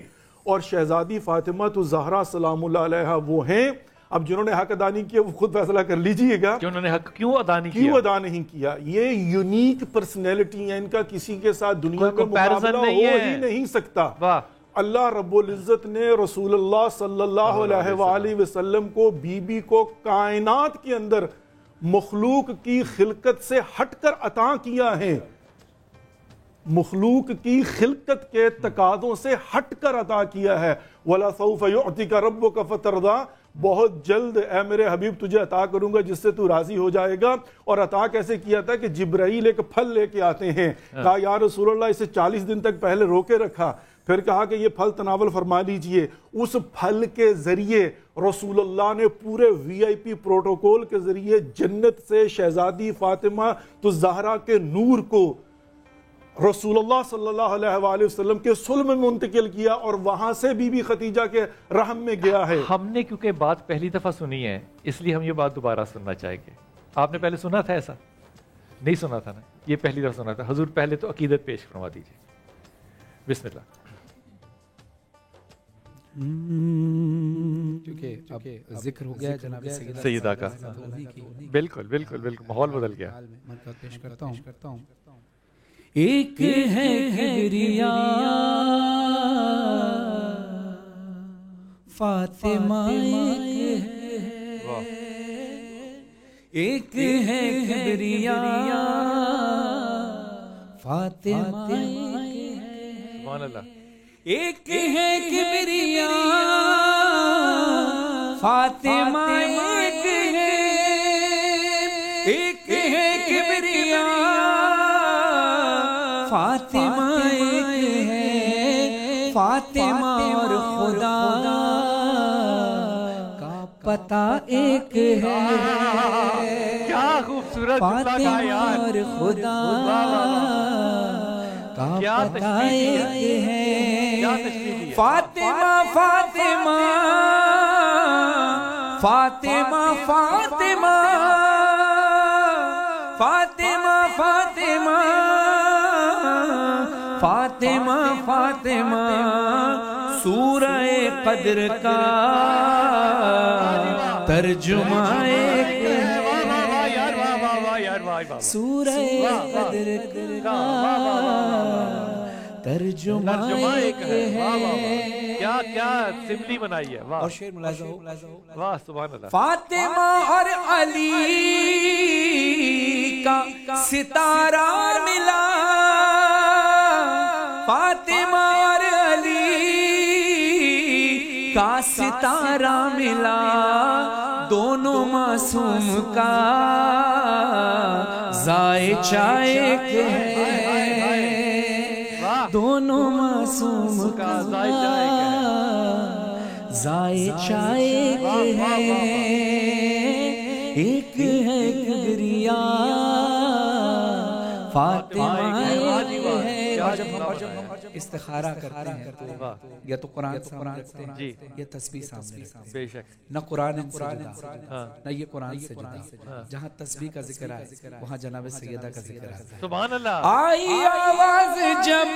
اور شہزادی فاطمہ الزہرا سلام اللہ علیہا وہ ہیں. اب جنہوں نے حق ادا نہیں کیا وہ خود فیصلہ کر لیجئے گا کہ انہوں نے حق کیوں ادا نہیں کیا. یہ یونیک پرسنالٹی ہے ان کا، کسی کے ساتھ دنیا میں مقابلہ ہو ہی نہیں سکتا. اللہ رب العزت نے رسول اللہ صلی اللہ علیہ وآلہ وسلم کو، بی بی کو کائنات کے اندر مخلوق کی خلقت سے ہٹ کر عطا کیا ہے، مخلوق کی خلقت کے تقاضوں سے ہٹ کر عطا کیا ہے. وَلَسَوْفَ يُعْتِكَ رَبُّكَ فَتَرْضَىٰ، بہت جلد اے میرے حبیب تجھے عطا کروں گا جس سے تو راضی ہو جائے گا. اور عطا کیسے کیا تھا کہ جبرائیل ایک پھل لے کے آتے ہیں، کہا یا رسول اللہ اسے 40 دن تک پہلے روکے رکھا، پھر کہا کہ یہ پھل تناول فرما لیجئے. اس پھل کے ذریعے رسول اللہ نے پورے VIP پروٹوکول کے ذریعے جنت سے شہزادی فاطمہ الزہرا کے نور کو رسول اللہ صلی اللہ علیہ وآلہ وسلم کے صلب میں منتقل کیا، اور وہاں سے بی بی خدیجہ کے رحم میں گیا ہے. ہم نے کیونکہ بات پہلی دفعہ سنی ہے اس لیے ہم یہ بات دوبارہ سننا چاہیں گے. آپ نے پہلے سنا تھا ایسا؟ نہیں سنا تھا نا، یہ پہلی دفعہ سنا تھا. حضور پہلے تو عقیدت پیش فرما دیجیے. بسم اللہ. کیونکہ اب ذکر ہو گیا جناب سیدہ کا. بالکل بالکل بالکل ماحول بدل گیا. میں پیش کرتا ہوں. ایک ہے کبریا فاطمہ، ایک ہے کبریا فاطمہ، سبحان اللہ. ایک ہے کبریا فاطمہ، ایک ہے کبریا فاطمہ، ایک ہے فاطمہ اور خدا کا پتہ ایک ہے. کیا خوبصورت فاطمہ اور خدا کا پتہ ایک ہے. فاطمہ فاطمہ فاطمہ فاطمہ فاطمہ فاطمہ فاطمہ فاطمہ سورہ قدر کا ترجمہ ایک ہے. سورہ قدر کا ترجمہ ایک ہے. کیا کیا سملی بنائی ہے. اور شعر ملاحظہ ہو. واہ سبحان اللہ. فاطمہ اور علی کا ستارہ ملا، فاطمہ اور علی کا ستارہ ملا، دونوں معصوم کا ذائچہ ایک ہے. دونوں معصوم کا ذائچہ ایک ہے. ایک ہے کبریا فاطمہ، ایک ہے. اور جب ہم استخارہ کرتے ہیں تو یا تو قرآن سامنے رکھتے ہیں یا تسبیح سامنے رکھتے ہیں. نہ قرآن سے جدا نہ یہ قرآن سے جدا. جہاں تسبیح کا ذکر ہے وہاں جناب سیدہ کا ذکر ہے. سبحان اللہ. آئی آواز جب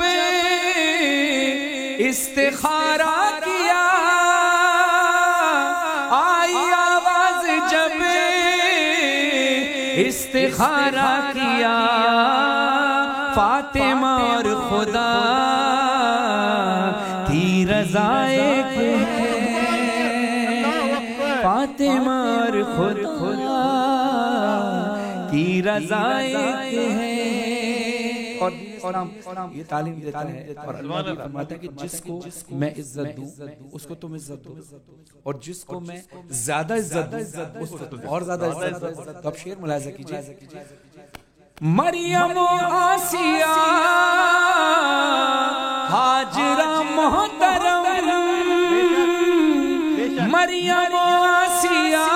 استخارہ کیا، آئی آواز جب استخارہ کیا، فاطمہ اور خدا کی رضا ایک ہے. فاطمہ اور خدا کی رضا ایک ہے. اور یہ تعلیم دیتا ہے اور اللہ بھی فرماتا ہے کہ جس کو میں عزت دوں اس کو تم عزت دو، اور جس کو میں زیادہ عزت دوں اس کو تم اور زیادہ عزت دو. تو اب شعر ملاحظہ کیجئے. مریم و آسیہ ہاجرہ محترم، مریم و آسیہ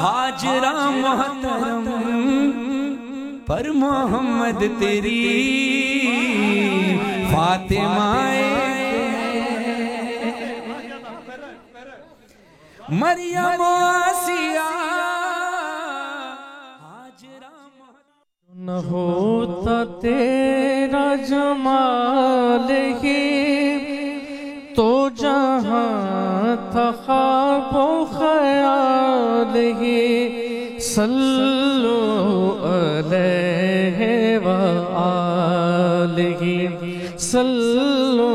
ہاجرہ محترم، پر محمد تیری فاطمہ مریم و آسیہ ہاجرہ. نہ ہوتا تیرا جمال ہی تو جہاں تھا خواب و خیال ہی. صلو علیہ وآلہ، صلو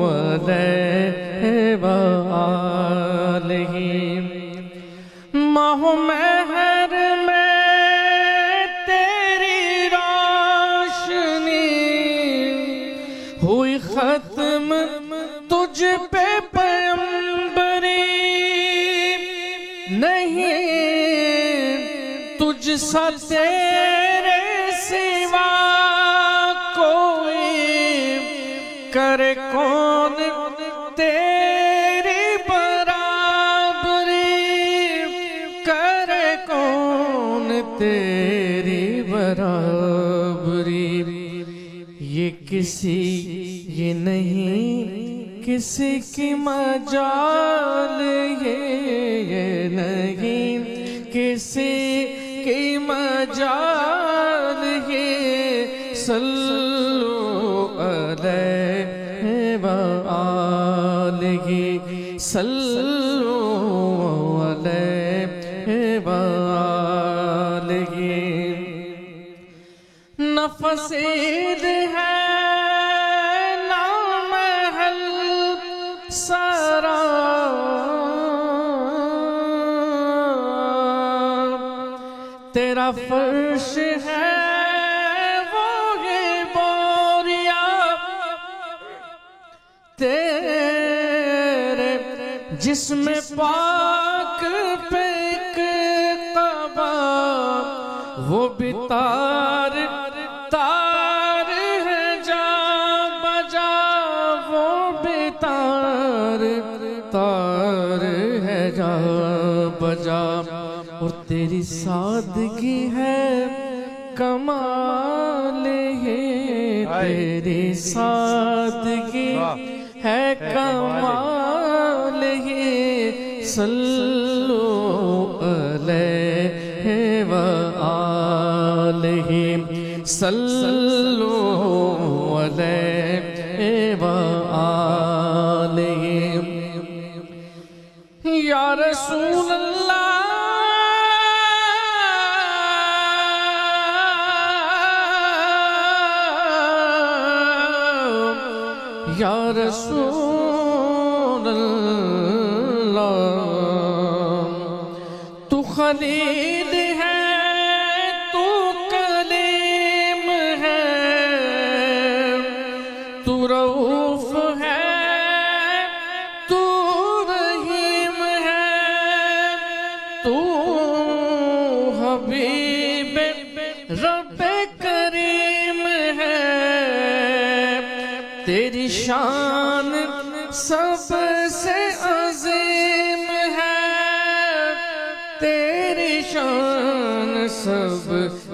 علیہ وآلہ. ماہ مہر میں تیری روشنی ہوئی ختم تجھ پہ پیمبری، نہیں تجھ سا تیرے سوا کوئی، کرے کون تیری برابری، کرے کون تیری برابری. یہ کسی یہ نہیں کسی کی مجال، یہ نہیں کسی کی مجال ہے. صلو علیہ وآلہ. بسید ہے نامحل سارا، تیرا فرش ہے وہ یہ بوریا، تیرے جسم پاک پہ ایک قبا، وہ بھی تار تار ہے جا بجا، وہ بھی تار تار ہے جا بجا، اور تیری سادگی ہے کمال ہے، تیری سادگی ہے کمال ہے، صلو علیہ وآلہ، صلو علیہ وآلہ، یا رسول اللہ یا رسول اللہ، تو خلیل ہے تو کلیم ہے، تو رؤوف ہے تو رحیم ہے، تو حبیب رب کریم ہے، تیری شان سب سے عظیم ہے، تیری شان سب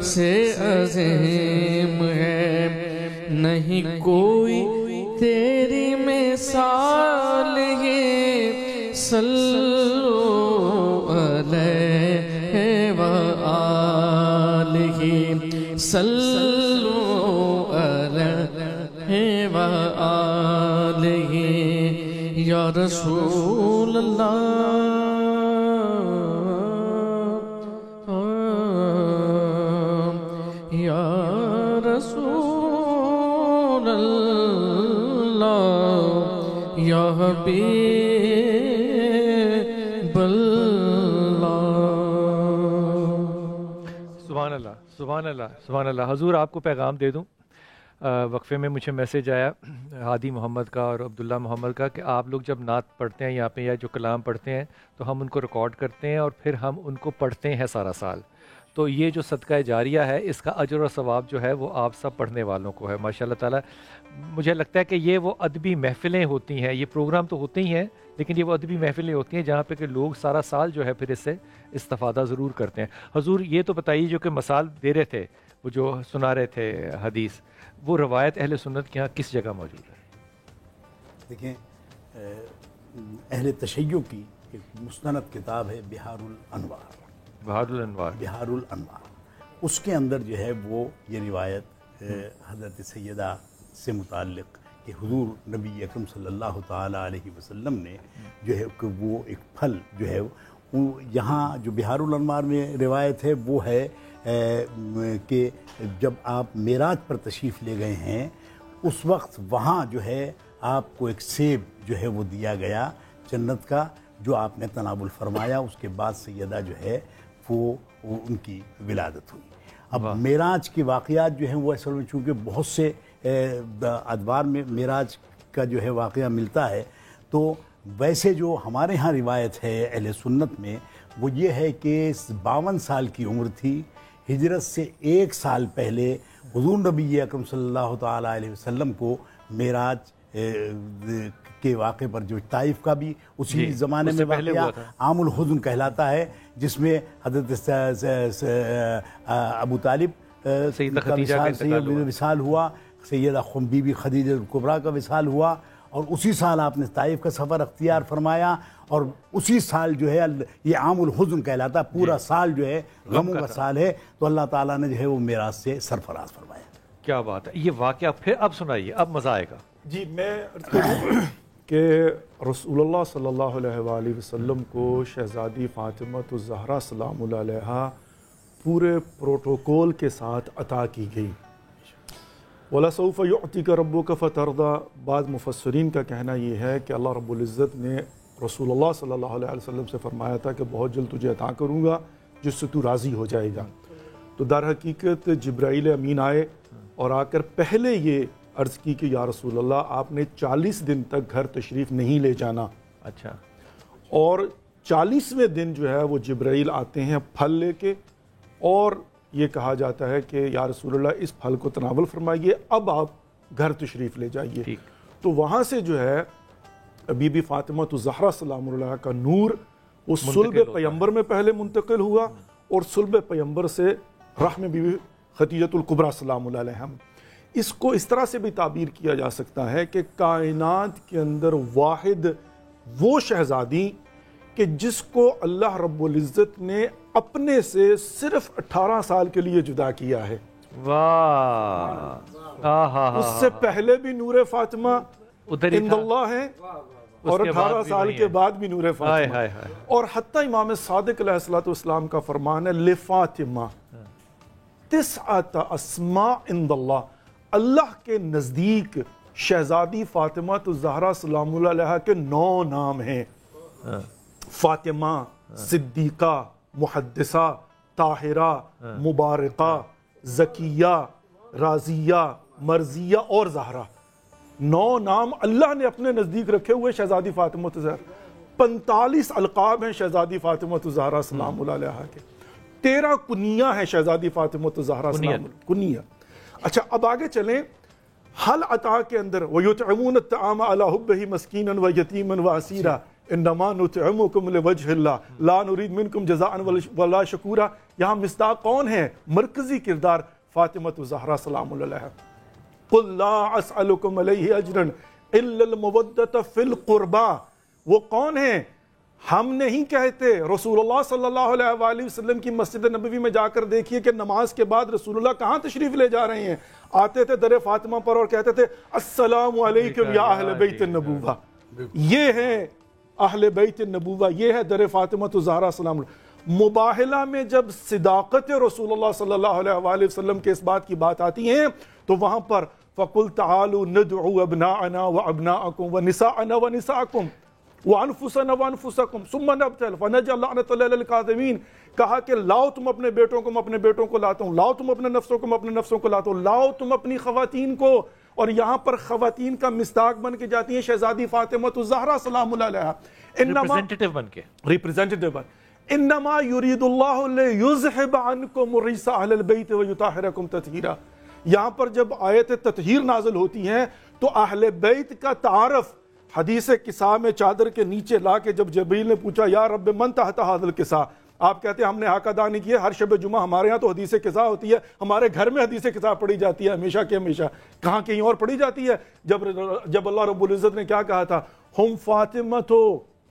سے عظیم ہے، نہیں کوئی تیری مثال ہے، صلو علیہ وآلہ، صلو علیہ وآلہ، یا رسول اللہ یا رسول اللہ، یا حبیب اللہ۔ سبحان اللہ سبحان اللہ سبحان اللہ۔ حضور آپ کو پیغام دے دوں، وقفے میں مجھے میسیج آیا ہادی محمد کا اور عبداللہ محمد کا کہ آپ لوگ جب نعت پڑھتے ہیں یہاں پہ یا جو کلام پڑھتے ہیں تو ہم ان کو ریکارڈ کرتے ہیں اور پھر ہم ان کو پڑھتے ہیں سارا سال، تو یہ جو صدقہ جاریہ ہے اس کا اجر و ثواب جو ہے وہ آپ سب پڑھنے والوں کو ہے ماشاء اللہ تعالیٰ۔ مجھے لگتا ہے کہ یہ وہ ادبی محفلیں ہوتی ہیں، یہ پروگرام تو ہوتے ہی ہیں لیکن یہ وہ ادبی محفلیں ہوتی ہیں جہاں پہ کہ لوگ سارا سال جو ہے پھر اس سے استفادہ ضرور کرتے ہیں۔ حضور یہ تو بتائیے جو کہ مثال دے رہے تھے، وہ جو سنا رہے تھے حدیث، وہ روایت اہل سنت کے ہاں کس جگہ موجود ہے؟ دیکھیں اہل تشیع کی ایک مستند کتاب ہے بہار الانوار، بہار الانوار، بہار الانوار، اس کے اندر جو ہے وہ یہ روایت حضرت سیدہ سے متعلق کہ حضور نبی اکرم صلی اللہ تعالیٰ علیہ وسلم نے جو ہے کہ وہ ایک پھل جو ہے یہاں جو بہار الانوار میں روایت ہے وہ ہے کہ جب آپ معراج پر تشریف لے گئے ہیں اس وقت وہاں جو ہے آپ کو ایک سیب جو ہے وہ دیا گیا جنت کا، جو آپ نے تناول فرمایا، اس کے بعد سیدہ جو ہے وہ ان کی ولادت ہوئی۔ اب معراج کے واقعات جو ہیں وہ اصل میں چونکہ بہت سے ادوار میں معراج کا جو ہے واقعہ ملتا ہے، تو ویسے جو ہمارے ہاں روایت ہے اہل سنت میں وہ یہ ہے کہ 52 سال کی عمر تھی، ہجرت سے 1 سال پہلے حضور نبی اکرم صلی اللہ تعالیٰ علیہ وسلم کو معراج کے واقعے پر جو طائف کا بھی اسی زمانے میں واقعہ عام الحزن کہلاتا ہے، جس میں حضرت ابو طالب کا وصال ہوا، سیدہ بی بی خدیجہ الکبریٰ کا وصال ہوا، اور اسی سال آپ نے طائف کا سفر اختیار فرمایا، اور اسی سال جو ہے یہ عام الحزن کہلاتا، پورا سال جو ہے غموں کا سال ہے، تو اللہ تعالیٰ نے جو ہے وہ معراج سے سرفراز فرمایا۔ کیا بات ہے، یہ واقعہ پھر اب سنائیے، اب مزہ آئے گا۔ جی میں کہ رسول اللہ صلی اللہ علیہ وآلہ وسلم کو شہزادی فاطمہ الزہرا سلام اللہ علیہا پورے پروٹوکول کے ساتھ عطا کی گئی، وَلَسَوْفَ يُعْتِكَ رَبُّكَ فَتَرْضَى. بعض مفسرین کا کہنا یہ ہے کہ اللہ رب العزت نے رسول اللہ صلی اللہ علیہ وسلم سے فرمایا تھا کہ بہت جلد تجھے عطا کروں گا جس سے تو راضی ہو جائے گا. تو در حقیقت جبرائیل امین آئے اور آ کر پہلے یہ عرض کی کہ یا رسول اللہ آپ نے 40 دن تک گھر تشریف نہیں لے جانا. اچھا. اور 40ویں دن جو ہے وہ جبرائیل آتے ہیں پھل لے کے اور یہ کہا جاتا ہے کہ یا رسول اللہ اس پھل کو تناول فرمائیے، اب آپ گھر تشریف لے جائیے. تو وہاں سے جو ہے بی بی فاطمہ الزہرا سلام اللہ کا نور وہ صلب پیمبر میں پہلے منتقل ہوا اور صلب پیمبر سے رحم بی بی خدیجہ الکبریٰ سلام اللہ علیہا. اس کو اس طرح سے بھی تعبیر کیا جا سکتا ہے کہ کائنات کے اندر واحد وہ شہزادی کہ جس کو اللہ رب العزت نے اپنے سے صرف 18 سال کے لیے جدا کیا ہے. واہ. اس سے پہلے بھی نور فاطمہ عند اللہ ہے اور 18 سال کے بعد بھی نور فاطمہ. اور حتیٰ امام صادق علیہ السلام کا فرمان ہے لفاطمہ 9 اسماء عند اللہ. اللہ کے نزدیک شہزادی فاطمہ الزہرا سلام اللہ علیہا کے 9 نام ہیں. فاطمہ، صدیقہ، محدثہ، طاہرہ، مبارکہ، زکیہ، راضیہ، مرضیہ اور زہرا. 9 نام اللہ نے اپنے نزدیک رکھے ہوئے شہزادی فاطمہ الزہرا. 45 القاب ہیں شہزادی فاطمہ الزہرا سلام اللہ علیہا کے. 13 کنیہ ہیں شہزادی فاطمہ الزہرا سلام اللہ کنیہ. اچھا اب آگے چلیں. حل عطا کے اندر وَيُطْعِمُونَ الطَّعَامَ عَلَىٰ حُبِّهِ مِسْكِينًا وَيَتِيمًا وَأَسِيرًا إِنَّمَا نُطْعِمُكُمْ لِوَجْهِ اللَّهِ لَا نُرِيدُ مِنْكُمْ جَزَاءً وَلَا شُكُورًا. یہاں مصداق کون ہے؟ مرکزی کردار فاطمہ الزہرا سلام اللہ علیہا. قُلْ لَا أَسْأَلُكُمْ عَلَيْهِ أَجْرًا إِلَّا الْمَوَدَّةَ فِي الْقُرْبَى. وہ کون ہیں؟ ہم نہیں کہتے. رسول اللہ صلی اللہ علیہ وآلہ وسلم کی مسجد نبوی میں جا کر دیکھیے کہ نماز کے بعد رسول اللہ کہاں تشریف لے جا رہے ہیں. آتے تھے در فاطمہ پر اور کہتے تھے السلام علیکم یا اہل بیت النبوہ. یہ ہے اہل بیت النبوہ، یہ ہے در فاطمہ الزہرا سلام اللہ. مباہلہ میں جب صداقت رسول اللہ صلی اللہ علیہ وآلہ وسلم کے اس بات کی بات آتی ہیں تو وہاں پر فَقُلْ تَعَالُوا نَدْعُوا أَبْنَاءَنَا وَأَبْنَاءَكُمْ وَنِسَاءَنَا وَنِسَاءَكُمْ وَأَنفُسَنَا وَأَنفُسَكُمْ ثُمَّ نَبْتَهِلْ فَنَجْعَلْ لَعْنَةَ اللَّهِ لِلْكَاذِبِينَ. کہا کہ لاؤ تم اپنے بیٹوں کو، میں اپنے بیٹوں کو لاتا ہوں، لاؤ تم اپنے نفسوں کو، میں اپنے نفسوں کو لاتا ہوں، لاؤ تم اپنی خواتین کو. اور یہاں پر خواتین کا مصداق بن کے جاتی ہیں شہزادی فاطمہ الزہرا سلام اللہ علیہا. ریپرزینٹیٹیو بن کے ریپرزینٹیٹیو بن. انما یرید اللہ لیذھب عنکم الرجس اہل البیت ویطہرکم تطہیرا. یہاں پر جب آیت تطہیر نازل ہوتی ہیں تو اہل بیت کا تعارف حدیث کساء میں چادر کے نیچے لا کے جب جبریل نے پوچھا یا رب من تحت ھذا الکساء، آپ کہتے ہیں ہم نے حق ادا نہیں کیا. ہر شب جمعہ ہمارے ہاں تو حدیث کساء ہوتی ہے، ہمارے گھر میں حدیث کساء پڑھی جاتی ہے ہمیشہ کے ہمیشہ. کہاں کہیں اور پڑھی جاتی ہے؟ جب اللہ رب العزت نے کیا کہا تھا ہم فاطمہ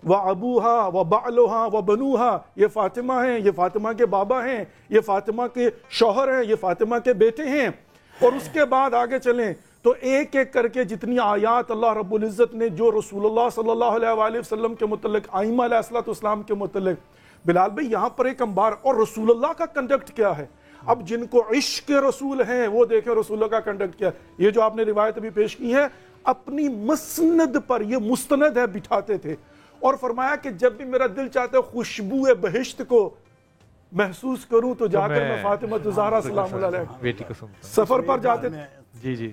وَأَبُوهَا وَبَعْلُهَا وَبَنُوهَا. یہ فاطمہ ہیں، یہ فاطمہ کے بابا ہیں، یہ فاطمہ کے شوہر ہیں، یہ فاطمہ کے بیٹے ہیں. اور اس کے بعد آگے چلیں تو ایک ایک کر کے جتنی آیات اللہ رب العزت نے جو رسول اللہ صلی اللہ علیہ وآلہ وسلم کے متعلق، ائمہ علیہ السلام کے متعلق. بلال بھائی یہاں پر ایک انبار اور رسول اللہ کا کنڈکٹ کیا ہے. اب جن کو عشق رسول ہیں وہ دیکھیں رسول اللہ کا کنڈکٹ کیا ہے. یہ جو آپ نے روایت ابھی پیش کی ہے اپنی مسند پر یہ مستند ہے بٹھاتے تھے اور فرمایا کہ جب بھی میرا دل چاہتا ہے خوشبو بہشت کو محسوس کروں تو جا کر میں فاطمہ الزہرا سلام اللہ علیہا سفر پر جاتے تھے. جی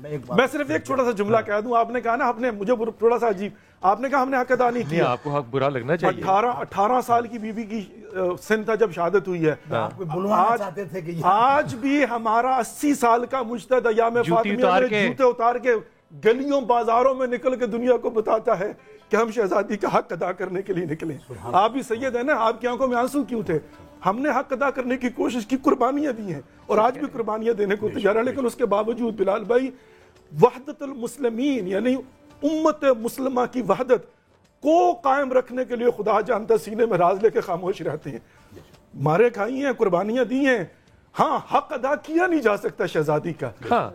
میں صرف ایک چھوٹا سا جملہ کہہ دوں. آپ نے کہا نا مجھے تھوڑا سا عجیب، آپ نے کہا ہم نے حق ادا نہیں کیا. آپ کو حق برا لگنا چاہیے. 18 سال کی بیوی کی سن تھا جب شہادت ہوئی ہے. آج بھی ہمارا 80 سال کا مجتہد ایام فاطمیہ میں جوتے اتار کے گلیوں بازاروں میں نکل کے دنیا کو بتاتا ہے کہ ہم شہزادی کا حق ادا کرنے کے لیے نکلے. آپ بھی سید ہیں نا، آپ کی آنکھوں میں آنسو کیوں تھے؟ ہم نے حق ادا کرنے کی کوشش کی، قربانیاں دی ہیں اور آج بھی قربانیاں دینے کو تیار ہے. لیکن اس کے باوجود بلال بھائی وحدت المسلمین یعنی امت مسلمہ کی وحدت کو قائم رکھنے کے لیے خدا جانتا سینے میں راز لے کے خاموش رہتے ہیں. مارے کھائی ہیں، قربانیاں دی ہیں. ہاں حق ادا کیا نہیں جا سکتا شہزادی کا. ہاں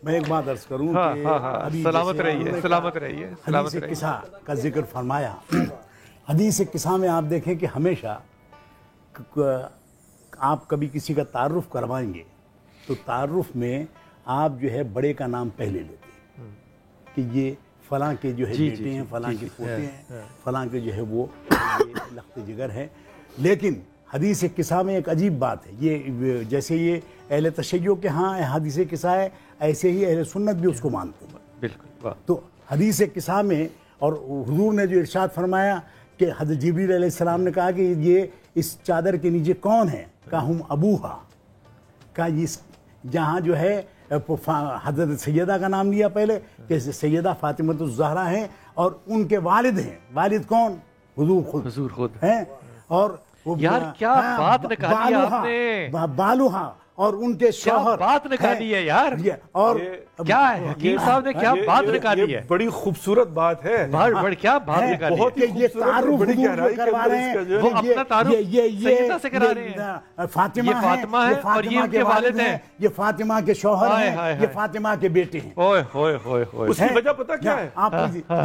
میں ایک بات عرض کروں کہ سلامت رہیے سلامت رہیے. حدیث کساء کا ذکر فرمایا. حدیث کساء میں آپ دیکھیں کہ ہمیشہ آپ کبھی کسی کا تعارف کروائیں گے تو تعارف میں آپ جو ہے بڑے کا نام پہلے لیتے ہیں کہ یہ فلاں کے جو ہے بیٹے ہیں، فلاں کے پوتے ہیں، فلاں کے جو ہے وہ لخت جگر ہے. لیکن حدیث قصہ میں ایک عجیب بات ہے، یہ جیسے یہ اہل تشیع کے ہاں حدیث قصہ ہے، ایسے ہی اہل سنت بھی اس کو مانتے ہیں. بالکل. تو حدیث قصہ میں اور حضور نے جو ارشاد فرمایا کہ حضرت جبریل علیہ السلام نے کہا کہ یہ اس چادر کے نیچے کون ہے؟ کہا ہم ابوہا. کہا جہاں جو ہے حضرت سیدہ کا نام لیا پہلے کہ سیدہ فاطمہ الزہرا ہیں اور ان کے والد ہیں. والد کون؟ حضور خود ہیں. اور یار کیا بات نکالی آپ نے، بالوہا، اور ان کے شوہر بات نکالی ہے یار. اور کیا ہے حکیم صاحب نے کیا بات نکالی ہے، بڑی خوبصورت بات ہے. کیا بات نکالی ہے، یہ تعارف حضور کروا رہے ہیں، وہ اپنا تعارف سیدہ سے کرا رہے ہیں. فاطمہ ہے اور یہ ان کے والد ہیں، یہ فاطمہ کے شوہر ہیں، یہ فاطمہ کے بیٹے ہیں. اوئے ہوئے ہوئے ہوئے. اس کی وجہ پتہ کیا ہے؟ آپ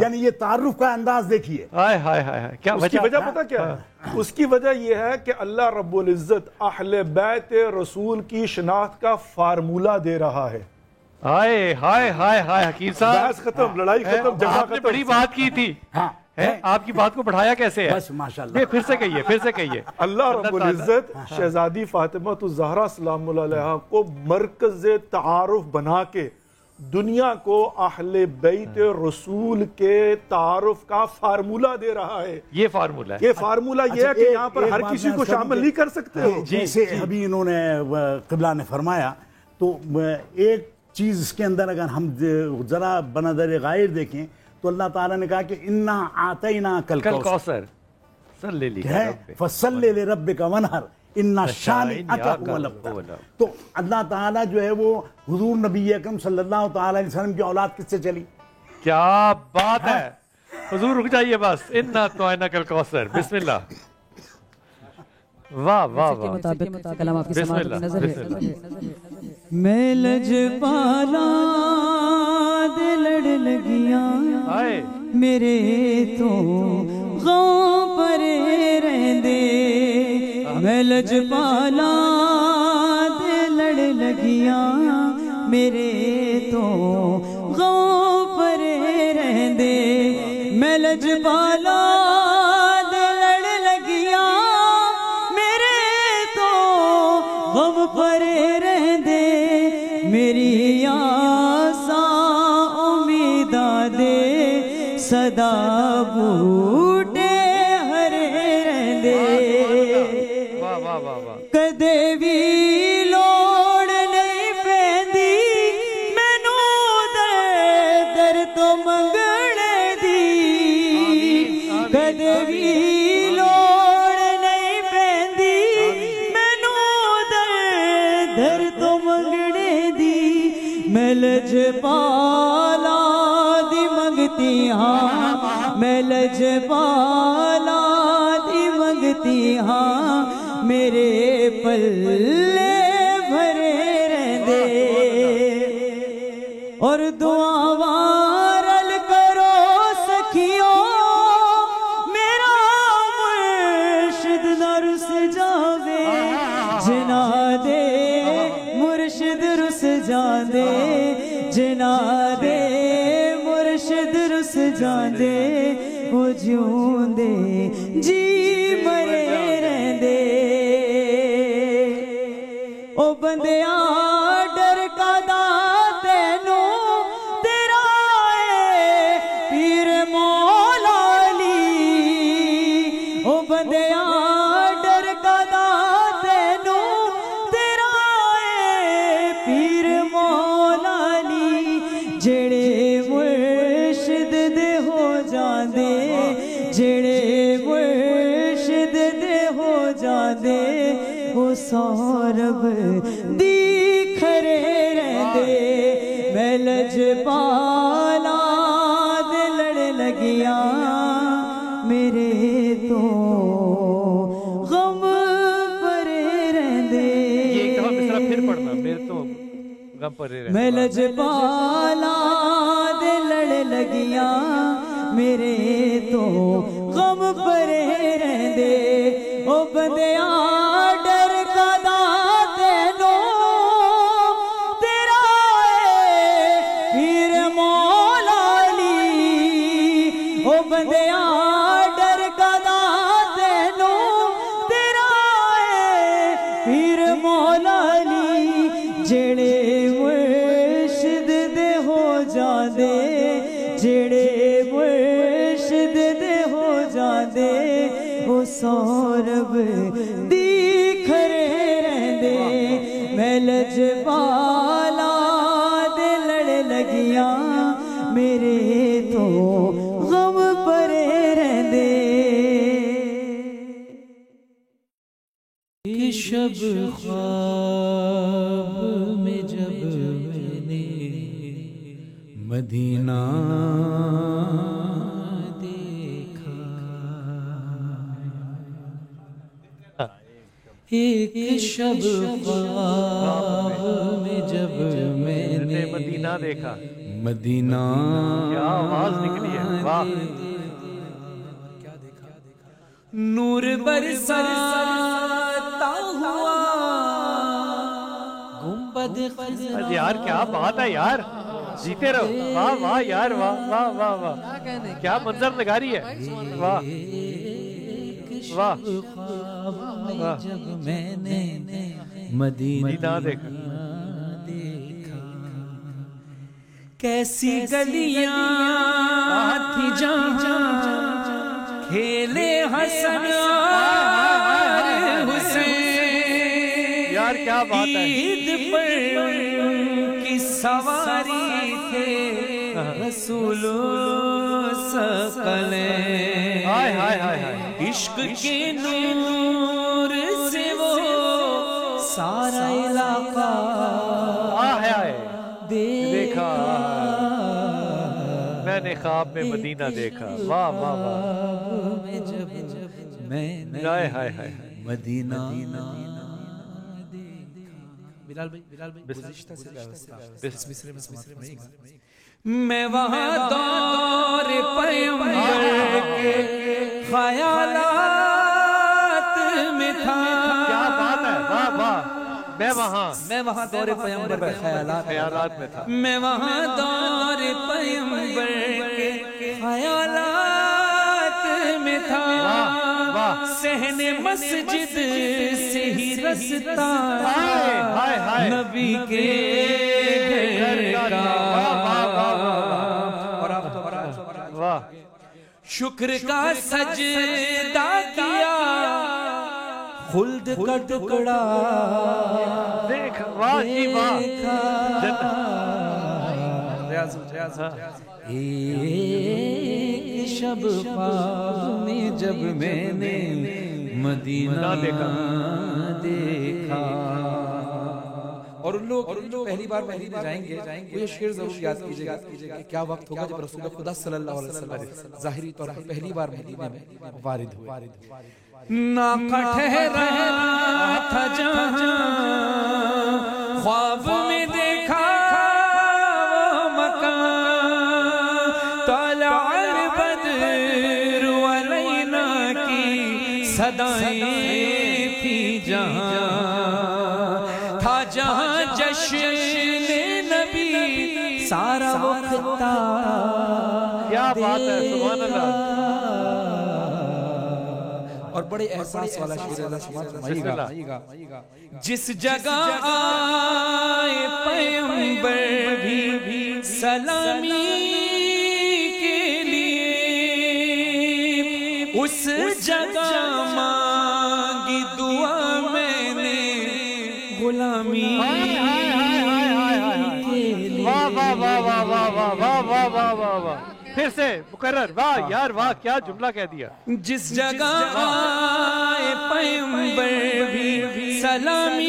یعنی یہ تعارف کا انداز دیکھیے. کیا اس کی وجہ پتہ کیا ہے؟ اس کی وجہ یہ ہے کہ اللہ رب العزت اہل بیت رسول کی شناخت کا فارمولہ دے رہا ہے. ہائے ہائے ہائے ہائے حکیم صاحب، بحث ختم، لڑائی ختم، جگہ آپ نے بڑی بات کی تھی. آپ کی بات کو بڑھایا کیسے ہے؟ بس ماشاءاللہ. پھر سے کہیے. اللہ رب العزت شہزادی فاطمہ الزہرا سلام اللہ علیہا کو مرکز تعارف بنا کے دنیا کو اہل بیت رسول کے تعارف کا فارمولہ دے رہا ہے. یہ فارمولہ ہے، یہ فارمولہ یہ ہے کہ یہاں پر ہر کسی کو شامل نہیں کر سکتے ہو. جیسے ابھی انہوں نے قبلہ نے فرمایا، تو ایک چیز اس کے اندر اگر ہم ذرا بنظر غائر دیکھیں تو اللہ تعالیٰ نے کہا کہ انا اعطیناک الکوثر فصلی لربک وانحر ان شانئک هو الابتر. تو اللہ تعالیٰ جو ہے وہ حضور نبی اکرم صلی اللہ تعالیٰ علیہ وسلم کی اولاد کس سے چلی؟ کیا بات ہے حضور، رک جائیے بس. انا اعطیناک الکوثر، بسم اللہ. واہ واہ واہ، بسم اللہ. میں لجپالا دے لڑ لگیاں میرے تو غم پرے رہندے. میں لجپالا دے لڑ لگیاں میرے تو غم پرے رہندے. میں لجپالا دے لڑ لگیاں میرے تو غم پرے رہندے. میری آساں امیداں دے صدا بوٹے ہرے رہندے. کدے بھی لوڑ نہیں پیندی مینوں در تو منگنے دی. کدے بھی لوڑ نہیں پیندی مینوں در تو منگنے دی. میں لجپالا دی منگتی ہاں، میں لجپالا دی منگتی ہاں میرے پلے بھرے رہندے. اور دعاواں رل کرو سکھیو میرا مرشد نہ رس جاوے. جنا دے مرشد رس جاندے، جنا دے مرشد رس جاندے. وہ جیوندے جی مرے رہندے. او بندیاں ڈر کدا تینوں تیرا اے پیر مولا علی. او بندیاں ڈر کدا تینوں تیرا اے پیر مولا علی. جڑے مرشد دے ہو جاندے، جڑے مرشد دے ہو جاندے، وہ سورب دی کھرے رہندے. میں لجپالا دے لڑ لگیاں میرے تو غم پرے رہندے. ایک دفعہ مصرع پھر پڑھنا، میرے تو غم پرے رہندے. میں لجپالا دے لڑ لگیاں میرے تو غم پرے رہندے. او بندیاں ڈر کدا تینوں تیرا بندیا ڈر گدا تینوں تیرا اے پیر مولا علی جڑے مرشد دے ہو جاندے جڑے مرشد دے ہو جاندے او سورب دی کھرے رہندے میں لجپالا دے لڑ لگیاں میرے تو غم پرے رہندے کہ شب خواب میں جب میں نے مدینہ دیکھا ایک شب خواب میں جب میں نے مدینہ دیکھا مدینہ کیا آواز نکلی ہے واہ نور برساتا ہوا گنبد خضرا یار کیا بات ہے یار جیتے رہو واہ واہ یار واہ واہ واہ واہ کیا منظر نگاری ہے واہ واہ واہ جب میں نے مدینہ دیکھا کیسی گلیاں تھی جہاں کھیلے حسن اور حسین یار کیا بات ہے عید پر ان کی سواری تھے رسول ثقلین ہائے ہائے ہائے عشق کے نور سے وہ سارا علاقہ دیکھا میں نے خواب میں مدینہ دیکھا واہ واہ واہ میں نے ہائے ہائے ہائے مدینہ بلال بھائی گزشتہ سے میں وہاں دور پیغمبر کے خیالات میں تھا کیا بات ہے واہ واہ میں وہاں دور پیغمبر کے خیالات میں تھا میں وہاں دور پیغمبر کے خیالات میں تھا صحن مسجد سے ہی رستا نبی کے گھر کا واہ شکر کا سجدہ کیا خلد کا ٹکڑا دیکھ واہ جی واہ ایک شب خواب میں جب میں نے مدینہ دیکھا اور ان لوگ پہلی بار مدینہ جائیں گے وہ یہ شعر ضرور یاد کیجئے گا کہ کیا وقت ہوگا جب رسول خدا صلی اللہ علیہ وسلم ظاہری طور پر پہلی بار مدینہ میں وارد ہوئے ناکہ ٹھہرا تھا جہاں خواب میں دیکھا وہ مکان طلع البدر علینا کی صدائیں تھی جہاں تھا جہاں جشن نبی سارا وقت کیا بات ہے سبحان اللہ اور بڑے احساس والا شعر سمائیے گا جس جگہ آئے پیغمبر بھی سلامی کے لیے اس جگہ مانگی دعا میں نے غلامی کے لیے واہ واہ واہ واہ واہ واہ واہ واہ واہ واہ واہ پھر سے مقرر واہ یار واہ کیا جملہ کہہ دیا جس جگہ آئے پیغمبر بھی سلامی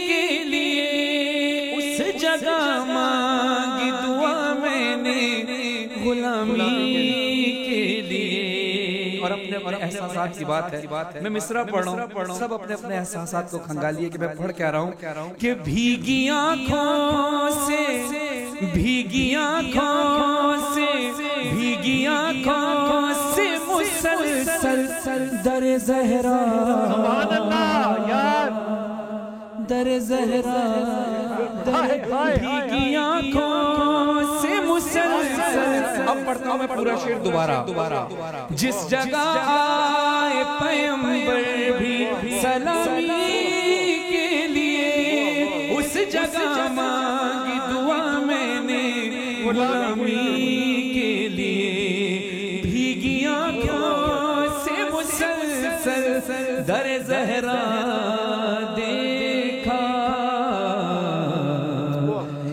کے لیے اس جگہ مانگی دعا میں نے غلامی کے لیے اور اپنے احساسات کی بات ہے میں مصرع پڑھ رہا ہوں سب اپنے اپنے احساسات کو کھنگالیے کہ میں پڑھ کے آ رہا ہوں کہ بھیگی آنکھوں سے بھیگی آنکھوں سے بھیگی آنکھوں سے مسلسل در زہرا سبحان اللہ یار در زہرا بھیگی آنکھوں سے مسلسل اب پڑھتے رہا ہوں میں پورا شعر دوبارہ. جس جگہ آئے پیغمبر بھی سلامی کے لیے اس جگہ مانگی دعا میں نے غلامی کے لیے. بھیگی آنکھوں سے مسلسل در زہرا دیکھا.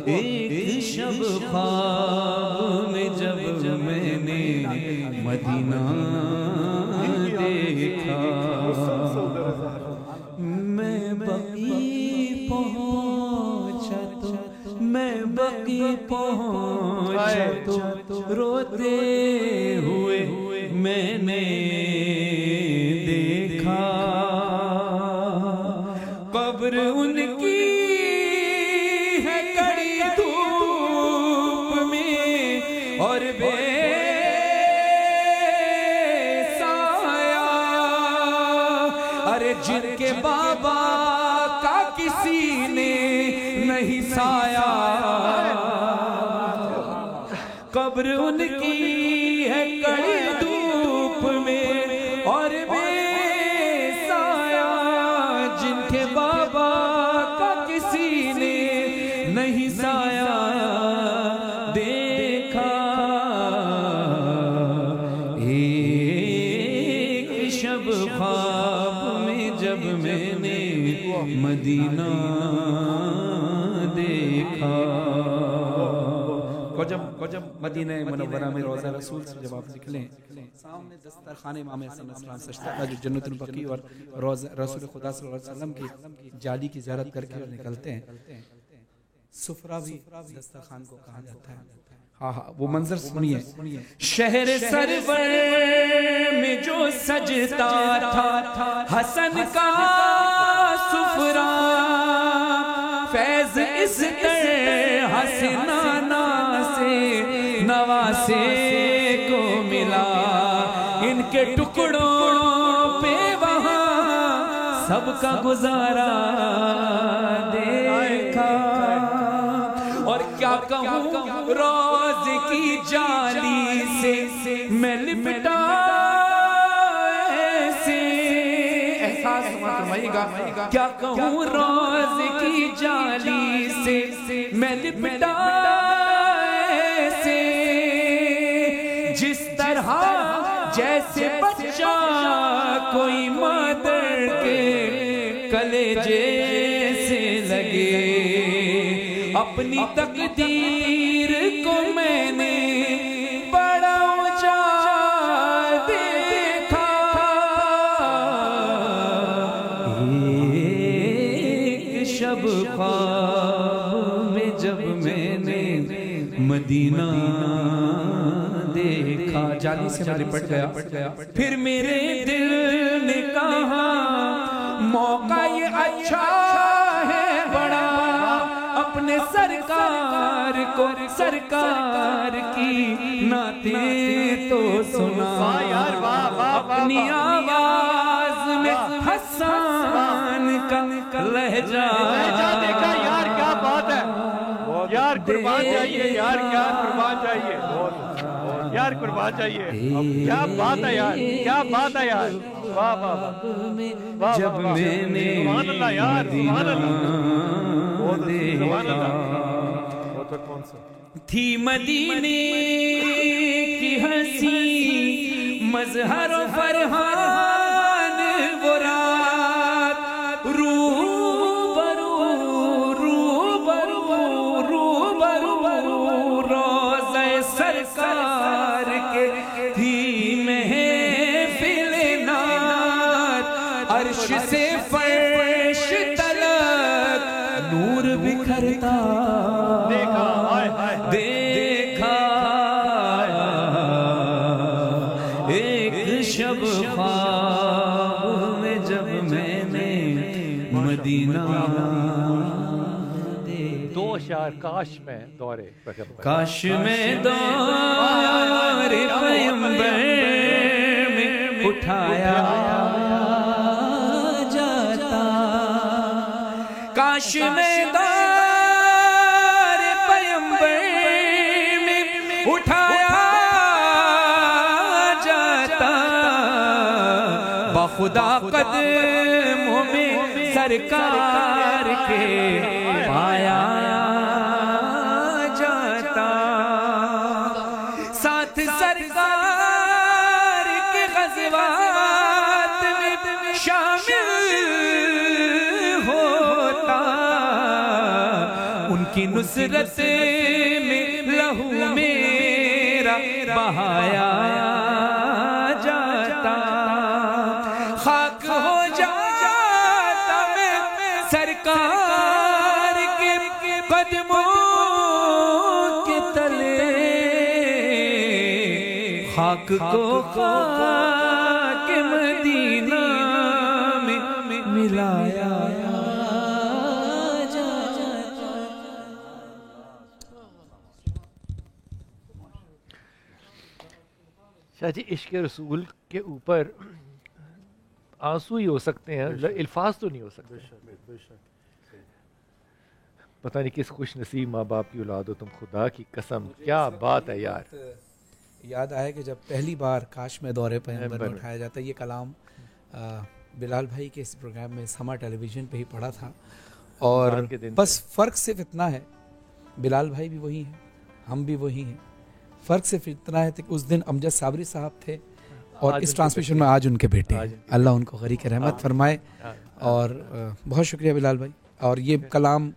ایک شب خواب میں جب میں نے مدینہ دیکھا. میں بقی پہنچا تو روتے ہوئے میں نے دیکھا. قبر ان کی ہے کڑی دھوپ میں اور بے سایہ. ارے جن کے بابا کا کسی نے نہیں سایہ. قبر ان کی ہے کڑی دھوپ میں اور بے سایہ. جن کے بابا کا کسی نے نہیں سایہ دیکھا. ایک شب خواب میں جب میں نے مدینہ دیکھا. جب مدینہ منورہ میں روضہ رسول سے جب آپ نکلیں سامنے دسترخوان امام حسن علیہ السلام سجدہ تھا جو جنت البقیع اور روضہ رسول خدا صلی اللہ علیہ وسلم کی جالی کی زیارت کر کے نکلتے ہیں. سفرہ بھی دسترخوان کو کہا جاتا ہے. ہاں وہ منظر سنیے. شہر سرور میں جو سجتا تھا حسن کا سفرہ فیض اس طرح حسنانہ سے نواسے کو ملا. ان کے ٹکڑوں پہ وہاں سب کا گزارا دیکھا. اور کیا کہوں روز کی جالی سے میں لپٹا ایسے. احساس فرمائیے گا. کیا کہوں روز کی جالی سے میں لپٹا ایسے. جس طرح جیسے بچہ کوئی مادر کے کلیجے سے لگے. اپنی تقدیر کو میں نے بڑا اونچا دیکھا. ایک شب خواب میں جب میں نے مدینہ دیکھا. جالی سے میں لپٹ گیا. پھر میرے دل نے کہا موقع یہ اچھا ہے بڑا اپنے سرکار کو سرکار کی نعتیں تو سنا. اپنی آواز میں حسان کا لہجہ دیکھا. یار کیا بات ہے یار. قربان چاہیے یار. کیا قربان چاہیے یار. قربان چاہیے. کیا بات ہے یار. کیا بات ہے یار. واہ واہ واہ. جب میں نے سبحان اللہ یار. سبحان اللہ. تھی مدینے کی ہنسی مظہر و فرحان وہ رات. روبرو روضہ سرکار کے تھی محفل نعت. عرش سے فرش تلک نور بکھرتا دیکھا. ایک شب خواب میں جب میں نے مدینہ دو اشعار کاش میں دورے کاش میں دورے پیغمبر میں اٹھایا جاتا. کاش میں دورے پیغمبر میں اٹھایا خدا قدموں میں سرکار کے پایا جاتا، ساتھ سرکار کے غزوات میں شامل ہوتا، ان کی نصرت میں لہو میرا بہایا جاتا، خاک ہو جاتا میں سرکار کے قدموں کے تلے، خاک کو خاک مدینہ میں ملایا شاہ جی عشق رسول کے اوپر آنسو ہی ہو سکتے ہیں، الفاظ تو نہیں ہو سکتے. پتہ نہیں کس خوش نصیب ماں باپ کی اولاد ہو تم، خدا کی قسم کیا بات ہے یار. یاد آیا کہ جب پہلی بار کاش میں دور پیغمبر میں اٹھایا جاتا ہے، یہ کلام بلال بھائی کے اس پروگرام میں سما ٹیلی ویژن پہ ہی پڑھا تھا، اور بس فرق صرف اتنا ہے، بلال بھائی بھی وہی ہیں، ہم بھی وہی ہیں، فرق صرف اتنا ہے کہ اس دن امجد صابری صاحب تھے اور اس ٹرانسمیشن میں آج ان کے بیٹے ہیں. اللہ ان کو غریق رحمت فرمائے. اور بہت شکریہ بلال بھائی. اور یہ کلام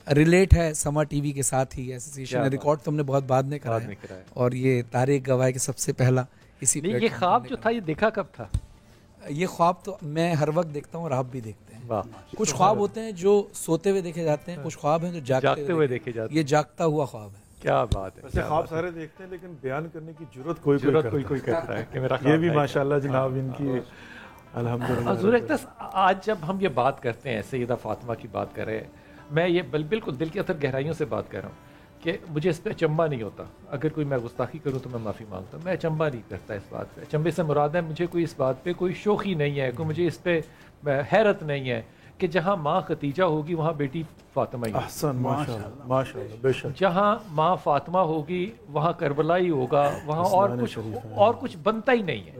ریلیٹ ہے سما ٹی وی کے ساتھ ہی، ایسوسیشن ریکارڈ تو ہم نے بہت بعد میں کرایا، اور یہ طارق گواہ کے سب سے پہلا اسی یہ خواب جو تھا یہ دیکھا کب تھا؟ یہ خواب تو میں ہر وقت دیکھتا ہوں اور آپ بھی دیکھتے ہیں. کچھ خواب ہوتے ہیں جو سوتے ہوئے دیکھے جاتے ہیں، کچھ خواب ہیں جو جاگتے ہوئے دیکھے جاتے ہیں. یہ جاگتا ہوا خواب ہے. کیا بات ہے. ویسے خواب سارے دیکھتے ہیں لیکن بیان کرنے کی ضرورت کوئی کرتا ہے کہ میرا خواب، یہ بھی ماشاءاللہ جناب ان کی الحمدللہ. حضور اقدس آج جب ہم یہ بات کرتے ہیں، سیدہ فاطمہ کی بات کر رہے ہیں، میں یہ بالکل دل کی اثر گہرائیوں سے بات کر رہا ہوں کہ مجھے اس پہ اچنبھا نہیں ہوتا. اگر کوئی میں گستاخی کروں تو میں معافی مانگتا ہوں، میں اچنبھا نہیں کرتا اس بات پہ. اچنبھے سے مراد ہے مجھے کوئی اس بات پہ کوئی شوخی نہیں ہے، کوئی مجھے اس پہ حیرت نہیں ہے کہ جہاں ماں خدیجہ ہوگی وہاں بیٹی فاطمہ ہی. احسن ماشاءاللہ ماشاءاللہ بے شک. جہاں ماں فاطمہ ہوگی وہاں کربلا ہی ہوگا، وہاں اور کچھ بنتا ہی نہیں ہے،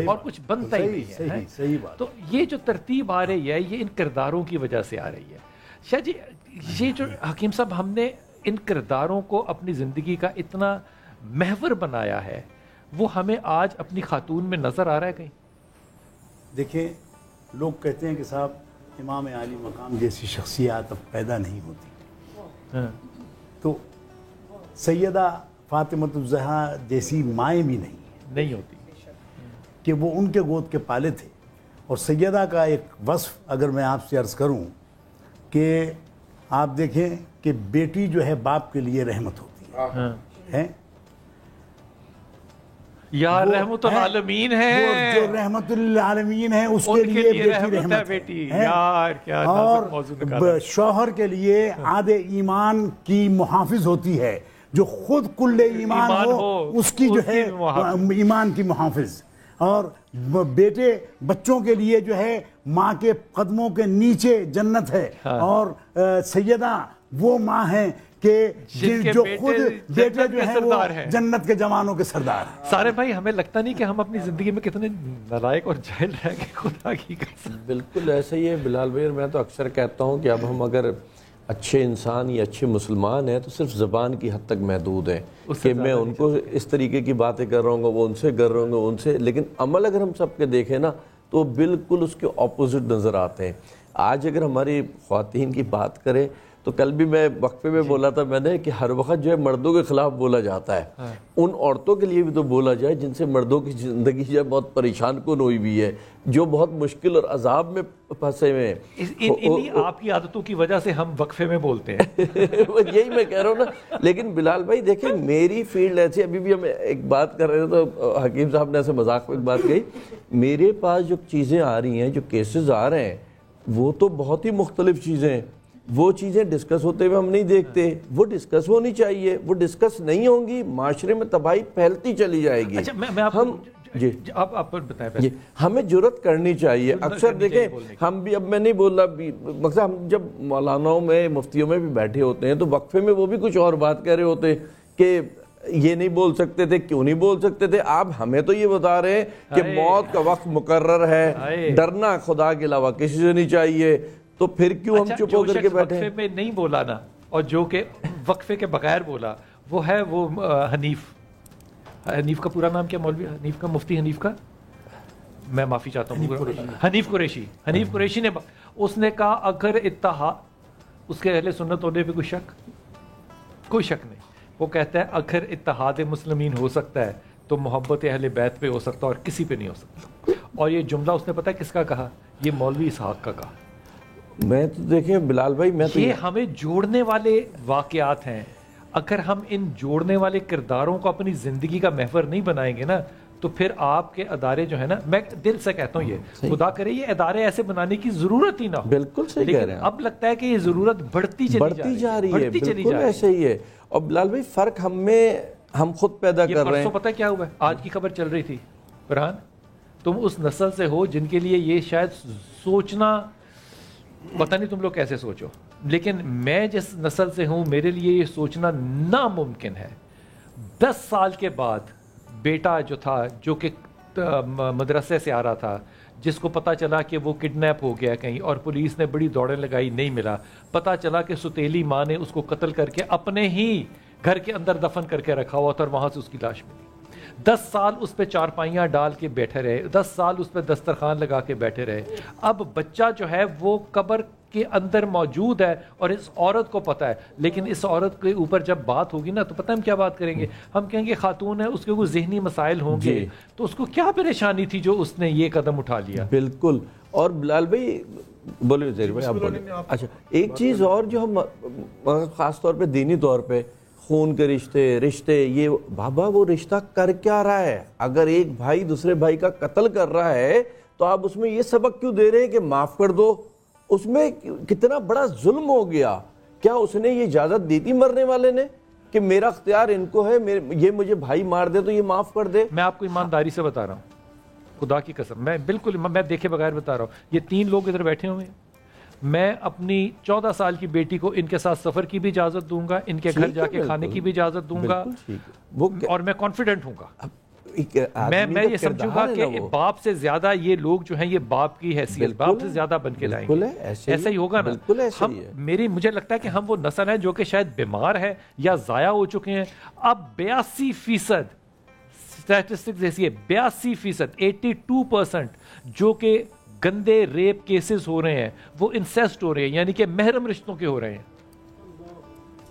اور کچھ بنتا ہی نہیں ہے. صحیح بات. تو یہ جو ترتیب آ رہی ہے یہ ان کرداروں کی وجہ سے آ رہی ہے. شاہ جی یہ جو حکیم صاحب ہم نے ان کرداروں کو اپنی زندگی کا اتنا محور بنایا ہے، وہ ہمیں آج اپنی خاتون میں نظر آ رہا ہے کہیں؟ دیکھیں لوگ کہتے ہیں کہ صاحب امام عالی مقام جیسی شخصیات اب پیدا نہیں ہوتی، تو سیدہ فاطمۃ الزہرا جیسی مائیں بھی نہیں ہوتی کہ وہ ان کے گود کے پالے تھے. اور سیدہ کا ایک وصف اگر میں آپ سے عرض کروں کہ آپ دیکھیں کہ بیٹی جو ہے باپ کے لیے رحمت ہوتی ہے، یا رحمت العالمین ہے، جو رحمت العالمین ہے اس کے لیے بیٹی رحمت ہے. اور شوہر کے لیے عاد ایمان کی محافظ ہوتی ہے، جو خود کل ایمان ہو اس کی جو ہے ایمان کی محافظ. اور بیٹے بچوں کے لیے جو ہے ماں کے قدموں کے نیچے جنت ہے. اور سیدہ وہ ماں ہیں کہ جو خود بیٹے جو ہیں وہ جنت کے جوانوں کے سردار ہیں. سارے بھائی ہمیں لگتا نہیں کہ ہم اپنی زندگی میں کتنے نالائق اور جاہل رہ گئے خدا کی قسم. بالکل ایسا ہی ہے بلال بھائی. میں تو اکثر کہتا ہوں کہ اب ہم اگر اچھے انسان یا اچھے مسلمان ہیں تو صرف زبان کی حد تک محدود ہیں کہ میں ان کو اس طریقے کی باتیں کر رہا ہوں گا، وہ ان سے کر رہا ہوں گا ان سے، لیکن عمل اگر ہم سب کے دیکھیں نا تو بالکل اس کے اپوزٹ نظر آتے ہیں. آج اگر ہماری خواتین کی بات کریں تو کل بھی میں وقفے میں بولا تھا میں نے کہ ہر وقت جو ہے مردوں کے خلاف بولا جاتا ہے. ان عورتوں کے لیے بھی تو بولا جائے جن سے مردوں کی زندگی جو ہے بہت پریشان کن ہوئی ہوئی ہے، جو بہت مشکل اور عذاب میں پھنسے ہوئے ہیں. انہی آپ کی عادتوں کی وجہ سے ہم وقفے میں بولتے ہیں. یہی میں کہہ رہا ہوں نا. لیکن بلال بھائی دیکھیں میری فیلڈ ایسی، ابھی بھی ہم ایک بات کر رہے تھے تو حکیم صاحب نے ایسے مذاق میں ایک بات کہی، میرے پاس جو چیزیں آ رہی ہیں، جو کیسز آ رہے ہیں، وہ تو بہت ہی مختلف چیزیں ہیں. وہ چیزیں ڈسکس ہوتے ہوئے ہم نہیں دیکھتے، وہ ڈسکس ہونی چاہیے. وہ ڈسکس نہیں ہوں گی معاشرے میں تباہی پھیلتی چلی جائے گی. ہم جی آپ بتائیں ہمیں جرات کرنی چاہیے. اکثر دیکھیں ہم بھی، اب میں نہیں بول رہا، مقصد ہم جب مولاناؤں میں مفتیوں میں بھی بیٹھے ہوتے ہیں تو وقفے میں وہ بھی کچھ اور بات کہہ رہے ہوتے ہیں کہ یہ نہیں بول سکتے تھے، کیوں نہیں بول سکتے تھے؟ آپ ہمیں تو یہ بتا رہے ہیں کہ موت کا وقت مقرر ہے، ڈرنا خدا کے علاوہ کسی سے نہیں چاہیے، تو پھر کیوں ہم چپ ہو کر کے بیٹھے؟ وقفے میں نہیں بولا نا، اور جو کہ وقفے کے بغیر بولا وہ ہے وہ حنیف کا پورا نام کیا مولوی حنیف کا، مفتی حنیف کا، میں معافی چاہتا ہوں، حنیف قریشی نے اس نے کہا اگر اتحاد، اس کے اہل سنت ہونے پہ کوئی شک نہیں، وہ کہتا ہے اگر اتحاد مسلمین ہو سکتا ہے تو محبت اہل بیت پہ ہو سکتا ہے اور کسی پہ نہیں ہو سکتا. اور یہ جملہ اس نے پتہ ہے کس کا کہا؟ یہ مولوی اسحاق کا کہا. میں تو دیکھیں بلال بھائی، میں تو یہ ہمیں جوڑنے والے واقعات ہیں. اگر ہم ان جوڑنے والے کرداروں کو اپنی زندگی کا محور نہیں بنائیں گے نا تو پھر آپ کے ادارے جو ہے نا، میں دل سے کہتا ہوں یہ خدا کرے یہ ادارے ایسے بنانے کی ضرورت ہی نہ ہو. بالکل صحیح کہہ رہے ہیں. اب لگتا ہے کہ یہ ضرورت بڑھتی جا رہی ہے، بالکل ایسے ہی ہے. اور بلال بھائی فرق ہم خود پیدا کر رہے ہیں. پتہ کیا ہوا ہے؟ آج کی خبر چل رہی تھی، فرحان تم اس نسل سے ہو جن کے لیے یہ شاید سوچنا، پتہ نہیں تم لوگ کیسے سوچو، لیکن میں جس نسل سے ہوں میرے لیے یہ سوچنا ناممکن ہے. 10 سال کے بعد بیٹا جو تھا، جو کہ مدرسے سے آ رہا تھا، جس کو پتہ چلا کہ وہ کڈنیپ ہو گیا کہیں اور پولیس نے بڑی دوڑیں لگائی، نہیں ملا، پتہ چلا کہ ستیلی ماں نے اس کو قتل کر کے اپنے ہی گھر کے اندر دفن کر کے رکھا ہوا تھا اور وہاں سے اس کی لاش ملی. 10 سال اس پہ چارپائیاں ڈال کے بیٹھے رہے، 10 سال اس پہ دسترخوان لگا کے بیٹھے رہے. اب بچہ جو ہے وہ قبر کے اندر موجود ہے اور اس عورت کو پتہ ہے، لیکن اس عورت کے اوپر جب بات ہوگی نا تو پتہ ہم کیا بات کریں گے؟ ہم کہیں گے خاتون ہے، اس کے کوئی ذہنی مسائل ہوں گے، تو اس کو کیا پریشانی تھی جو اس نے یہ قدم اٹھا لیا. بالکل. اور بلال بھائی بولے زیر بھائی، آپ بولے. اچھا ایک چیز اور جو ہم خاص طور پہ دینی طور پہ خون کے رشتے، یہ بابا وہ رشتہ کر کیا رہا ہے؟ اگر ایک بھائی دوسرے بھائی کا قتل کر رہا ہے تو آپ اس میں یہ سبق کیوں دے رہے ہیں کہ معاف کر دو؟ اس میں کتنا بڑا ظلم ہو گیا. کیا اس نے یہ اجازت دی تھی مرنے والے نے کہ میرا اختیار ان کو ہے، یہ مجھے بھائی مار دے تو یہ معاف کر دے؟ میں آپ کو ایمانداری سے بتا رہا ہوں، خدا کی قسم، میں بالکل میں دیکھے بغیر بتا رہا ہوں. یہ 3 لوگ ادھر بیٹھے ہوئے ہیں، میں اپنی 14 سال کی بیٹی کو ان کے ساتھ سفر کی بھی اجازت دوں گا، ان کے گھر جا کے کھانے کی بھی اجازت دوں گا، اور میں کانفیڈنٹ ہوں گا. میں یہ سمجھوں گا کہ باپ سے زیادہ یہ لوگ جو ہیں یہ باپ کی حیثیت باپ سے زیادہ بن کے لائیں گے. ایسا ہی ہوگا نا. مجھے لگتا ہے کہ ہم وہ نسل ہیں جو کہ شاید بیمار ہے یا ضائع ہو چکے ہیں. اب 82% اسٹیٹسٹکس ایسی ہے، 82% 82% جو کہ گندے ریپ کیسز ہو رہے ہیں وہ انسیسٹ ہو رہے ہیں، یعنی کہ محرم رشتوں کے ہو رہے ہیں.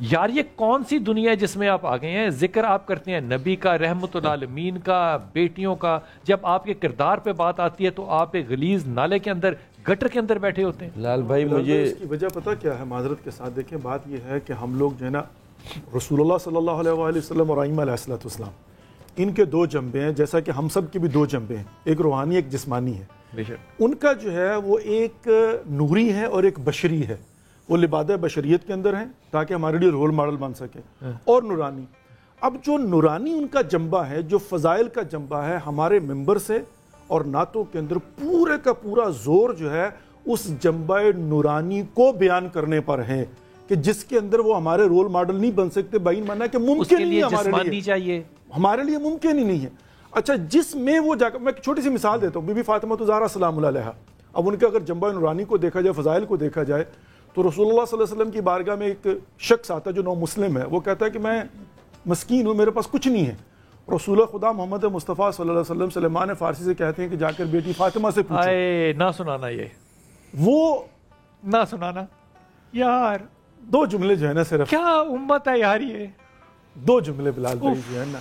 یار یہ کون سی دنیا ہے جس میں آپ آ گئے ہیں؟ ذکر آپ کرتے ہیں نبی کا، رحمت العالمین کا، بیٹیوں کا، جب آپ کے کردار پہ بات آتی ہے تو آپ ایک غلیظ نالے کے اندر، گٹر کے اندر بیٹھے ہوتے ہیں. لال بھائی مجھے اس کی وجہ پتہ کیا ہے؟ معذرت کے ساتھ دیکھیں، بات یہ ہے کہ ہم لوگ جو ہے نا رسول اللہ صلی اللہ علیہ وآلہ وسلم اور ائمہ علیہ السلام، ان کے 2 جنبے ہیں، جیسا کہ ہم سب کے بھی 2 جنبے ہیں، ایک روحانی ایک جسمانی ہے. ان کا جو ہے وہ ایک نوری ہے اور ایک بشری ہے. وہ لبادہ بشریت کے اندر ہیں تاکہ ہمارے لیے رول ماڈل بن سکے، اور نورانی. اب جو نورانی ان کا جنبہ ہے، جو فضائل کا جنبہ ہے، ہمارے ممبر سے اور نعتوں کے اندر پورے کا پورا زور جو ہے اس جنبہ نورانی کو بیان کرنے پر ہے، کہ جس کے اندر وہ ہمارے رول ماڈل نہیں بن سکتے. بین مانا کہ ممکن ہی ہمارے لیے ممکن ہی نہیں ہے. اچھا جس میں وہ جا کر، میں چھوٹی سی مثال دیتا ہوں، بی بی فاطمہ الزہرا سلام اللہ علیہا. اب ان کے اگر جنبہ نورانی کو دیکھا جائے، فضائل کو دیکھا جائے، تو رسول اللہ صلی اللہ علیہ وسلم کی بارگاہ میں ایک شخص آتا ہے جو نو مسلم ہے. وہ کہتا ہے کہ میں مسکین ہوں، میرے پاس کچھ نہیں ہے. رسول خدا محمد مصطفیٰ صلی اللہ علیہ وسلم سلیمان فارسی سے کہتے ہیں کہ جا کر بیٹی فاطمہ سے پوچھو. نہ سنانا، یہ وہ نہ سنانا یار. 2 جملے جو ہے نا، صرف کیا امت ہے یار، یہ 2 جملے بلال بھائی جو ہے نا.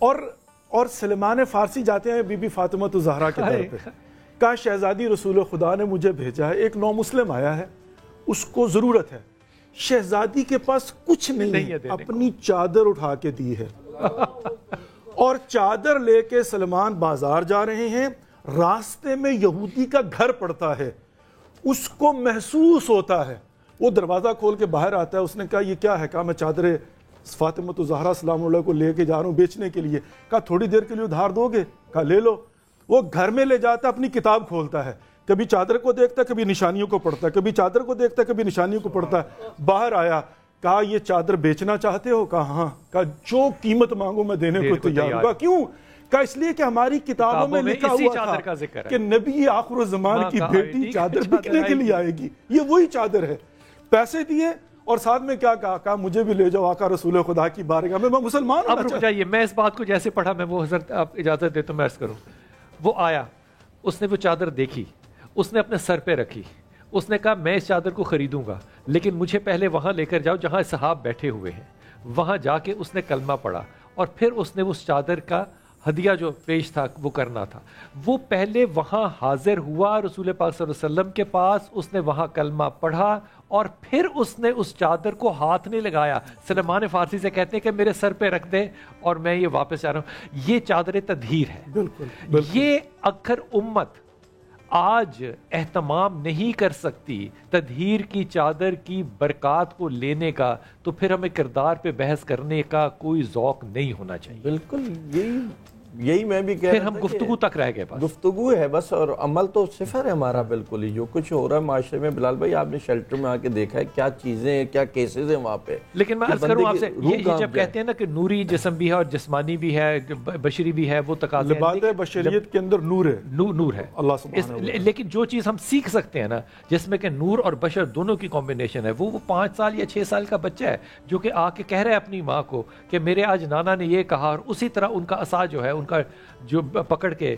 اور سلیمان فارسی جاتے ہیں بی بی فاطمہ الزہرا کے در پہ، کہا شہزادی رسول خدا نے مجھے بھیجا ہے، ایک نو مسلم آیا ہے، اس کو ضرورت ہے. شہزادی کے پاس کچھ نہیں ہے، اپنی چادر اٹھا کے دی ہے، اور چادر لے کے سلمان بازار جا رہے ہیں. راستے میں یہودی کا گھر پڑتا ہے، اس کو محسوس ہوتا ہے، وہ دروازہ کھول کے باہر آتا ہے. اس نے کہا یہ کیا ہے؟ کہا میں چادر فاطمہ الزہرا سلام اللہ کو لے کے جا رہا ہوں بیچنے کے لیے. کہا تھوڑی دیر کے لیے ادھار دو گے؟ کہا لے لو. وہ گھر میں لے جاتا، اپنی کتاب کھولتا ہے، کبھی چادر کو دیکھتا، کبھی نشانیوں کو پڑھتا ہے، کبھی چادر کو دیکھتا، کبھی نشانیوں کو پڑھتا ہے. باہر آیا، کہا یہ چادر بیچنا چاہتے ہو؟ کہا ہاں. کہا جو قیمت مانگو میں دینے کو تیار ہوں. کہا کیوں؟ کہا اس لیے کہ ہماری کتابوں میں لکھا ہوا تھا کہ نبی آخر الزمان کی بیٹی چادر بکنے کے لیے آئے گی. یہ وہی چادر ہے. پیسے دیے اور ساتھ میں کیا کہا مجھے بھی لے جاؤ آقا رسول خدا کی بارگاہ میں مسلمان ہونا چاہتا ہوں. جائیے میں اس بات کو جیسے پڑھا میں وہ حضرت آپ اجازت دے تو میں عرض کروں. وہ آیا, اس نے وہ چادر دیکھی, اس نے اپنے سر پہ رکھی, اس نے کہا میں اس چادر کو خریدوں گا لیکن مجھے پہلے وہاں لے کر جاؤ جہاں صحاب بیٹھے ہوئے ہیں. وہاں جا کے اس نے کلمہ پڑھا اور پھر اس نے اس چادر کا ہدیہ جو پیش تھا وہ کرنا تھا. وہ پہلے وہاں حاضر ہوا رسول پاک صلی اللہ علیہ وسلم کے پاس, اس نے وہاں کلمہ پڑھا اور پھر اس نے اس چادر کو ہاتھ نہیں لگایا. سلمان فارسی سے کہتے ہیں کہ میرے سر پہ رکھ دے اور میں یہ واپس جا رہا ہوں. یہ چادر تطہیر ہے. بالکل. یہ اگر امت آج اہتمام نہیں کر سکتی تطہیر کی چادر کی برکات کو لینے کا, تو پھر ہمیں کردار پہ بحث کرنے کا کوئی ذوق نہیں ہونا چاہیے. بالکل یہی میں بھی کہہ رہا ہم گفتگو تک رہ گئے بس. گفتگو ہے بس, اور عمل تو صفر ہے ہمارا. بالکل ہی جو کچھ ہو رہا ہے معاشرے میں, بلال بھائی آپ نے شیلٹر میں آ کے دیکھا ہے کیا چیزیں ہیں, کیا کیسز ہیں وہاں پہ. لیکن میں عرض کروں آپ سے, یہ جب کہتے ہیں نا کہ نوری جسم بھی ہے اور جسمانی بھی ہے, بشری بھی ہے, وہ تقاضے ہیں. لباس بشریت کے اندر نور ہے, نور ہے اللہ سبحانہ. لیکن جو چیز ہم سیکھ سکتے ہیں نا, جس میں کہ نور اور بشر دونوں کی کمبینیشن ہے, وہ 5 سال یا 6 سال کا بچہ ہے جو کہ آ کے کہہ رہا ہے اپنی ماں کو کہ میرے آج نانا نے یہ کہا, اور اسی طرح ان کا عصا جو ہے ان کا جو پکڑ کے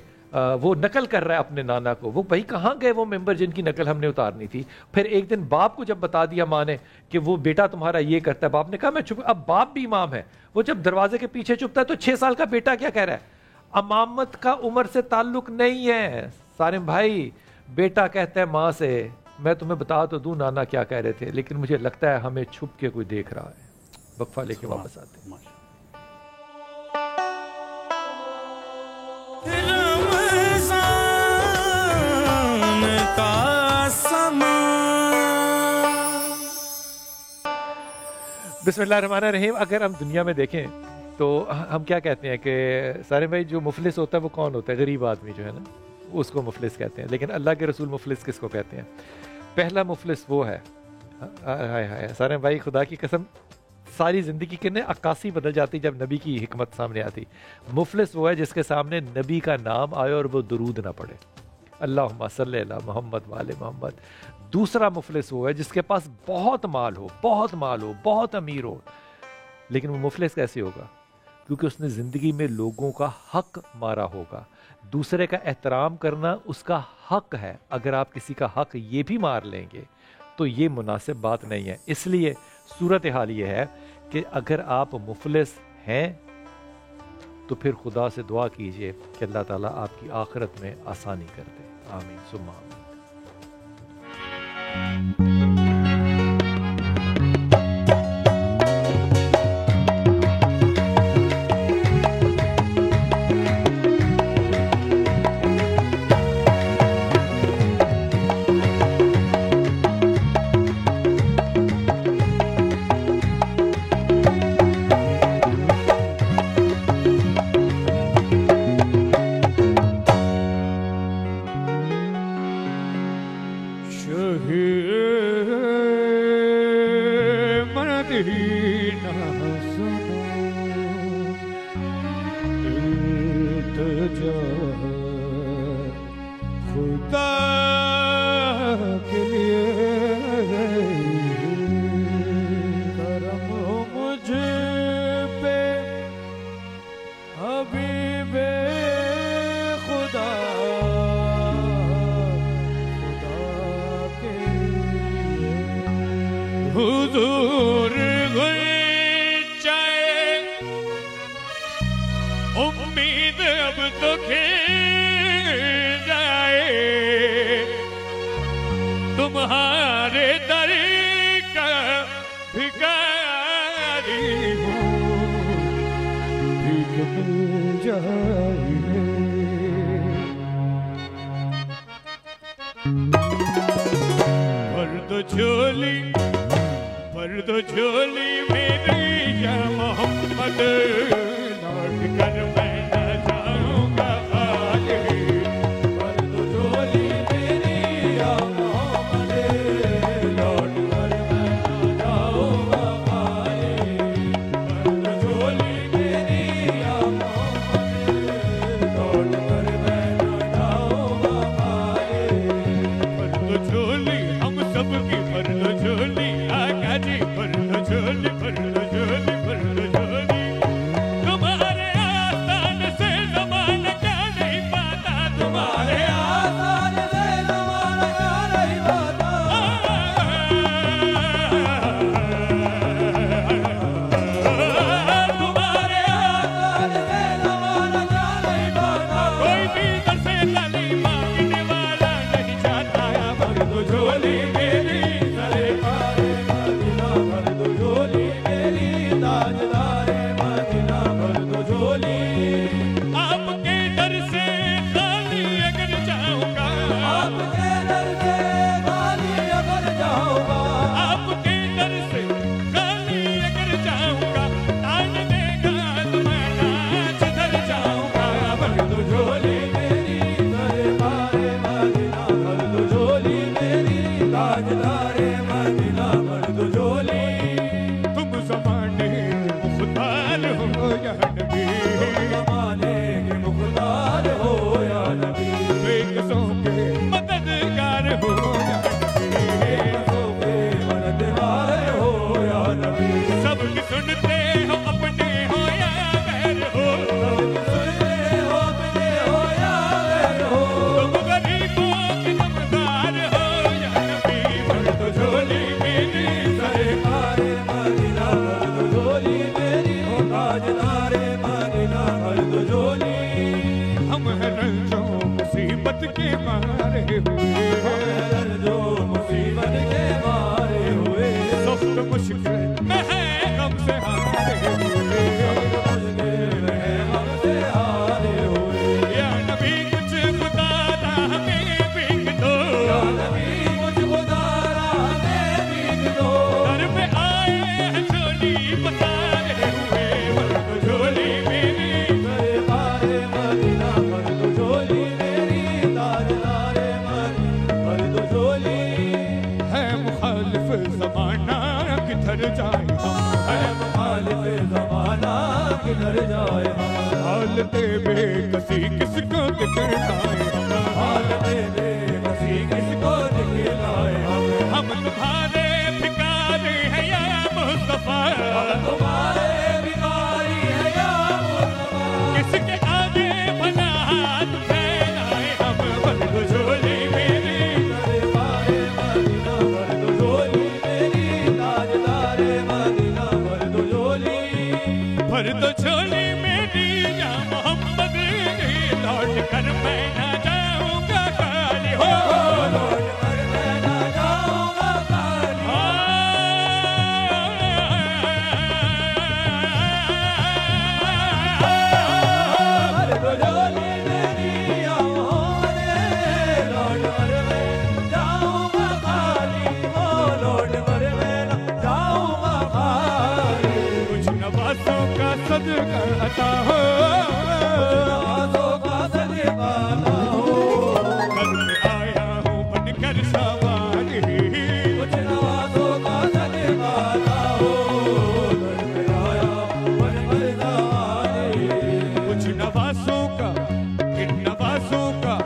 وہ نقل کر رہا ہے اپنے نانا کو. وہ بھائی کہاں گئے وہ ممبر جن کی نقل ہم نے اتارنی تھی؟ پھر ایک دن باپ کو جب بتا دیا ماں نے کہ وہ بیٹا تمہارا یہ کرتا ہے, باپ نے کہا میں چھپ. اب باپ بھی امام ہے, وہ جب دروازے کے پیچھے چھپتا ہے تو 6 سال کا بیٹا کیا کہہ رہا ہے؟ امامت کا عمر سے تعلق نہیں ہے سارم بھائی. بیٹا کہتا ہے ماں سے میں تمہیں بتا تو دوں نانا کیا کہہ رہے تھے, لیکن مجھے لگتا ہے ہمیں چھپ کے کوئی دیکھ رہا ہے. وقفہ لے کے واپس آتے ہیں. بسم اللہ الرحمن الرحیم. اگر ہم دنیا میں دیکھیں تو ہم کیا کہتے ہیں کہ سارے بھائی جو مفلس ہوتا ہے وہ کون ہوتا ہے؟ غریب آدمی جو ہے نا, اس کو مفلس کہتے ہیں. لیکن اللہ کے رسول مفلس کس کو کہتے ہیں؟ پہلا مفلس وہ ہے, سارے بھائی خدا کی قسم ساری زندگی کے عکاسی بدل جاتی جب نبی کی حکمت سامنے آتی. مفلس وہ ہے جس کے سامنے نبی کا نام آئے اور وہ درود نہ پڑھے, اللہم صلی علی محمد وآل محمد. دوسرا مفلس وہ ہے جس کے پاس بہت مال ہو, بہت امیر ہو, لیکن وہ مفلس کیسے ہوگا؟ کیونکہ اس نے زندگی میں لوگوں کا حق مارا ہوگا. دوسرے کا احترام کرنا اس کا حق ہے. اگر آپ کسی کا حق یہ بھی مار لیں گے تو یہ مناسب بات نہیں ہے. اس لیے صورتحال یہ ہے کہ اگر آپ مفلس ہیں تو پھر خدا سے دعا کیجئے کہ اللہ تعالیٰ آپ کی آخرت میں آسانی کر دے. آمین ثم آمین. حضور چاہے امید اب تو کھل جائے تمہارے در کا بھکاری ہوں بھیک مل جائے بھر دو جھولی بھر دو جھولی میری یا محمد لوٹ کر میں نہ جاؤں گا خالی بھر دو جھولی میری یا محمد لوٹ کر میں نہ جاؤں گا یا نبی زمانے کے مختار ہو یا نبی بے قصوں کے مددگار ہو یا نبی بے قصوں کے مددگار ہو یا نبی سب کی سنتے ہو اپنے ہو یا غیر ہو سب کی سنتے ہو اپنے ہو یا غیر ہو تم غریبوں کے نمدار ہو یا نبی بھر تو جھولی میری سرکار مدینہ بھر تو جھولی میری ہو تاجدار مدینہ بھر تو جھولی ہم ہیں رنجو مصیبت کے مارے ہوئے ہم ہیں رنجو مصیبت کے مارے ہوئے سخت مشکل میں ہے غم سے ہارے ہوئے سخت مشکل میں ہے غم سے ہارے ہوئے یا نبی کچھ خدا را ہمیں بھیک دو یا نبی کچھ خدا را ہمیں بھیک دو در پہ آئے ہیں جھولی پسارے ہوئے بھر تو جھولی میری سرکار مدینہ بھر تو جھولی میری تاجدار مدینہ بھر تو جھولی ہے مخالف زمانہ کدھر جائے ہم ہے مخالف زمانہ کدھر جائے ہم حالت بے کسی کس کو دکھلائے ہم حالت بے کسی کس کو دکھلائے ہم تمہارے بھکاری ہیں یا مصطفیٰ ہم تمہارے بھکاری ہیں یا مصطفیٰ کس کے آگے بھلا ہاتھ پھیلائے ہم بھر تو جھولی میری سرکار مدینہ بھر تو جھولی میری تاجدار مدینہ بھر تو جھولی میری یا محمد لوٹ کر میں نہ جاؤں گا خالی ہو لوٹ کر میں نہ جاؤں گا خالی بھر تو جھولی میری یا محمد لوٹ کر میں جاؤں گا خالی ہو لوٹ کر میں نہ جاؤں گا خالی کچھ نوازوں کا صدقہ عطا ہو نوازوں کا صدقہ عطا ہو کل میں آیا ہوں بن کر سواری کچھ نوازوں کا صدقہ عطا ہو کل میں آیا ہوں بن کر سواری کچھ نوازوں کا ان نوازوں کا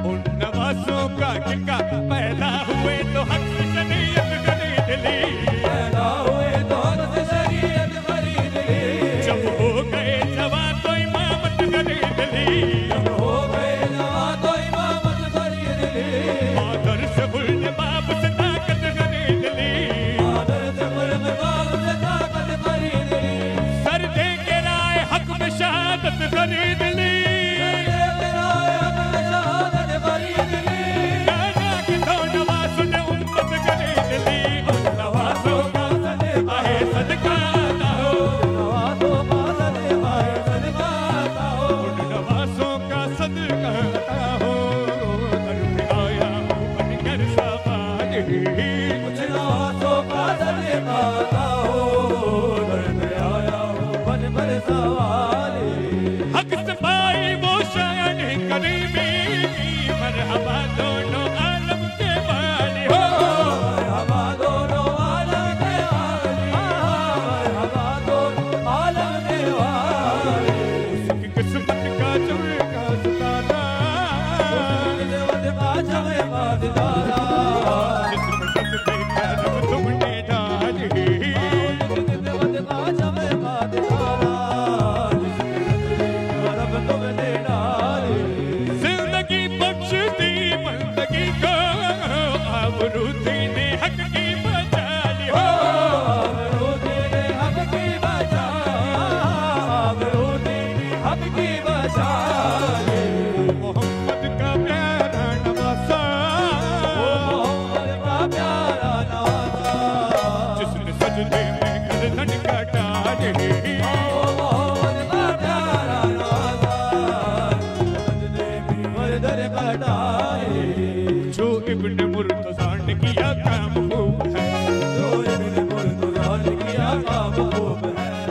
ان نوازوں کا جن کا پیدا ہوئے تو حق سے شریعت خرید لی پیدا ہوئے تو حق سے شریعت خرید لی جب ہو گئے جوان تو امامت خرید لی جب ہو گئے جوان تو امامت خرید لی مادر سے بلند باپ سے طاقت خرید لی مادر سے بلند باپ سے طاقت خرید لی سر دے کے رائے حق میں شہادت خرید لی حق سے پائی وہ شان کریمی مرحبا دونوں عالم کے والی ہو مرحبا دونوں عالم کے والی مرحبا دونوں عالم کے والی اس کی قسمت کا جوڑے کا ستارہ اس کی قسمت کا جوڑے کا ستارہ جس میں جس بے کرم تم نے ڈالی اس کی قسمت کا جوڑے کا ستارہ زندگی بخش دی بندگی کو آبروتی نے حق کی بچا لی ہو آبروتی نے حق کی بچا آبروتی نے حق کی بچا لی محمد کا پیارا نواسا محمد کا پیارا نواسا جس نے سجدے میں گردن کٹا لی جو ابن مرتضیٰ نے کیا کام خوب ہے جو ابن مرتضیٰ نے کیا کام خوب ہے